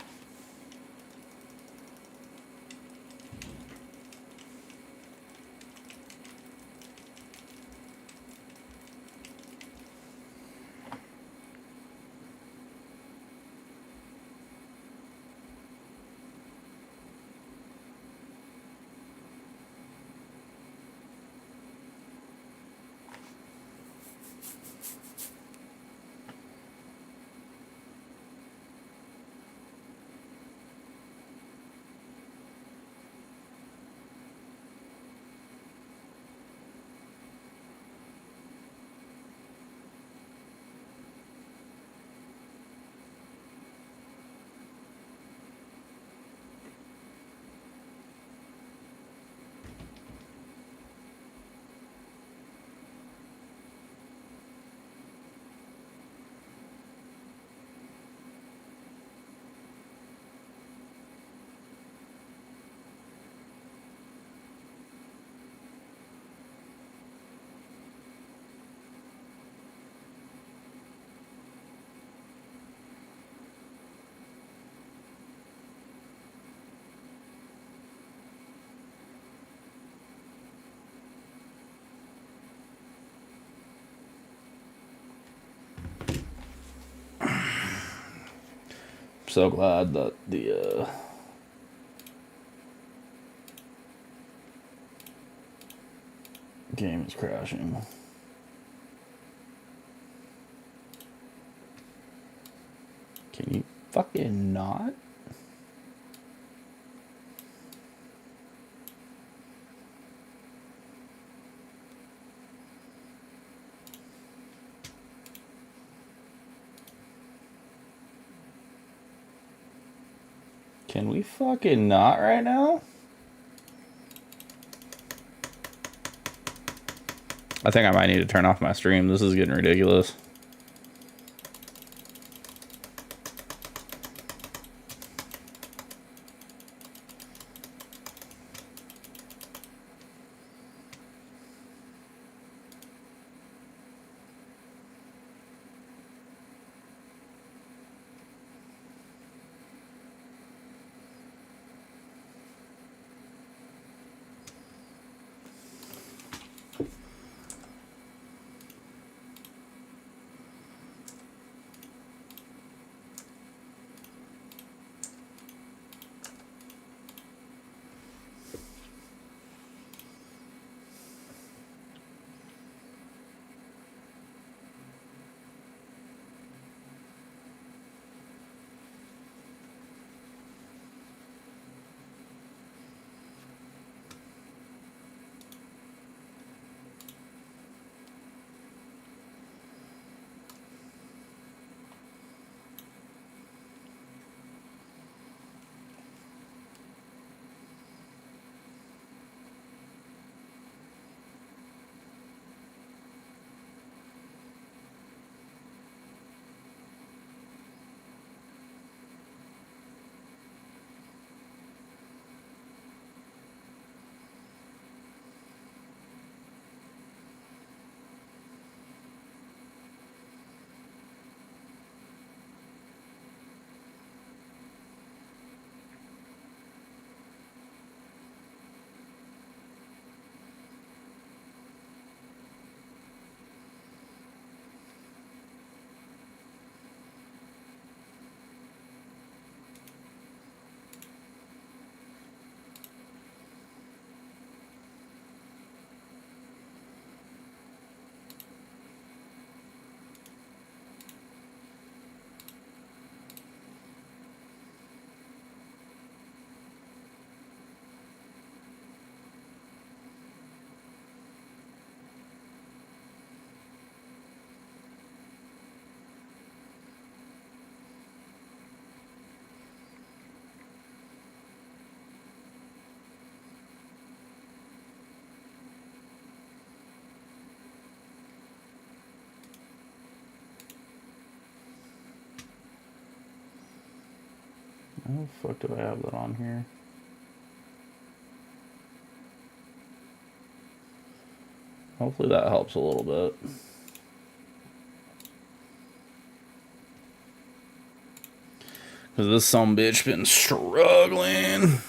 So glad that the game is crashing. Can you fucking not? Can we fucking not right now? I think I might need to turn off my stream. This is getting ridiculous. How the fuck do I have that on here? Hopefully that helps a little bit. Because this sumbitch been struggling.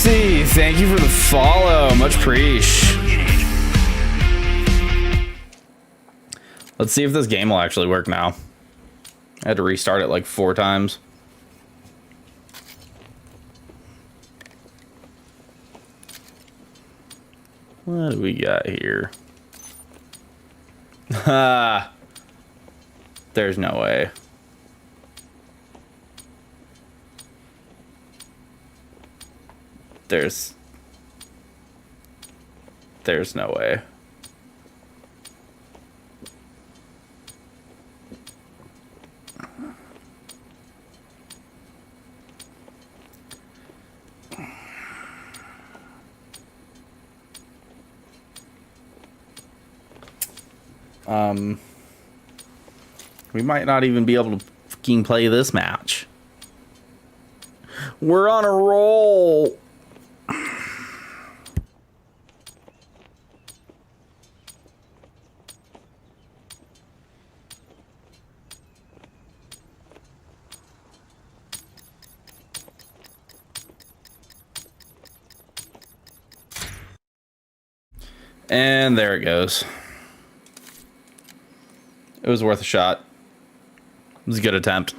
Casey, thank you for the follow. Much appreciate. Let's see if this game will actually work now. I had to restart it like 4 times. What do we got here? Ha! There's no way. There's no way. We might not even be able to fucking play this match. We're on a roll. And there it goes. It was worth a shot. It was a good attempt.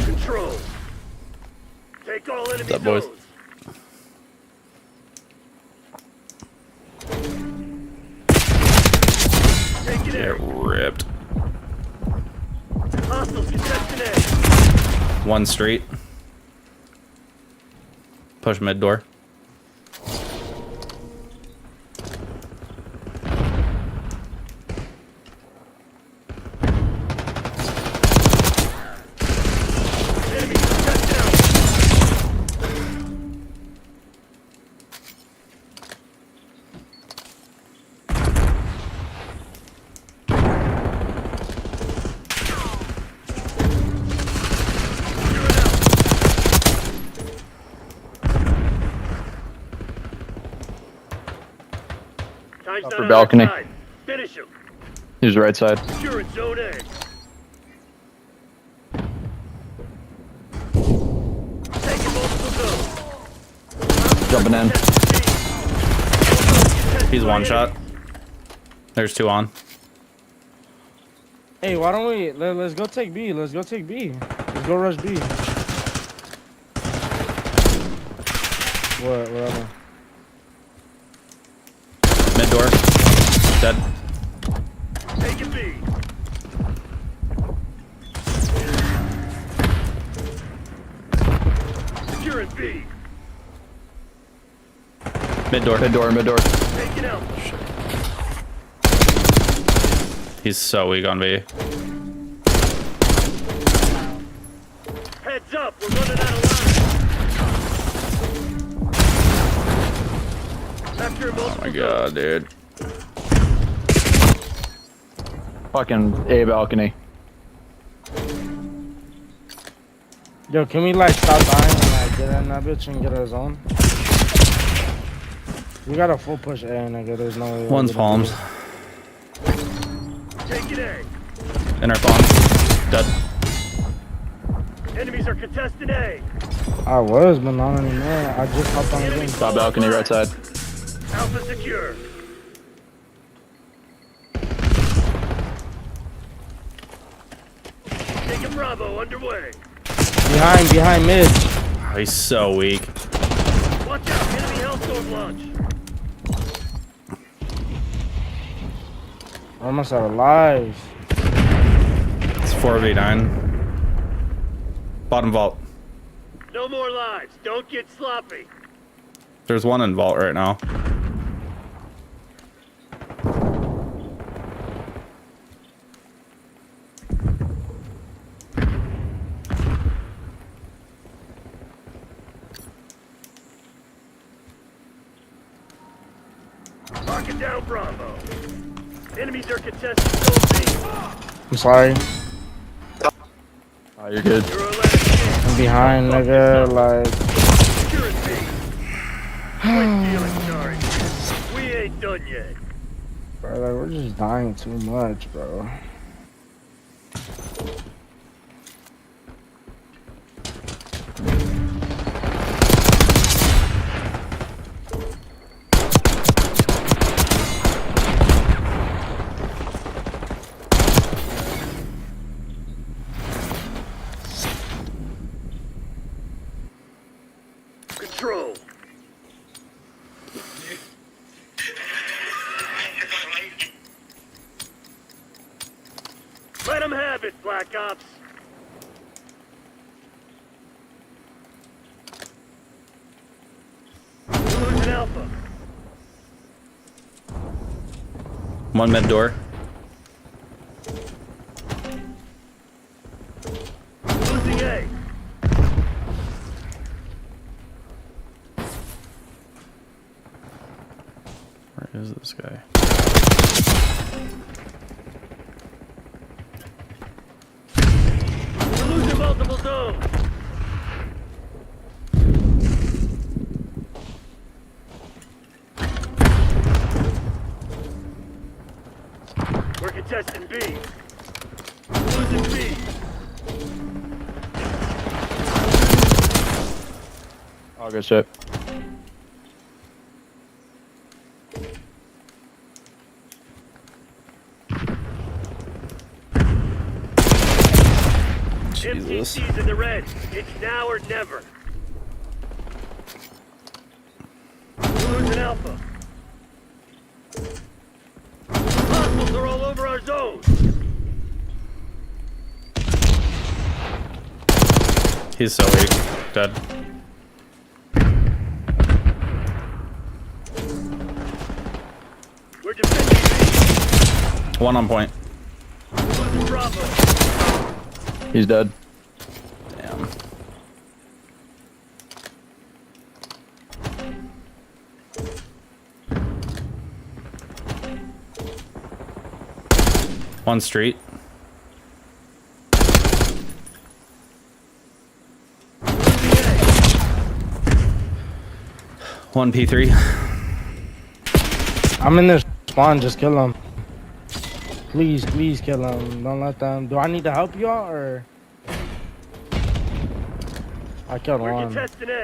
Control. Take all enemy What's up, boys? zones. Take it Get out. ripped. Hostiles contesting edge. One street. Push mid door. Upper balcony. Finish him. He's right side. Securing zone A. Taking multiple zones. Jumping in. He's one shot. There's two on. Hey, why don't we let's go take B? Let's go take B. Let's go rush B. Whatever. Mid door. Dead. Taking B. Securing B. Mid door. Mid door. Mid door. Taking out. He's so weak on B. Heads up, we're running out of line. After Oh my god, dude. Fucking A balcony. Yo, can we like stop dying and like get in that bitch and get our zone? We got a full push A, nigga. There's no way. One's palms. Taking A. In our palms. Dead. Enemies are contesting A. I was, but not anymore. I just hopped on the game. Top balcony, right side. Alpha secure. Taking Bravo underway. Behind mid. Oh, he's so weak. Watch out, enemy hellstorm launch. Almost out of lives. It's 4v9. Bottom vault. No more lives. Don't get sloppy. There's one in vault right now. Marking down Bravo. Enemies are contesting zone B. I'm sorry. Oh, you're good. I'm behind, nigga. Like. Securing B. Quick dealing, sorry. We ain't done yet. Bro, like, we're just dying too much, bro. Control. Let them have it, Black Ops. We're losing Alpha. One mid door. Losing A. Where is this guy? We're losing multiple zones. We're contesting B. Losing B. Oh, good shit. MTC's in the red. It's now or never. We're losing Alpha. Hostiles are all over our zone. He's so weak. Dead. We're defending One on point. B. Losing Bravo. He's dead. Damn. One street. One P3. I'm in this spawn, just kill them. Please, please kill them. Don't let them. Do I need to help y'all or? I killed one.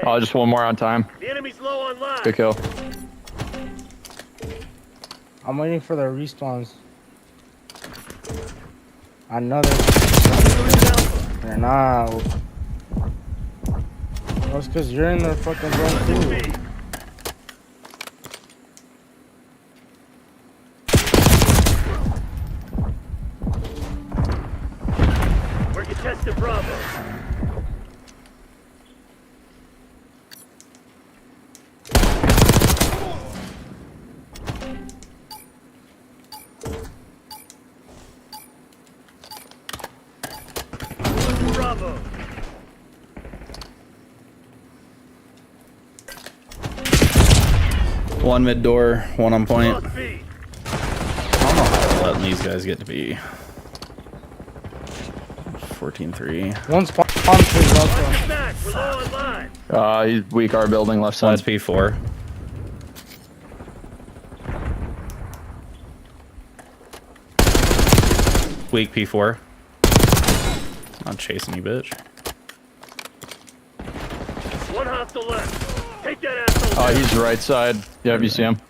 Oh, just one more on time. The enemy's low on life. Good kill. I'm waiting for the respawns. Another. They're not. That's because you're in the fucking zone too. We're contesting Bravo. Bravo. One mid door, one on point. I don't know how they're letting these guys get to be 14-3. One spawn also. He's weak our building left side. One's P4. Weak P4. I'm chasing you, bitch. One hostile left. Take that asshole. Oh, he's right side. Yeah, you see him.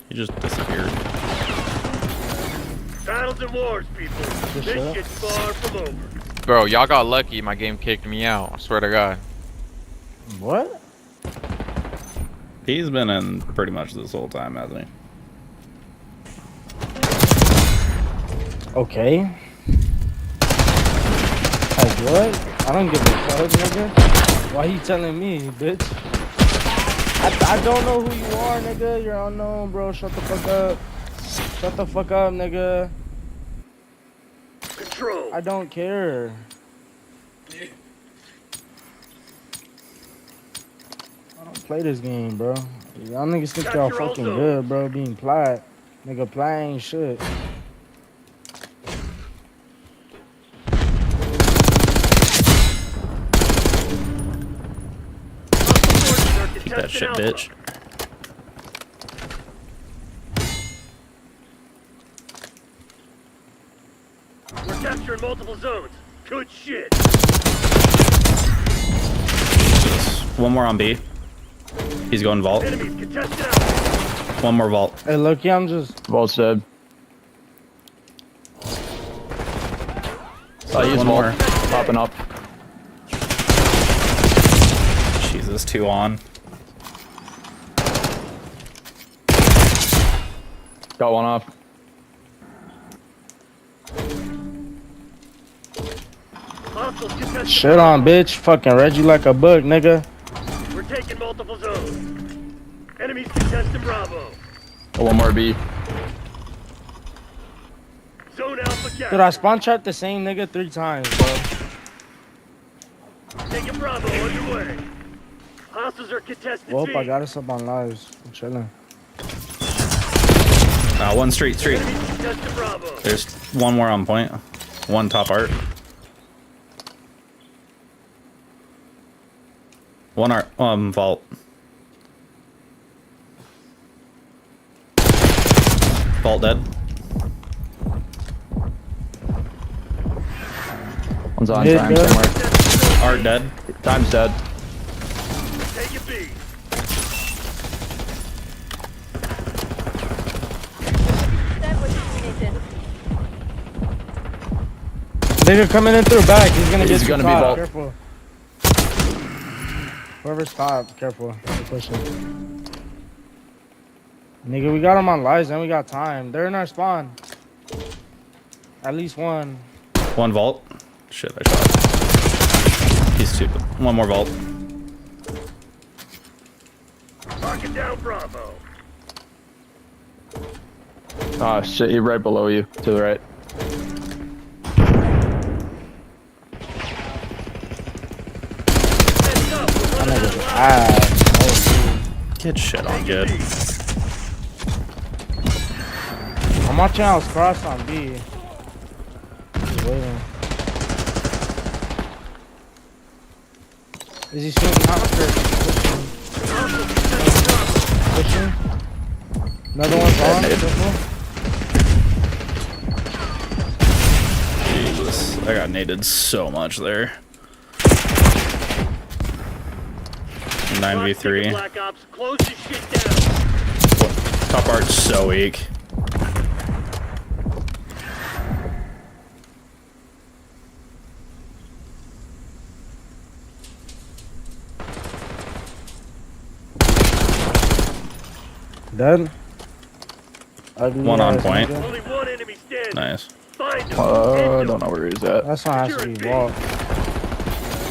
He just disappeared. Battles and wars, people. This shit's far from over. Bro, y'all got lucky. My game kicked me out. I swear to God. What? He's been in pretty much this whole time, hasn't he? Okay. Like what? I don't give a fuck, nigga. Why you telling me, bitch? I don't know who you are, nigga. You're unknown, bro. Shut the fuck up. Shut the fuck up, nigga. Control. I don't care. I don't play this game, bro. Y'all niggas think y'all fucking good, bro. Being plat. Nigga, plat ain't shit. Keep that shit, bitch. We're capturing multiple zones. Good shit. One more on B. He's going vault. Enemies contested out. One more vault. Hey, Lucky, I'm just... Vault's dead. He's one vault. more. Popping up. Jesus, two on. Got one off. Shit on, bitch. Fucking read you like a book, nigga. We're taking multiple zones. Enemies contesting Bravo. One more B. Zone Alpha captured. Dude, I spawn trapped the same nigga 3 times, bro. Taking Bravo underway. Hostiles are contested. Well, I got us up on lives. I'm chilling. One street. Bravo. There's one more on point. One top art. One art, vault. Vault dead. One's on time somewhere. Art dead. Time's dead. Take it B. Nigga coming in through back. He's gonna He's get gonna you be top. vault. Careful. Whoever's top, careful. They're pushing. Nigga, we got them on lives and we got time. They're in our spawn. At least one. One vault. Shit, I shot. He's two. One more vault. Marking down Bravo. Oh shit, he's right below you. To the right. Get shit on good. I'm watching house cross on B. Just waiting. Is he swinging house or is he pushing? Pushing. Another one's on. Jesus, I got naded so much there. 9v3. Black Ops, close this shit down. Top art's so weak. Dead. One on point. Only one enemy standing. Nice. Find him. Don't know where he's at. That's not actually wall.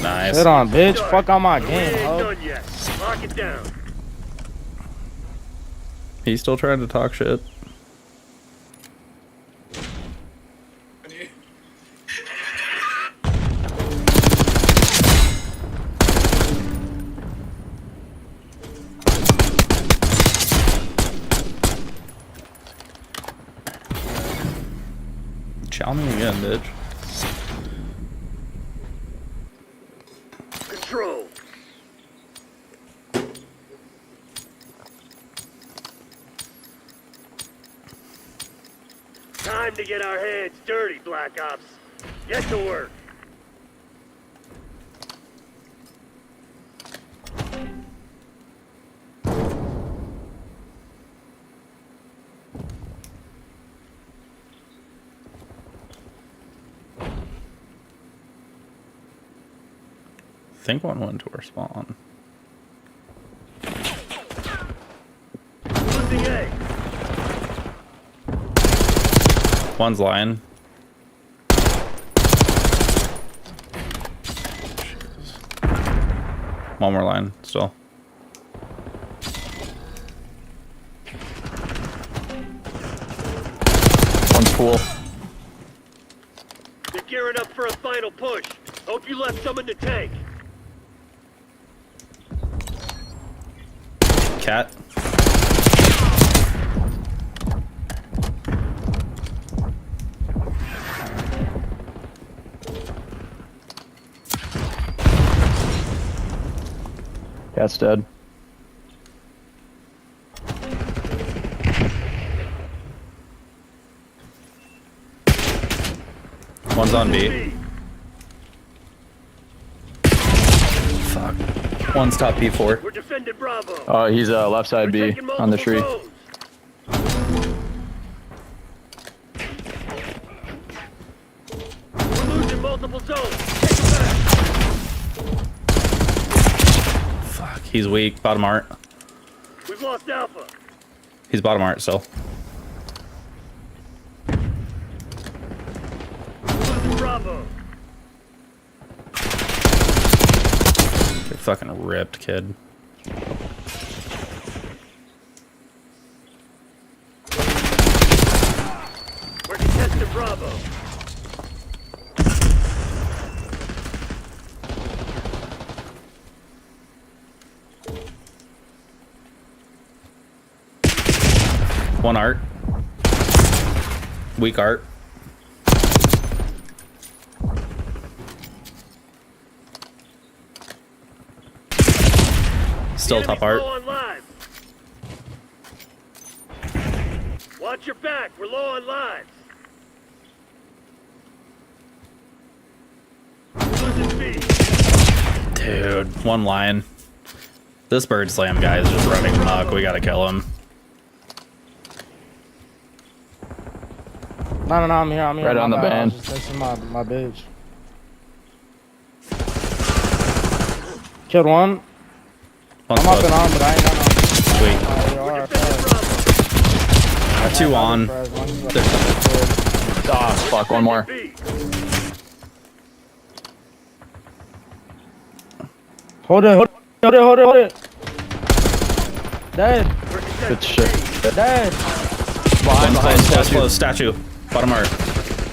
Nice. Sit on, bitch. Fuck on my We game, ain't ho. done yet. Lock it down. He's still trying to talk shit. Chow me again, bitch. Control. Time to get our hands dirty, Black Ops. Get to work. I think one went to our spawn. Losing A. One's lying. One more line still. One's pool. They're gearing up for a final push. Hope you left some in the tank. Cat. Cat's dead. One's on B. Fuck. One's top P4. We're defending Bravo. Oh, he's left side B on the tree. Zones. We're losing multiple zones. Take them back. Fuck. He's weak. Bottom art. We've lost Alpha. He's bottom art still. Losing Bravo. You're fucking ripped, kid. We're contesting Bravo. One art. Weak art. Still top art. Low on lives. Watch your back. We're low on lives. Losing B. Dude, one line. This bird slam guy is just running amok. We gotta kill him. No, I'm here. Right on the bad. I band. was just texting my bitch. Killed one. One's I'm up close. and on, but I ain't got no. Sweet. Two on. Ah, fuck, one more. Hold it. Dead. Good shit. Dead. Behind, Close. Statue. Bottom art.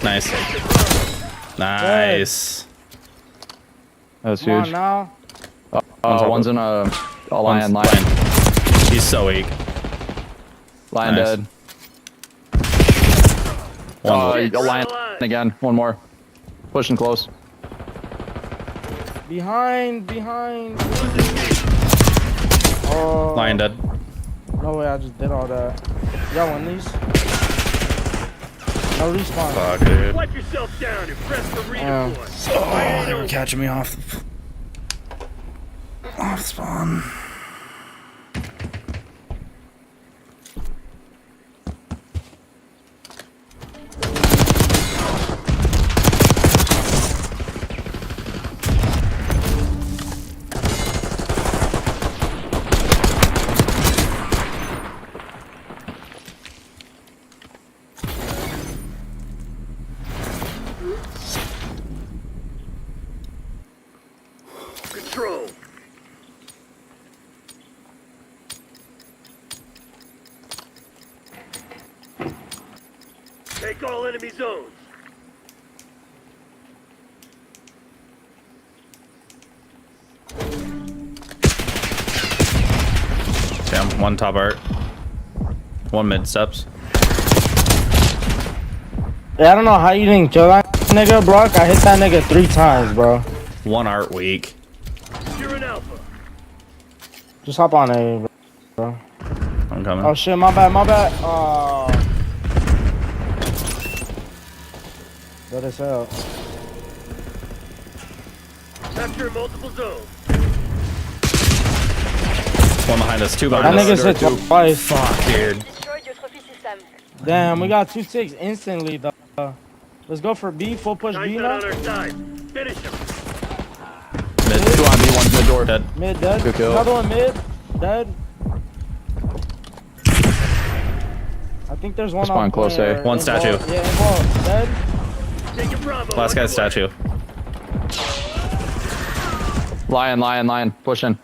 Nice. Nice. That was Come on huge. now. One's in a lion. He's so weak. Lion Nice. dead. One. A lion again. One more. Pushing close. Behind. Oh. Lion dead. No way, I just did all that. Y'all win these? No respawn. Fuck, dude. Wipe yourself down and press for redeploy. Oh, they were catching me off spawn. Control. Take all enemy zones. Damn, one top art. One mid steps. Yeah, I don't know how you didn't kill that nigga, Brock. I hit that nigga 3 times, bro. One art weak. You're an alpha. Just hop on A, bro. I'm coming. Oh shit, my bad, my bad. Oh. What is hell? Capture multiple zones. One behind us, two behind That us. nigga's hit twice. Fuck, dude. Damn, we got 2-6 instantly, though. Let's go for B, full push B now. On our side. Finish him. Mid, two on B, one's mid door. Dead. Mid dead. Good kill. Another one mid. Dead. I think there's one Spawn on close A. One statue. Yeah, involved. Dead. Take a Bravo. Last guy's statue. Lion, pushing.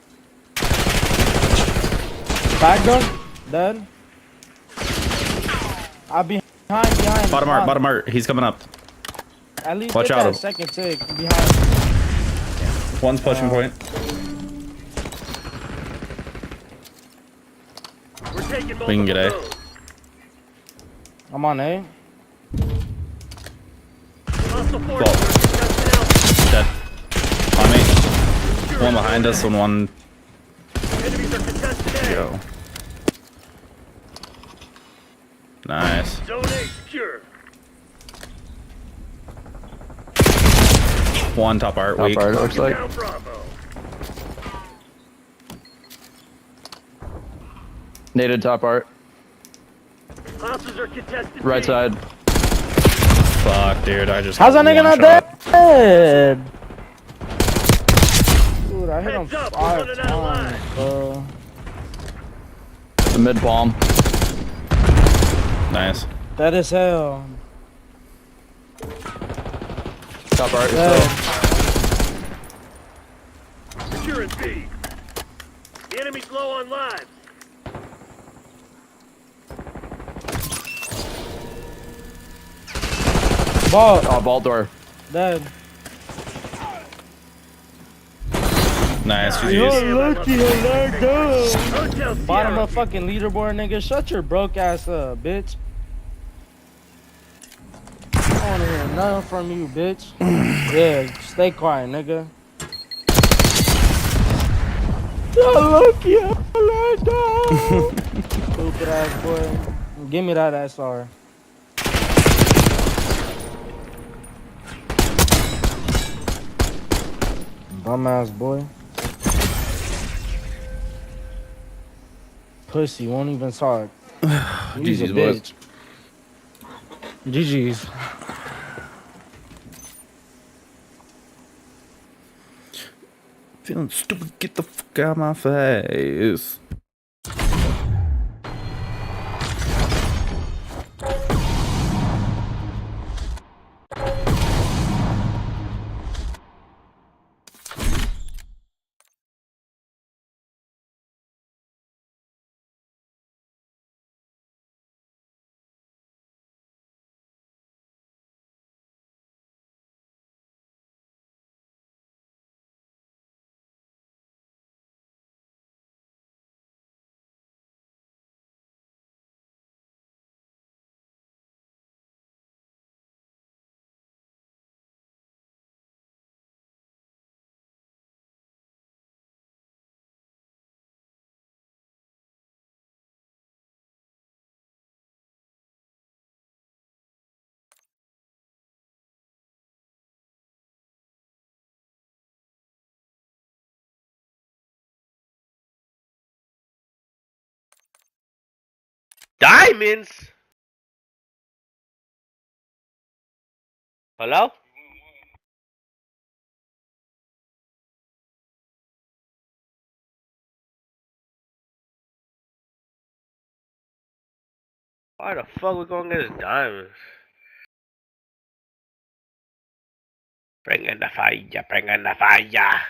Back gun. Dead. I'll be behind. Bottom art. He's coming up. At least Watch get out. that second tick behind. One's pushing point. We're taking We can get A. zones. I'm on A. Hostile Vault. force. Dead. On me. One behind us and one. Enemies are contested A. Go. Nice. Zone A secure. One top art Top weak. art, it looks like. Down Bravo. Naded top art. Hostiles are contested. Right B. side. Fuck, dude. I just. How's that got nigga one not shot. dead? Dude, I hit him Heads up, we're 5 running out of times, bro. The mid bomb. Nice. That is hell. Top art. Dead. Securing B. The enemy's low on lives. Vault. Oh, vault door. Dead. Nice. You're GG's. lucky I let go. Hotel Bottom Sierra. of fucking leaderboard, nigga. Shut your broke ass up, bitch. I don't wanna hear nothing from you, bitch. Yeah, stay quiet, nigga. You're lucky I let go. Stupid ass boy. Give me that SR. Bum ass boy. Pussy won't even talk. He's a GG's, boys. bitch. GG's. Feeling stupid. Get the fuck out of my face. Diamonds? Hello? Why the fuck we gonna get his diamonds? Bring in the fire, bring in the fire.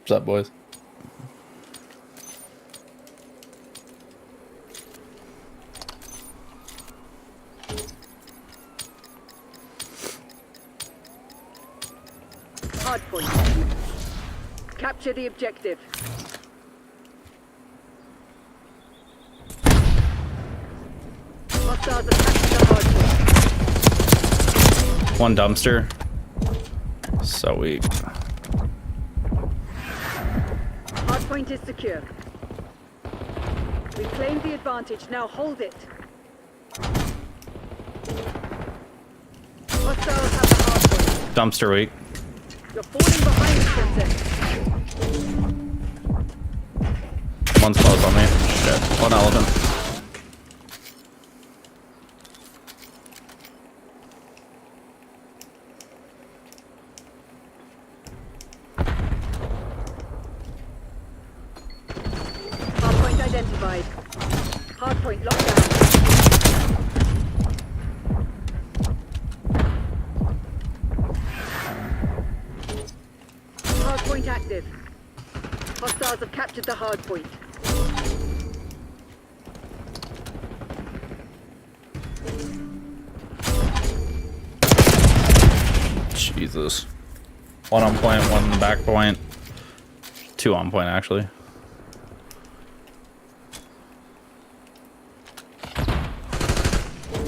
What's up, boys? Hardpoint. Capture the objective. Hostiles have captured the hardpoint. One dumpster. So weak. Hardpoint is secure. We claimed the advantage, now hold it. Hostiles have the hardpoint. Dumpster weak. You're falling behind, Princess. One's close on me. Shit. One elephant. Hardpoint identified. Hardpoint locked down. Hardpoint active. Hostiles have captured the hardpoint. Jesus. One on point, one on the back point. Two on point, actually.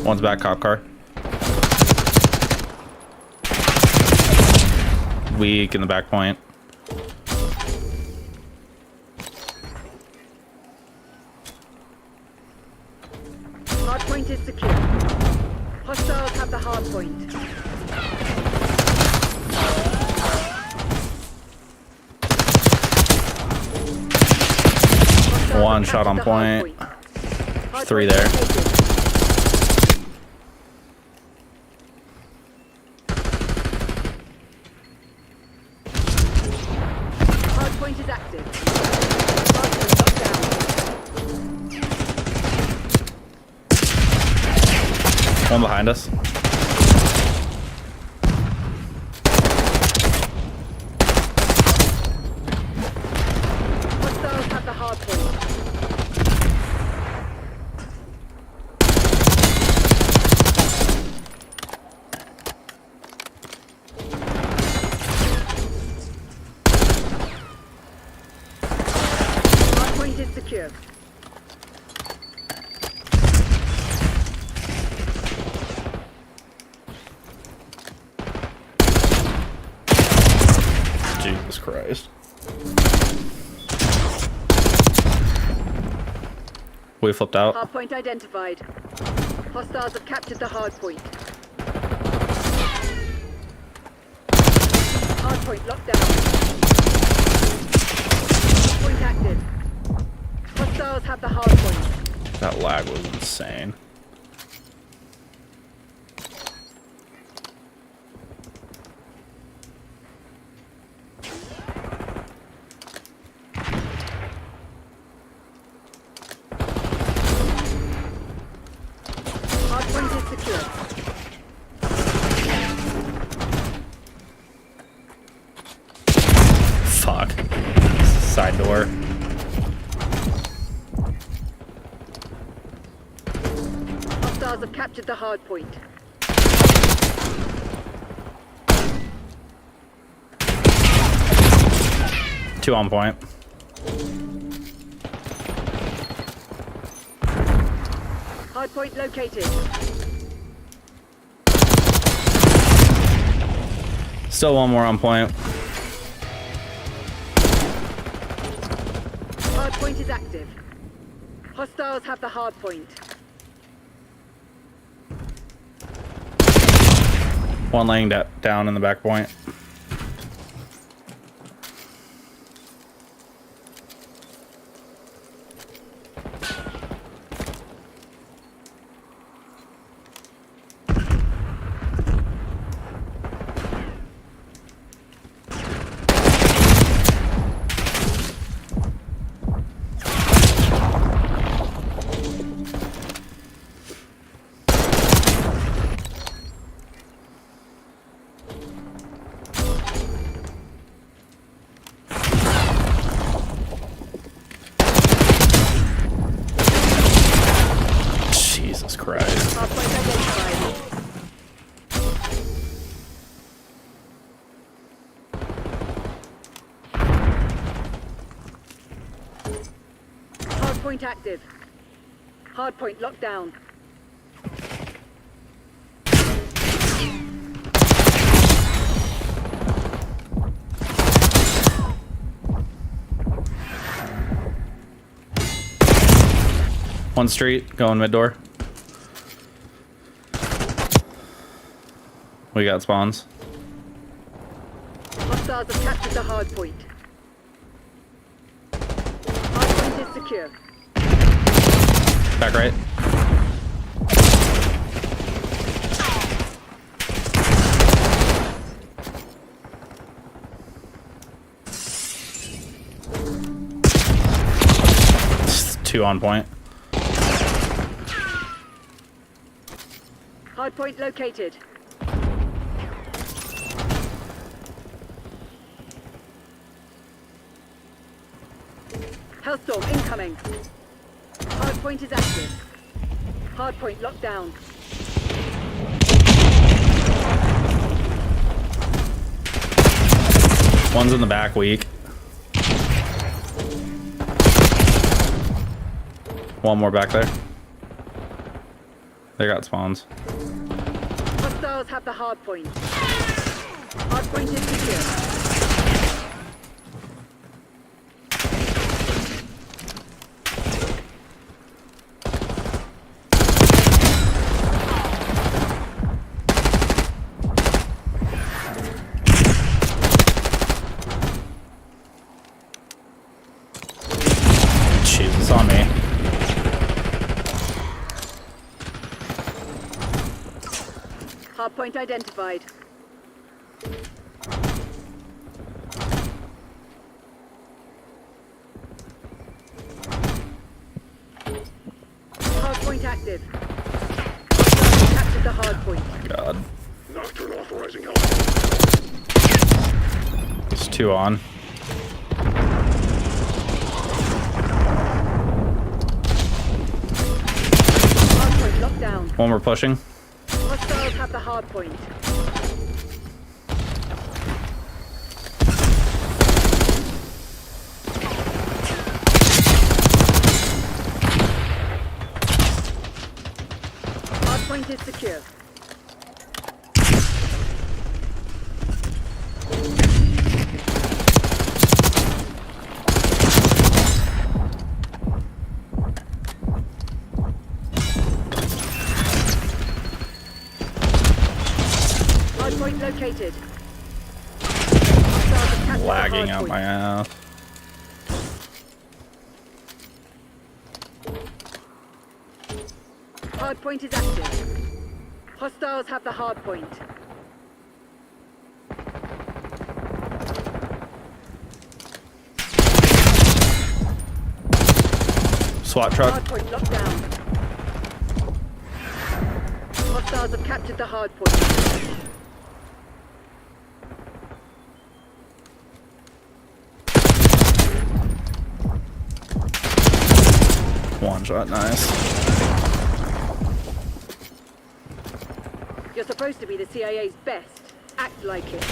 One's back cop car. Weak in the back point. Hardpoint is secure. Hostiles have the hardpoint. One shot on point. Three there. Hardpoint is active. One behind us. Hostiles have the hardpoint. Hardpoint is secure. Jesus Christ. We flipped out. Hardpoint identified. Hostiles have captured the hardpoint. Hardpoint locked down. active. Hostiles have the hard point. That lag was insane. Hard point is secure. Fuck. Side door. Hostiles have captured the hard point. Two on point. Hard point located. Still one more on point. Hard point is active. Hostiles have the hard point. One laying down in the back point. Jesus Christ. Hard point identified. Hard point active. Hard point locked down. One street, going mid door. We got spawns. Hostiles have captured the hard point. Hard point is secure. Back right. Two on point. Hard point located. Hellstorm incoming. Hard point is active. Hard point locked down. One's in the back weak. One more back there. They got spawns. Hostiles have the hard point. Hard point is secure. Jesus, on me. Hard point identified. Hard point active. Captured the hard point. God. Nocturne authorizing help. There's two on. Hard point locked down. One more pushing. Hostiles have the hard point. Hard point is secure. Hard point located. Hostiles have captured the Lagging hard out point. my ass. Hard point is active. Hostiles have the hard point. SWAT truck. Hard point locked down. Hostiles have captured the hard point. One shot, nice. You're supposed to be the CIA's best. Act like it.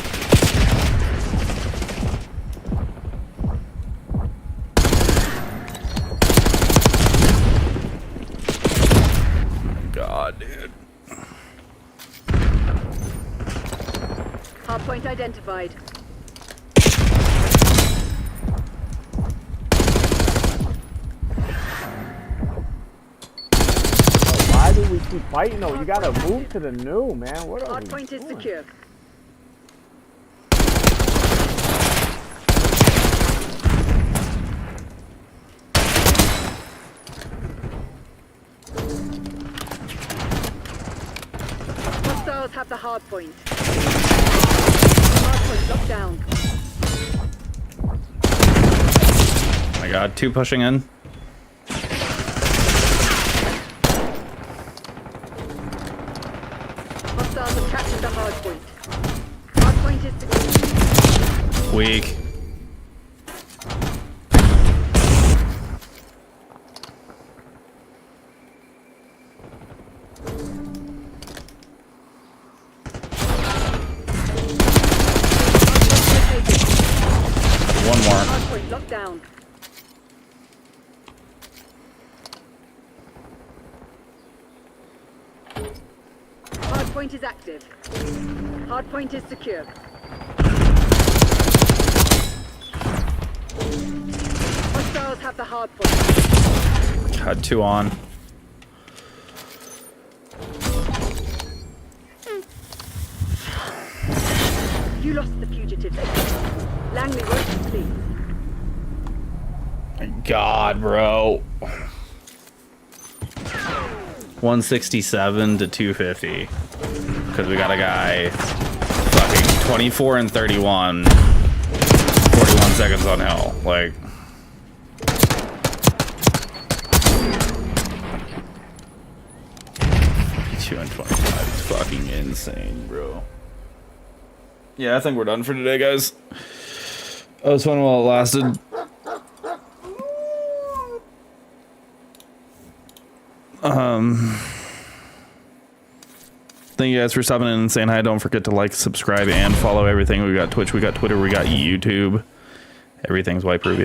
God, dude. Hardpoint identified. Why do we keep fighting though? You gotta move to the new, man. What are we Hardpoint is doing? secure. Hostiles have the hardpoint. Hardpoint locked down. Oh my God, 2 pushing in. Hostiles have captured the hardpoint. Hardpoint is secure. Weak. One more. Hardpoint locked down. Hardpoint is active. Hardpoint is secure. Hostiles have the hardpoint. Had 2 on. You lost the fugitive. Langley won't complete. God, bro. 167 to 250. Because we got a guy fucking 24 and 31. 41 seconds on hill. Like. Two and 25 is fucking insane, bro. Yeah, I think we're done for today, guys. That was fun while it lasted. Thank you guys for stopping in and saying hi. Don't forget to like, subscribe, and follow everything. We got Twitch, we got Twitter, we got YouTube. Everything's White Ruby.